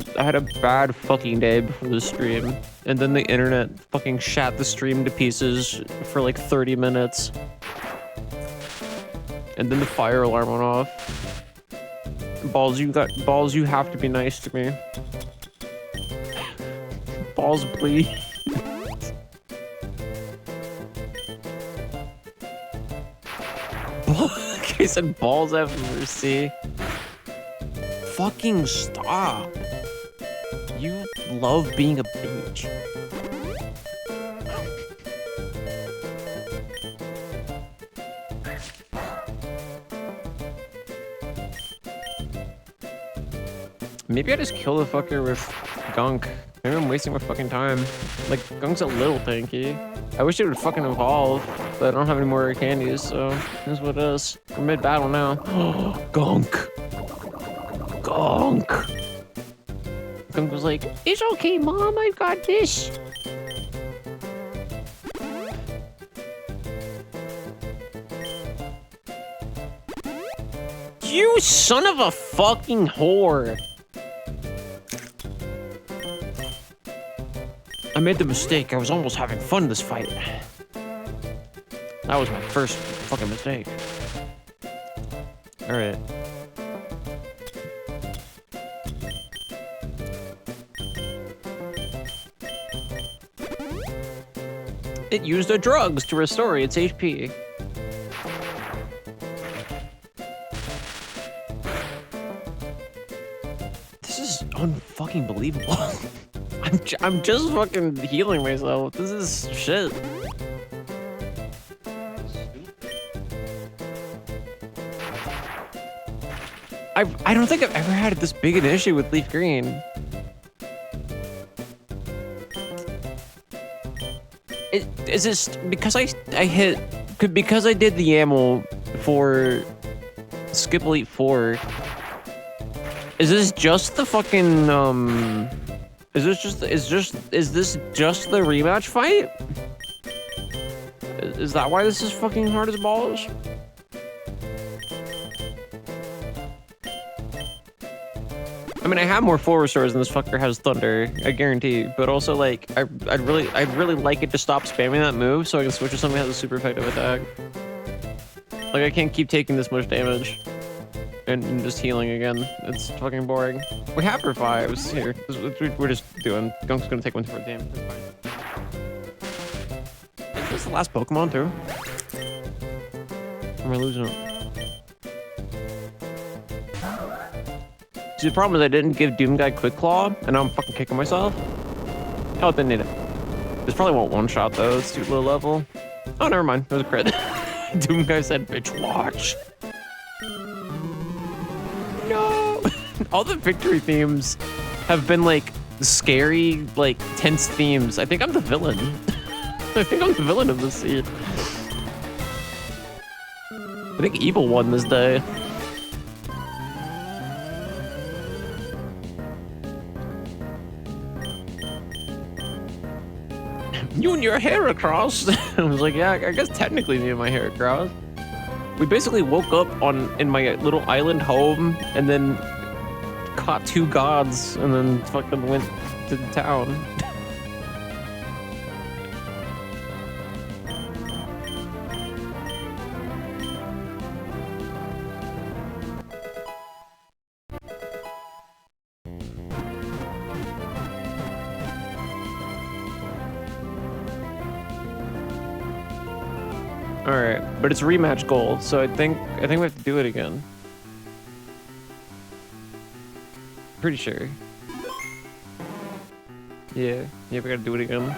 bad fucking day before the stream, and then the internet fucking shat the stream to pieces for like 30 minutes. And then the fire alarm went off. Balls, you have to be nice to me. Balls, please. I said balls F versus C. Fucking stop. You love being a bitch. Maybe I just kill the fucker with Gunk. Maybe I'm wasting my fucking time. Like, Gunk's a little tanky. I wish it would fucking evolve, but I don't have any more candies, so here's what it is. We're mid-battle now. Gunk! Gunk! Gunk was like, it's okay, Mom, I've got this. You son of a fucking whore! I made the mistake. I was almost having fun this fight. That was my first fucking mistake. Alright. It used the drugs to restore its HP. This is unfucking believable. I'm just fucking healing myself. This is shit. I don't think I've ever had this big an issue with Leaf Green. Is this because I hit because I did the YAML for Skip Elite 4? Is this just the fucking Is this just the rematch fight? Is that why this is fucking hard as balls? I mean, I have more full restores than this fucker has Thunder, I guarantee. But also, like, I'd really like it to stop spamming that move so I can switch to something that has a super effective attack. Like, I can't keep taking this much damage and just healing again. It's fucking boring. We have revives here. We're just doing. Gunk's gonna take one for a damn. It's fine. Is this the last Pokemon too? Or am I losing it? See, the problem is I didn't give Doomguy Quick Claw, and now I'm fucking kicking myself. Oh, it didn't need it. This probably won't one-shot though. It's too low level. Oh, never mind. It was a crit. Doomguy said, "Bitch, watch." No. All the victory themes have been like scary, like tense themes. I think I'm the villain. I think I'm the villain of this scene. I think Evil won this day. You and your Heracross. I was like, yeah, I guess technically me and my Heracross. We basically woke up in my little island home and then caught two gods and then fucking went to the town. All right, but it's rematch goal, so I think we have to do it again. Pretty sure. Yeah, we gotta do it again.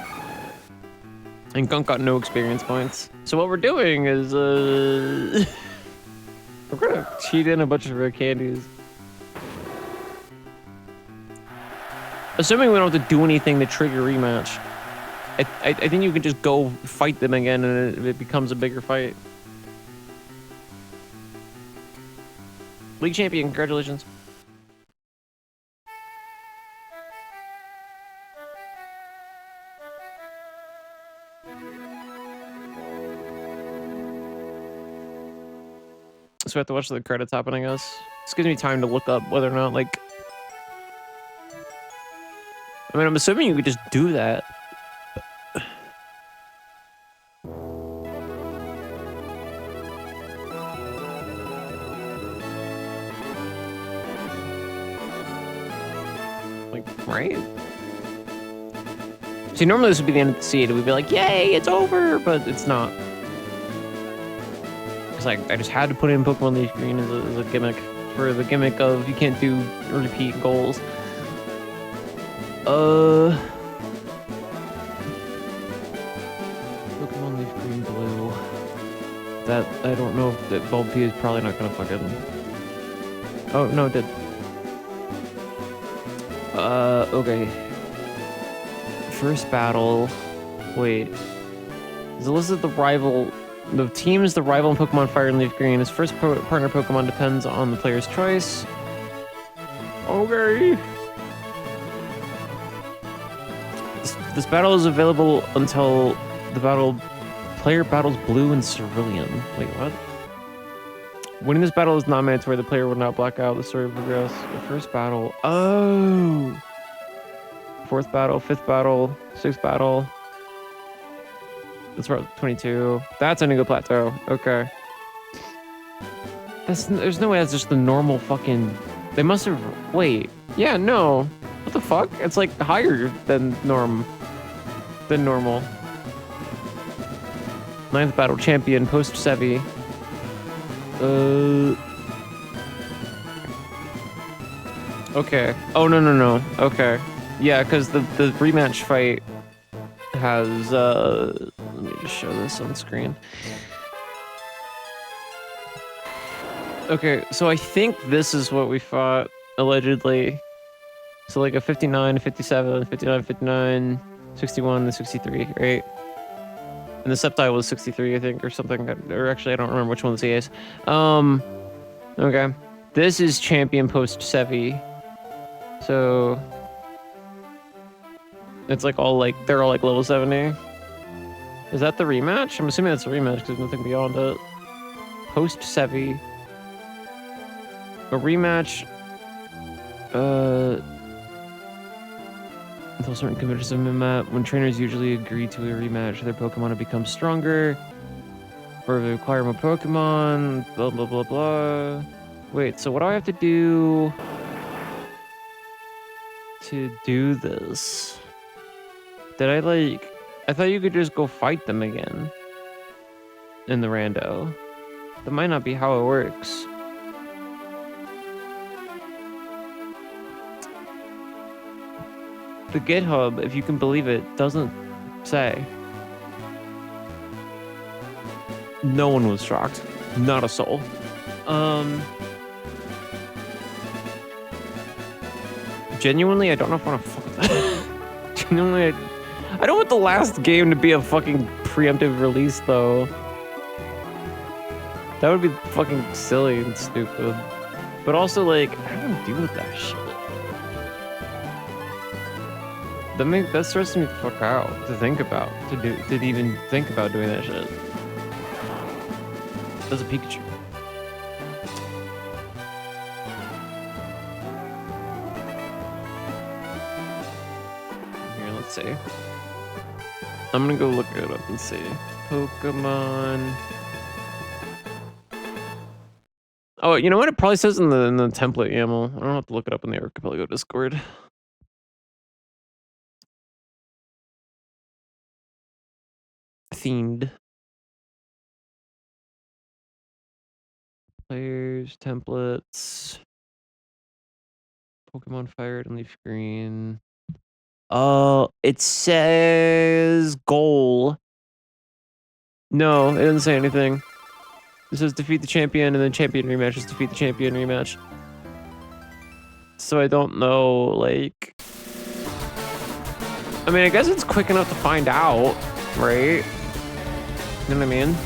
And Gunk got no experience points. So what we're doing is we're gonna cheat in a bunch of rare candies. Assuming we don't have to do anything to trigger rematch. I think you can just go fight them again and it becomes a bigger fight. League champion, congratulations. So we have to watch the credits happen, I guess. This gives me time to look up whether or not, like... I mean, I'm assuming you could just do that. Right? See, normally this would be the end of the seed. We'd be like, yay, it's over, but it's not. because I just had to put in Pokemon Leaf Green as a gimmick for the gimmick of you can't do repeat goals. Pokemon Leaf Green Blue. That I don't know if that Bulbapedia is probably not gonna fucking. Oh no, it did. Okay. First battle. Wait. Is it listed the rival? The team is the rival in Pokemon Fire and Leaf Green. His first partner Pokemon depends on the player's choice. Okay. This battle is available until the player battles Blue and Cerulean. Wait, what? Winning this battle is not mandatory. The player will not black out. The story will progress. The first battle. Oh. Fourth battle, fifth battle, sixth battle. That's Route 22. That's Indigo Plateau. Okay. There's no way that's just the normal fucking... They must have... Wait. Yeah, no. What the fuck? It's like higher than normal. Ninth battle, champion, post Sevi. Okay. Oh, no. Okay. Yeah, because the rematch fight has... Let me just show this on screen. Okay, so I think this is what we fought, allegedly. So like a 59, 57, 59, 59, 61, and 63, right? And the Sceptile was 63, I think, or something. Or actually, I don't remember which one the CA is. Okay. This is champion post Sevi. So... It's like all like, they're all like level 70. Is that the rematch? I'm assuming that's the rematch because there's nothing beyond it. Post Sevi. A rematch. Until certain conditions have been met, when trainers usually agree to a rematch, their Pokemon have become stronger. Or they acquire more Pokemon. Blah, blah, blah, blah. Wait, so what do I have to do to do this? Did I like... I thought you could just go fight them again in the rando. That might not be how it works. The GitHub, if you can believe it, doesn't say. No one was shocked. Not a soul. Genuinely, I don't know if I want to fuck with that. Genuinely, I don't want the last game to be a fucking preemptive release, though. That would be fucking silly and stupid. But also, like, I don't want to deal with that shit. That stresses me the fuck out to think about, to even think about doing that shit. That's a Pikachu. Here, let's see. I'm gonna go look it up and see. Pokemon. Oh, you know what? It probably says in the template YAML. I don't have to look it up in the Archipelago Discord. Themed. Players, templates. Pokemon Fire and Leaf Green. It says goal. No, it doesn't say anything. It says defeat the champion and then champion rematch is defeat the champion rematch. So I don't know, like... I mean, I guess it's quick enough to find out, right? You know what I mean?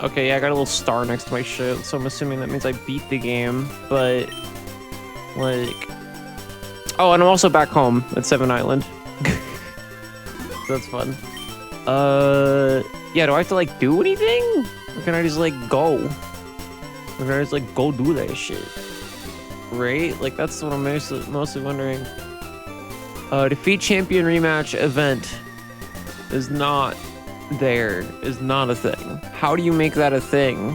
Okay, yeah, I got a little star next to my shit, so I'm assuming that means I beat the game, but, like... Oh, and I'm also back home at Seven Island. That's fun. Yeah, do I have to like do anything? Or can I just like go? Or can I just like go do that shit? Right? Like that's what I'm mostly wondering. Defeat champion rematch event is not there. Is not a thing. How do you make that a thing?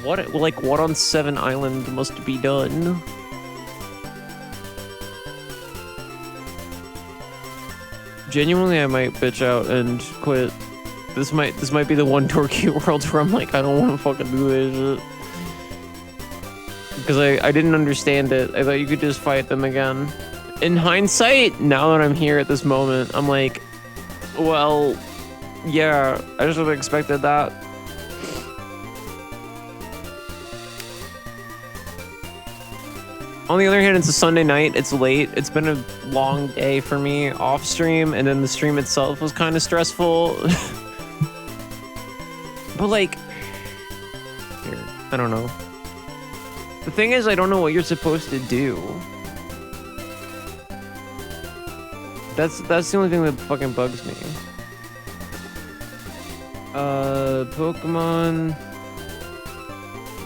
What on 7 Island must be done? Genuinely, I might bitch out and quit. This might be the one Torque world where I'm like, I don't want to fucking do this shit. Because I didn't understand it. I thought you could just fight them again. In hindsight, now that I'm here at this moment, I'm like, well, yeah, I just would have expected that. On the other hand, it's a Sunday night, it's late, it's been a long day for me off stream, and then the stream itself was kind of stressful. But like, here, I don't know. The thing is, I don't know what you're supposed to do. That's the only thing that fucking bugs me. Pokemon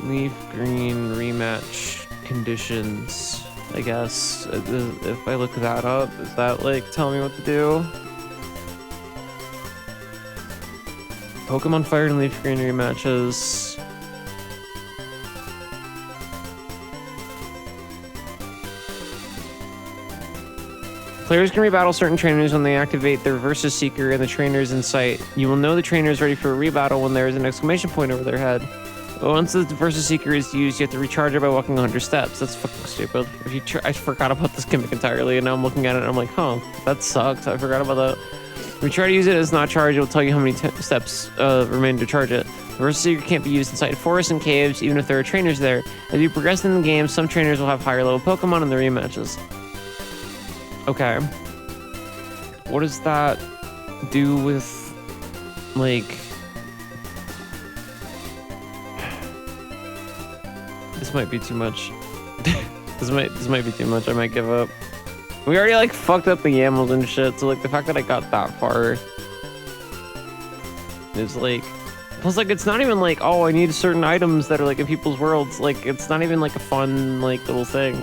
Leaf Green rematch conditions, I guess. If I look that up, is that like telling me what to do? Pokemon Fire and Leaf Green rematches. Players can rebattle certain trainers when they activate their Versus Seeker and the trainers in sight. You will know the trainer is ready for a rebattle when there is an exclamation point over their head. But once the Versus Seeker is used, you have to recharge it by walking 100 steps. That's fucking stupid. I forgot about this gimmick entirely, and now I'm looking at it and I'm like, huh, that sucks. I forgot about that. When you try to use it, it's not charged. It will tell you how many steps remain to charge it. The Versus Seeker can't be used inside forests and caves, even if there are trainers there. As you progress in the game, some trainers will have higher level Pokemon in the rematches. Okay. What does that do with, like... This might be too much. This might be too much. I might give up. We already, like, fucked up the YAMLs and shit, so, like, the fact that I got that far is, like... Plus, like, it's not even, like, oh, I need certain items that are, like, in people's worlds. Like, it's not even, like, a fun, like, little thing.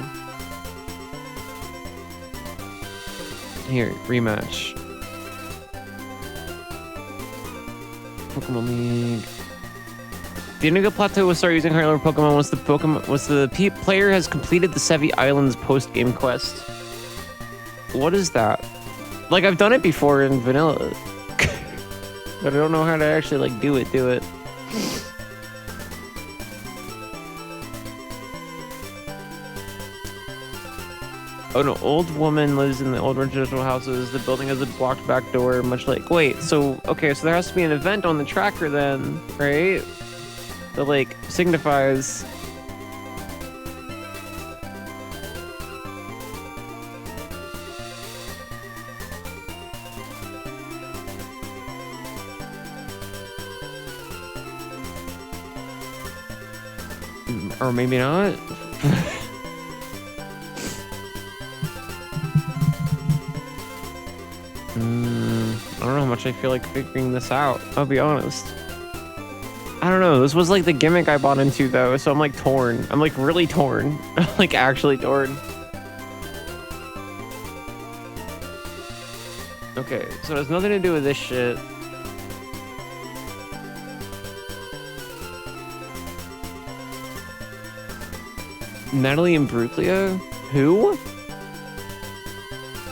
Here, rematch. Pokemon League. The Indigo Plateau will start using higher level Pokemon once the player has completed the Sevi Islands post-game quest. What is that? Like, I've done it before in vanilla. But I don't know how to actually, like, do it. Oh no, old woman lives in the old residential houses. The building has a blocked back door, much like... Wait, so... Okay, so there has to be an event on the tracker then, right? That, like, signifies... Or maybe not? I don't know how much I feel like figuring this out, I'll be honest. I don't know, this was like the gimmick I bought into though, so I'm like torn. I'm like really torn. I'm like actually torn. Okay, so it has nothing to do with this shit. Natalie Imbruglia? Who?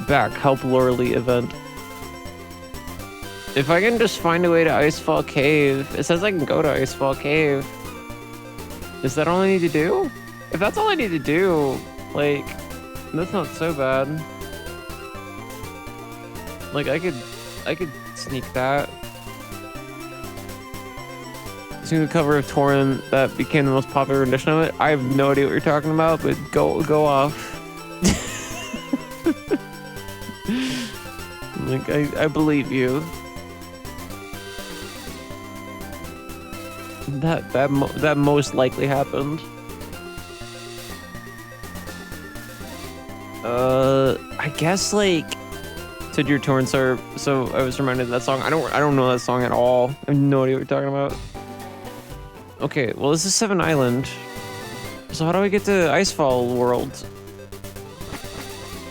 Back, help Lorelei event. If I can just find a way to Icefall Cave. It says I can go to Icefall Cave. Is that all I need to do? If that's all I need to do, like, that's not so bad. Like, I could sneak that. Seeing the cover of Torrent that became the most popular rendition of it. I have no idea what you're talking about, but go off. Like, I believe you. That most likely happened. I guess, like, Said your torrents are, so I was reminded of that song. I don't know that song at all. I have no idea what you're talking about. Okay, well this is Seven Island. So how do I get to Icefall World?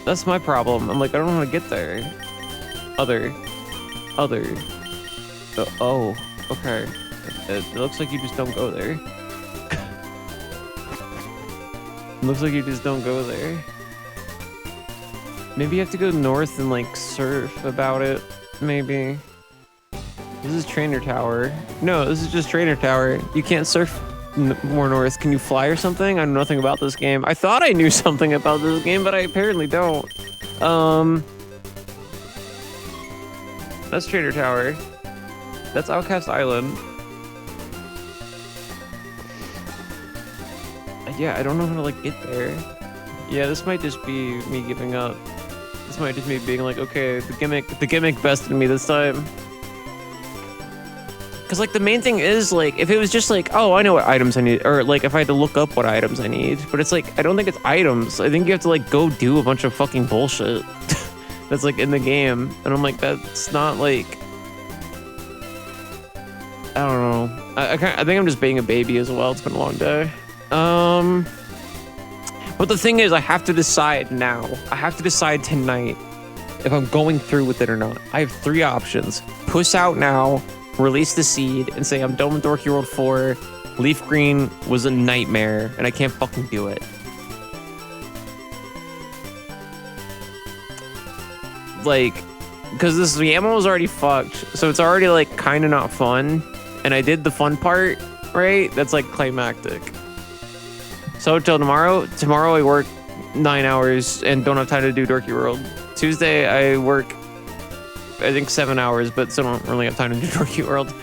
That's my problem. I'm like, I don't know how to get there. Other. Oh, okay. It looks like you just don't go there. Looks like you just don't go there. Maybe you have to go north and like surf about it. Maybe. This is Trainer Tower. No, this is just Trainer Tower. You can't surf more north. Can you fly or something? I know nothing about this game. I thought I knew something about this game, but I apparently don't. That's Trainer Tower. That's Outcast Island. Yeah, I don't know how to like get there. Yeah, this might just be me giving up. This might just be being like, okay, the gimmick bested me this time. Cause like the main thing is like, if it was just like, oh, I know what items I need, or like if I had to look up what items I need, but it's like, I don't think it's items. I think you have to like go do a bunch of fucking bullshit that's like in the game. And I'm like, that's not like, I don't know. I think I'm just being a baby as well. It's been a long day. But the thing is, I have to decide now. I have to decide tonight if I'm going through with it or not. I have 3 options. Push out now, release the seed, and say I'm done with Dorky World 4. Leaf Green was a nightmare, and I can't fucking do it. Like, because the ammo was already fucked, so it's already like kind of not fun. And I did the fun part, right? That's like climactic. So till tomorrow I work 9 hours and don't have time to do Dorky World. Tuesday I work, I think 7 hours, but still don't really have time to do Dorky World.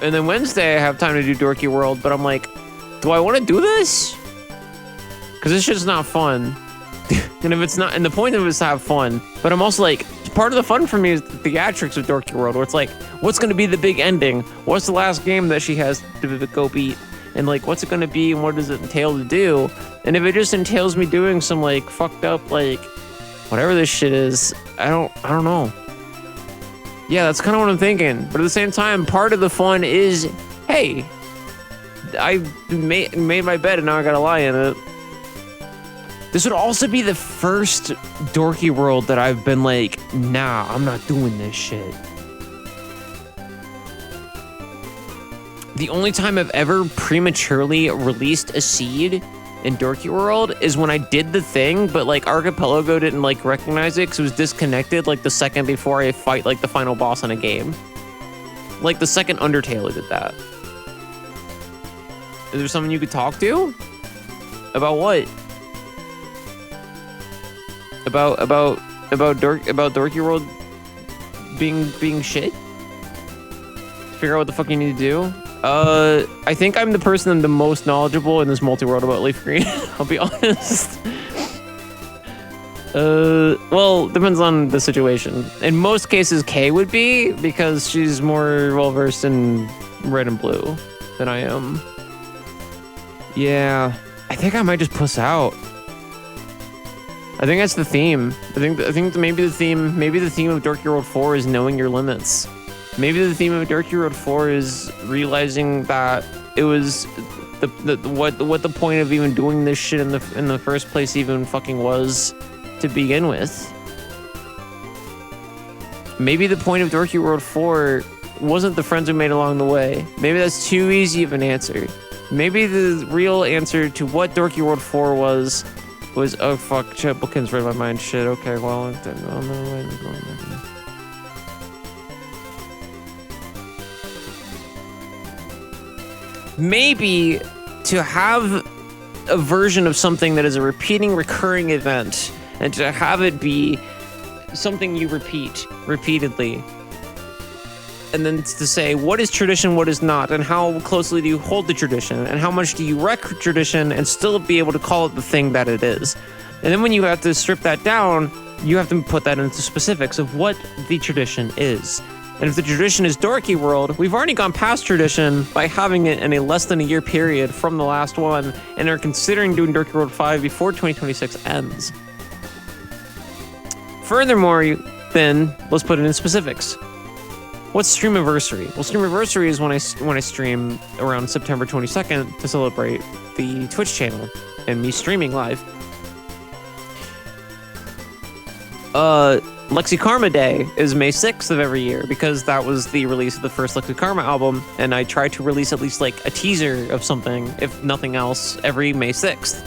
And then Wednesday I have time to do Dorky World, but I'm like, do I want to do this? Because this shit's not fun. And if it's not, and the point of it is to have fun, but I'm also like, part of the fun for me is the theatrics of Dorky World, where it's like, what's going to be the big ending? What's the last game that she has to go beat? And like, what's it going to be and what does it entail to do? And if it just entails me doing some like fucked up, like whatever this shit is, I don't know. Yeah, that's kind of what I'm thinking. But at the same time, part of the fun is, hey, I made my bed and now I got to lie in it. This would also be the first Dorky World that I've been like, nah, I'm not doing this shit. The only time I've ever prematurely released a seed in Dorky World is when I did the thing, but like Archipelago didn't like recognize it because it was disconnected like the second before I fight like the final boss in a game. Like the second Undertale did that. Is there someone you could talk to? About what? About Dorky World being shit? Figure out what the fuck you need to do? I think I'm the person the most knowledgeable in this multi-world about Leaf Green. I'll be honest. Well, depends on the situation. In most cases, Kay would be, because she's more well-versed in red and blue than I am. Yeah, I think I might just puss out. I think that's the theme. I think maybe the theme of Dorky World 4 is knowing your limits. Maybe the theme of Dorky World 4 is realizing that it was what the point of even doing this shit in the first place even fucking was to begin with. Maybe the point of Dorky World 4 wasn't the friends we made along the way. Maybe that's too easy of an answer. Maybe the real answer to what Dorky World 4 was, oh fuck, Chet Bookins read my mind. Shit, okay, well, maybe to have a version of something that is a recurring event, and to have it be something you repeat repeatedly. And then to say, what is tradition, what is not, and how closely do you hold the tradition, and how much do you wreck tradition and still be able to call it the thing that it is. And then when you have to strip that down, you have to put that into specifics of what the tradition is. And if the tradition is Dorky World, we've already gone past tradition by having it in a less than a year period from the last one, and are considering doing Dorky World 5 before 2026 ends. Furthermore, then, let's put it in specifics. What's Streamiversary? Well, Streamiversary is when I stream around September 22nd to celebrate the Twitch channel and me streaming live. Lexikarma Day is May 6th of every year because that was the release of the first Lexikarma album, and I try to release at least like a teaser of something, if nothing else, every May 6th.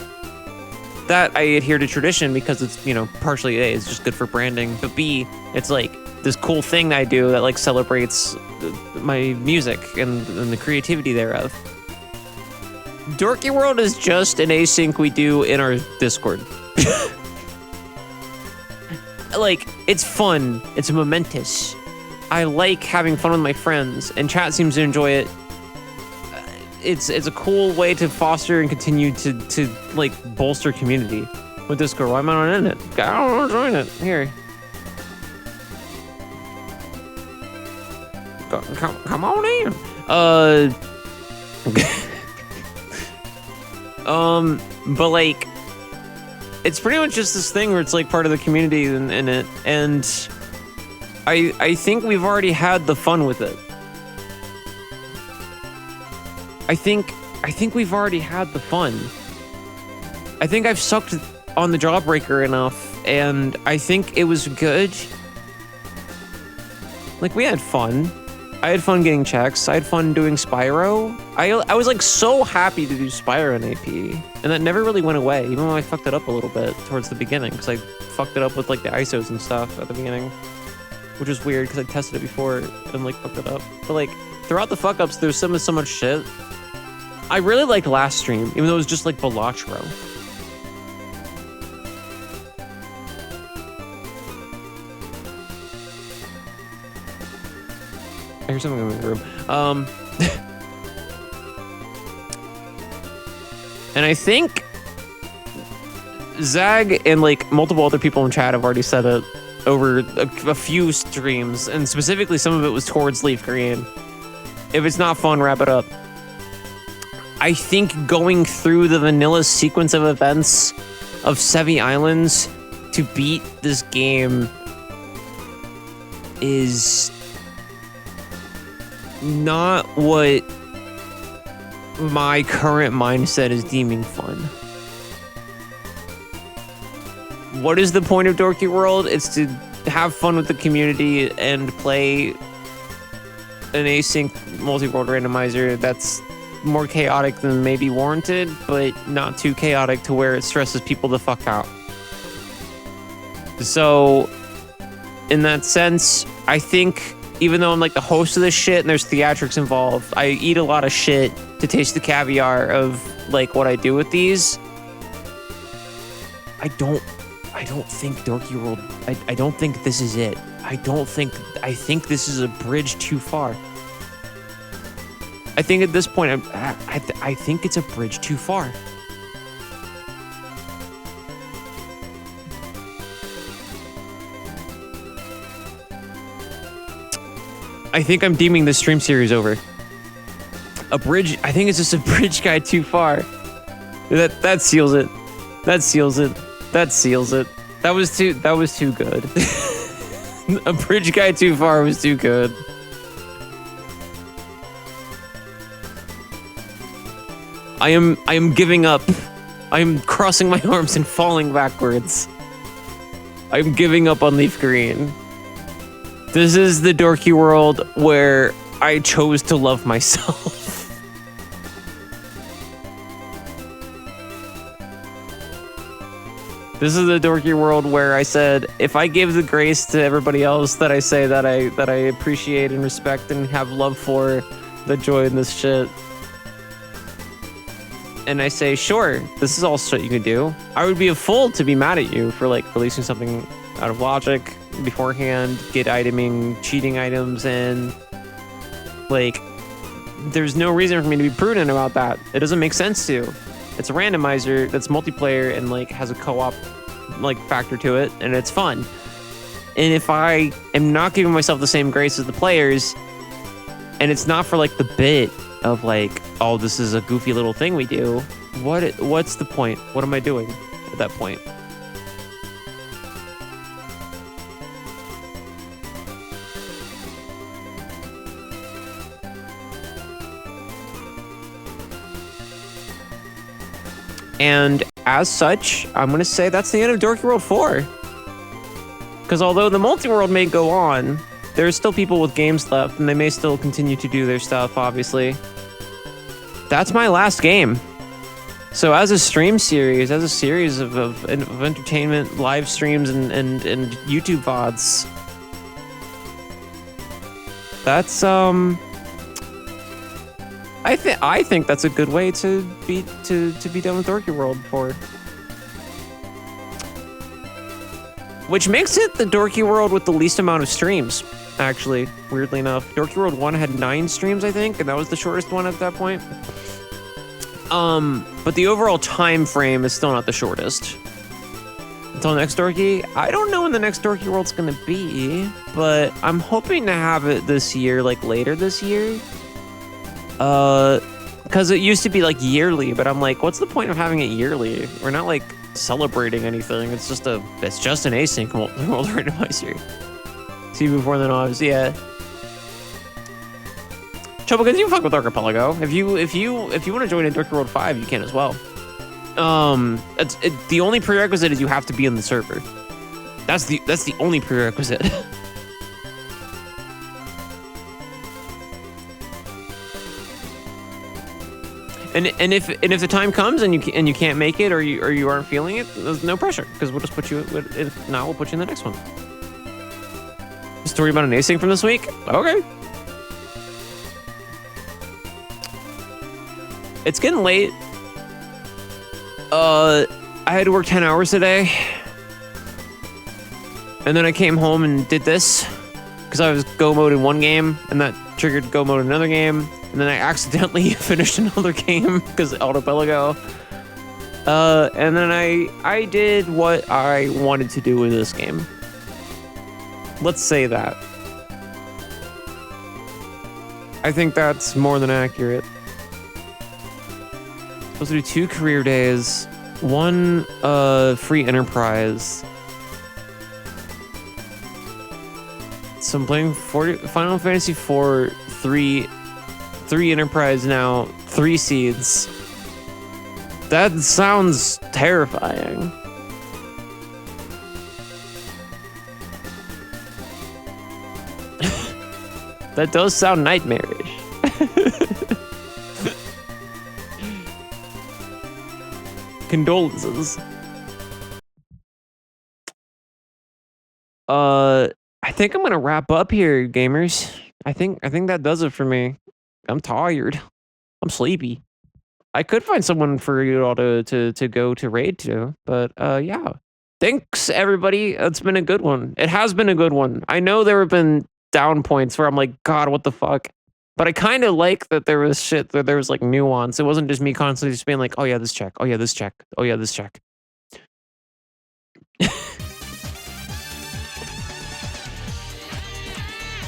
That I adhere to tradition because it's, you know, partially A, it's just good for branding, but B, it's like this cool thing that I do that like celebrates my music and the creativity thereof. Dorky World is just an async we do in our Discord. Like, it's fun. It's momentous. I like having fun with my friends, and chat seems to enjoy it. It's a cool way to foster and continue to like bolster community with Discord. Why am I not in it? I don't want to join it. Here. Come on in. But like, it's pretty much just this thing where it's like part of the community in it, and I think we've already had the fun with it. I think we've already had the fun. I think I've sucked on the Jawbreaker enough, and I think it was good. Like, we had fun. I had fun getting checks. I had fun doing Spyro. I was like so happy to do Spyro in AP, and that never really went away, even though I fucked it up a little bit towards the beginning, because I fucked it up with like the ISOs and stuff at the beginning, which was weird because I tested it before and like fucked it up. But like throughout the fuck ups, there's so much shit. I really liked last stream, even though it was just like Balatro. I hear something in the room. And I think Zag and like multiple other people in chat have already said it over a few streams, and specifically some of it was towards Leaf Green. If it's not fun, wrap it up. I think going through the vanilla sequence of events of Sevi Islands to beat this game is not what my current mindset is deeming fun. What is the point of Dorky World? It's to have fun with the community and play an async multi-world randomizer that's more chaotic than maybe warranted, but not too chaotic to where it stresses people the fuck out. So, in that sense, I think even though I'm like the host of this shit and there's theatrics involved, I eat a lot of shit to taste the caviar of like what I do with these. I don't think Dorky World, I don't think this is it. I think this is a bridge too far. I think at this point, I think it's a bridge too far. I think I'm deeming this stream series over. A bridge, I think it's just a bridge guy too far. That seals it. That seals it. That seals it. That was too good. A bridge guy too far was too good. I am giving up. I am crossing my arms and falling backwards. I'm giving up on Leaf Green. This is the Dorky World where I chose to love myself. This is the Dorky World where I said, if I give the grace to everybody else that I say that I appreciate and respect and have love for, the joy in this shit, and I say, sure, this is all shit you can do, I would be a fool to be mad at you for like releasing something out of logic beforehand, get iteming, cheating items, and like, there's no reason for me to be prudent about that. It doesn't make sense to. It's a randomizer that's multiplayer and like has a co-op like factor to it, and it's fun. if I am not giving myself the same grace as the players, and it's not for like the bit of like, oh, this is a goofy little thing we do, what's the point? What am I doing at that point? And as such, I'm going to say that's the end of Dorky World 4. Because although the multi-world may go on, there's still people with games left, and they may still continue to do their stuff, obviously. That's my last game. So as a stream series, as a series of entertainment, live streams, and YouTube VODs, that's, I think that's a good way to be done with Dorky World 4. Which makes it the Dorky World with the least amount of streams, actually, weirdly enough. Dorky World 1 had 9 streams, I think, and that was the shortest one at that point. But the overall time frame is still not the shortest. Until next Dorky, I don't know when the next Dorky World's gonna be, but I'm hoping to have it this year, like later this year. Because it used to be like yearly, but I'm like, what's the point of having it yearly? We're not like celebrating anything. It's just an async world randomizer. See before then, obviously, yeah. Chubbuckins, you can fuck with Archipelago. If you want to join in Dorky World 5, you can as well. The only prerequisite is you have to be in the server. That's the only prerequisite. And if the time comes and you can't make it or you aren't feeling it, there's no pressure, because we'll just put you. If not, we'll put you in the next one. Story about an async from this week? Okay. It's getting late. I had to work 10 hours today, and then I came home and did this because I was go mode in one game, and that triggered go mode in another game. And then I accidentally finished another game because of Archipelago. And then I did what I wanted to do in this game. Let's say that. I think that's more than accurate. Supposed to do 2 career days, 1 free enterprise. So I'm playing Final Fantasy IV 3 enterprise now, 3 seeds. That sounds terrifying. That does sound nightmarish. Condolences. I think I'm gonna wrap up here, gamers. I think that does it for me. I'm tired. I'm sleepy. I could find someone for you all to go to raid to, but yeah. Thanks everybody. It's been a good one. It has been a good one. I know there have been down points where I'm like, God, what the fuck? But I kind of like that there was shit, that there was like nuance. It wasn't just me constantly just being like, oh yeah, this check. Oh yeah, this check. Oh yeah, this check.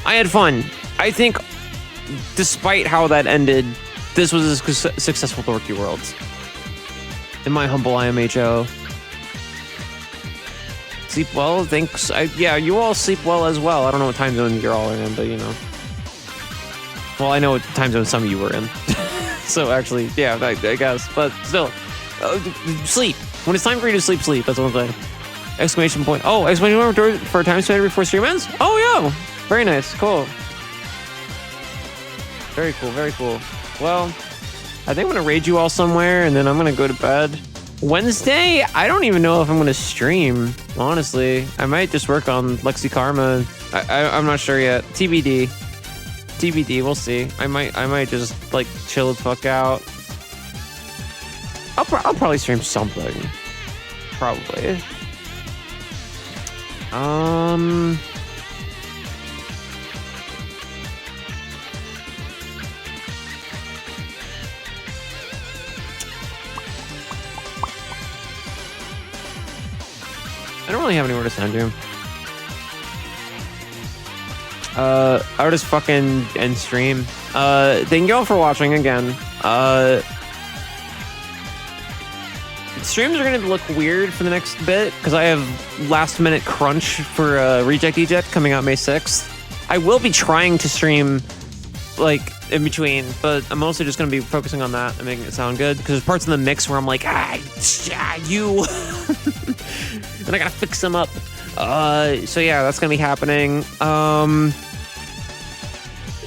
I had fun. I think, despite how that ended, this was a successful Dorky World. In my humble IMHO. Sleep well, thanks. Yeah, you all sleep well as well. I don't know what time zone you're all in, but you know. Well, I know what time zone some of you were in. So actually, yeah, I guess. But still, sleep. When it's time for you to sleep, sleep. That's what I'm saying. Exclamation point. Oh, exclamation point for a time spent before stream ends? Oh, yeah. Very nice. Cool. Very cool. Very cool. Well, I think I'm going to raid you all somewhere, and then I'm going to go to bed. Wednesday, I don't even know if I'm going to stream, honestly. I might just work on Lexi Karma. I'm not sure yet. TBD. TBD, we'll see. I might just, like, chill the fuck out. I'll probably stream something. Probably. I don't really have anywhere to send you. I would just fucking end stream. Thank you all for watching again. Streams are gonna look weird for the next bit because I have last minute crunch for Reject Eject coming out May 6th. I will be trying to stream like in between, but I'm mostly just gonna be focusing on that and making it sound good because there's parts in the mix where I'm like, you, and I gotta fix them up. So yeah, that's gonna be happening.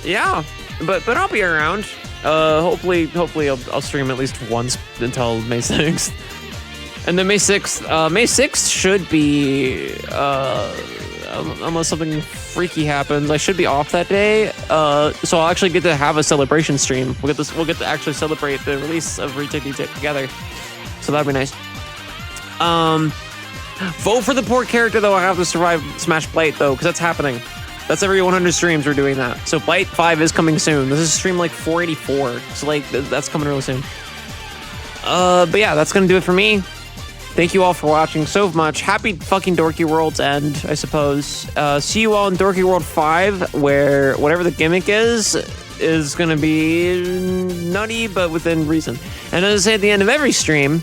Yeah, but I'll be around. Hopefully I'll stream at least once until May 6th. And then May 6th should be, unless something freaky happens, I should be off that day. So I'll actually get to have a celebration stream. We'll get to actually celebrate the release of Reject Eject together. So that'd be nice. Vote for the poor character though. I have to survive Smash Blight though, because that's happening. That's every 100 streams we're doing that. So Blight 5 is coming soon. This is stream like 484. So like that's coming really soon. But yeah, that's gonna do it for me. Thank you all for watching so much. Happy fucking Dorky World's End, I suppose. See you all in Dorky World 5, where whatever the gimmick is gonna be nutty, but within reason. And as I say at the end of every stream,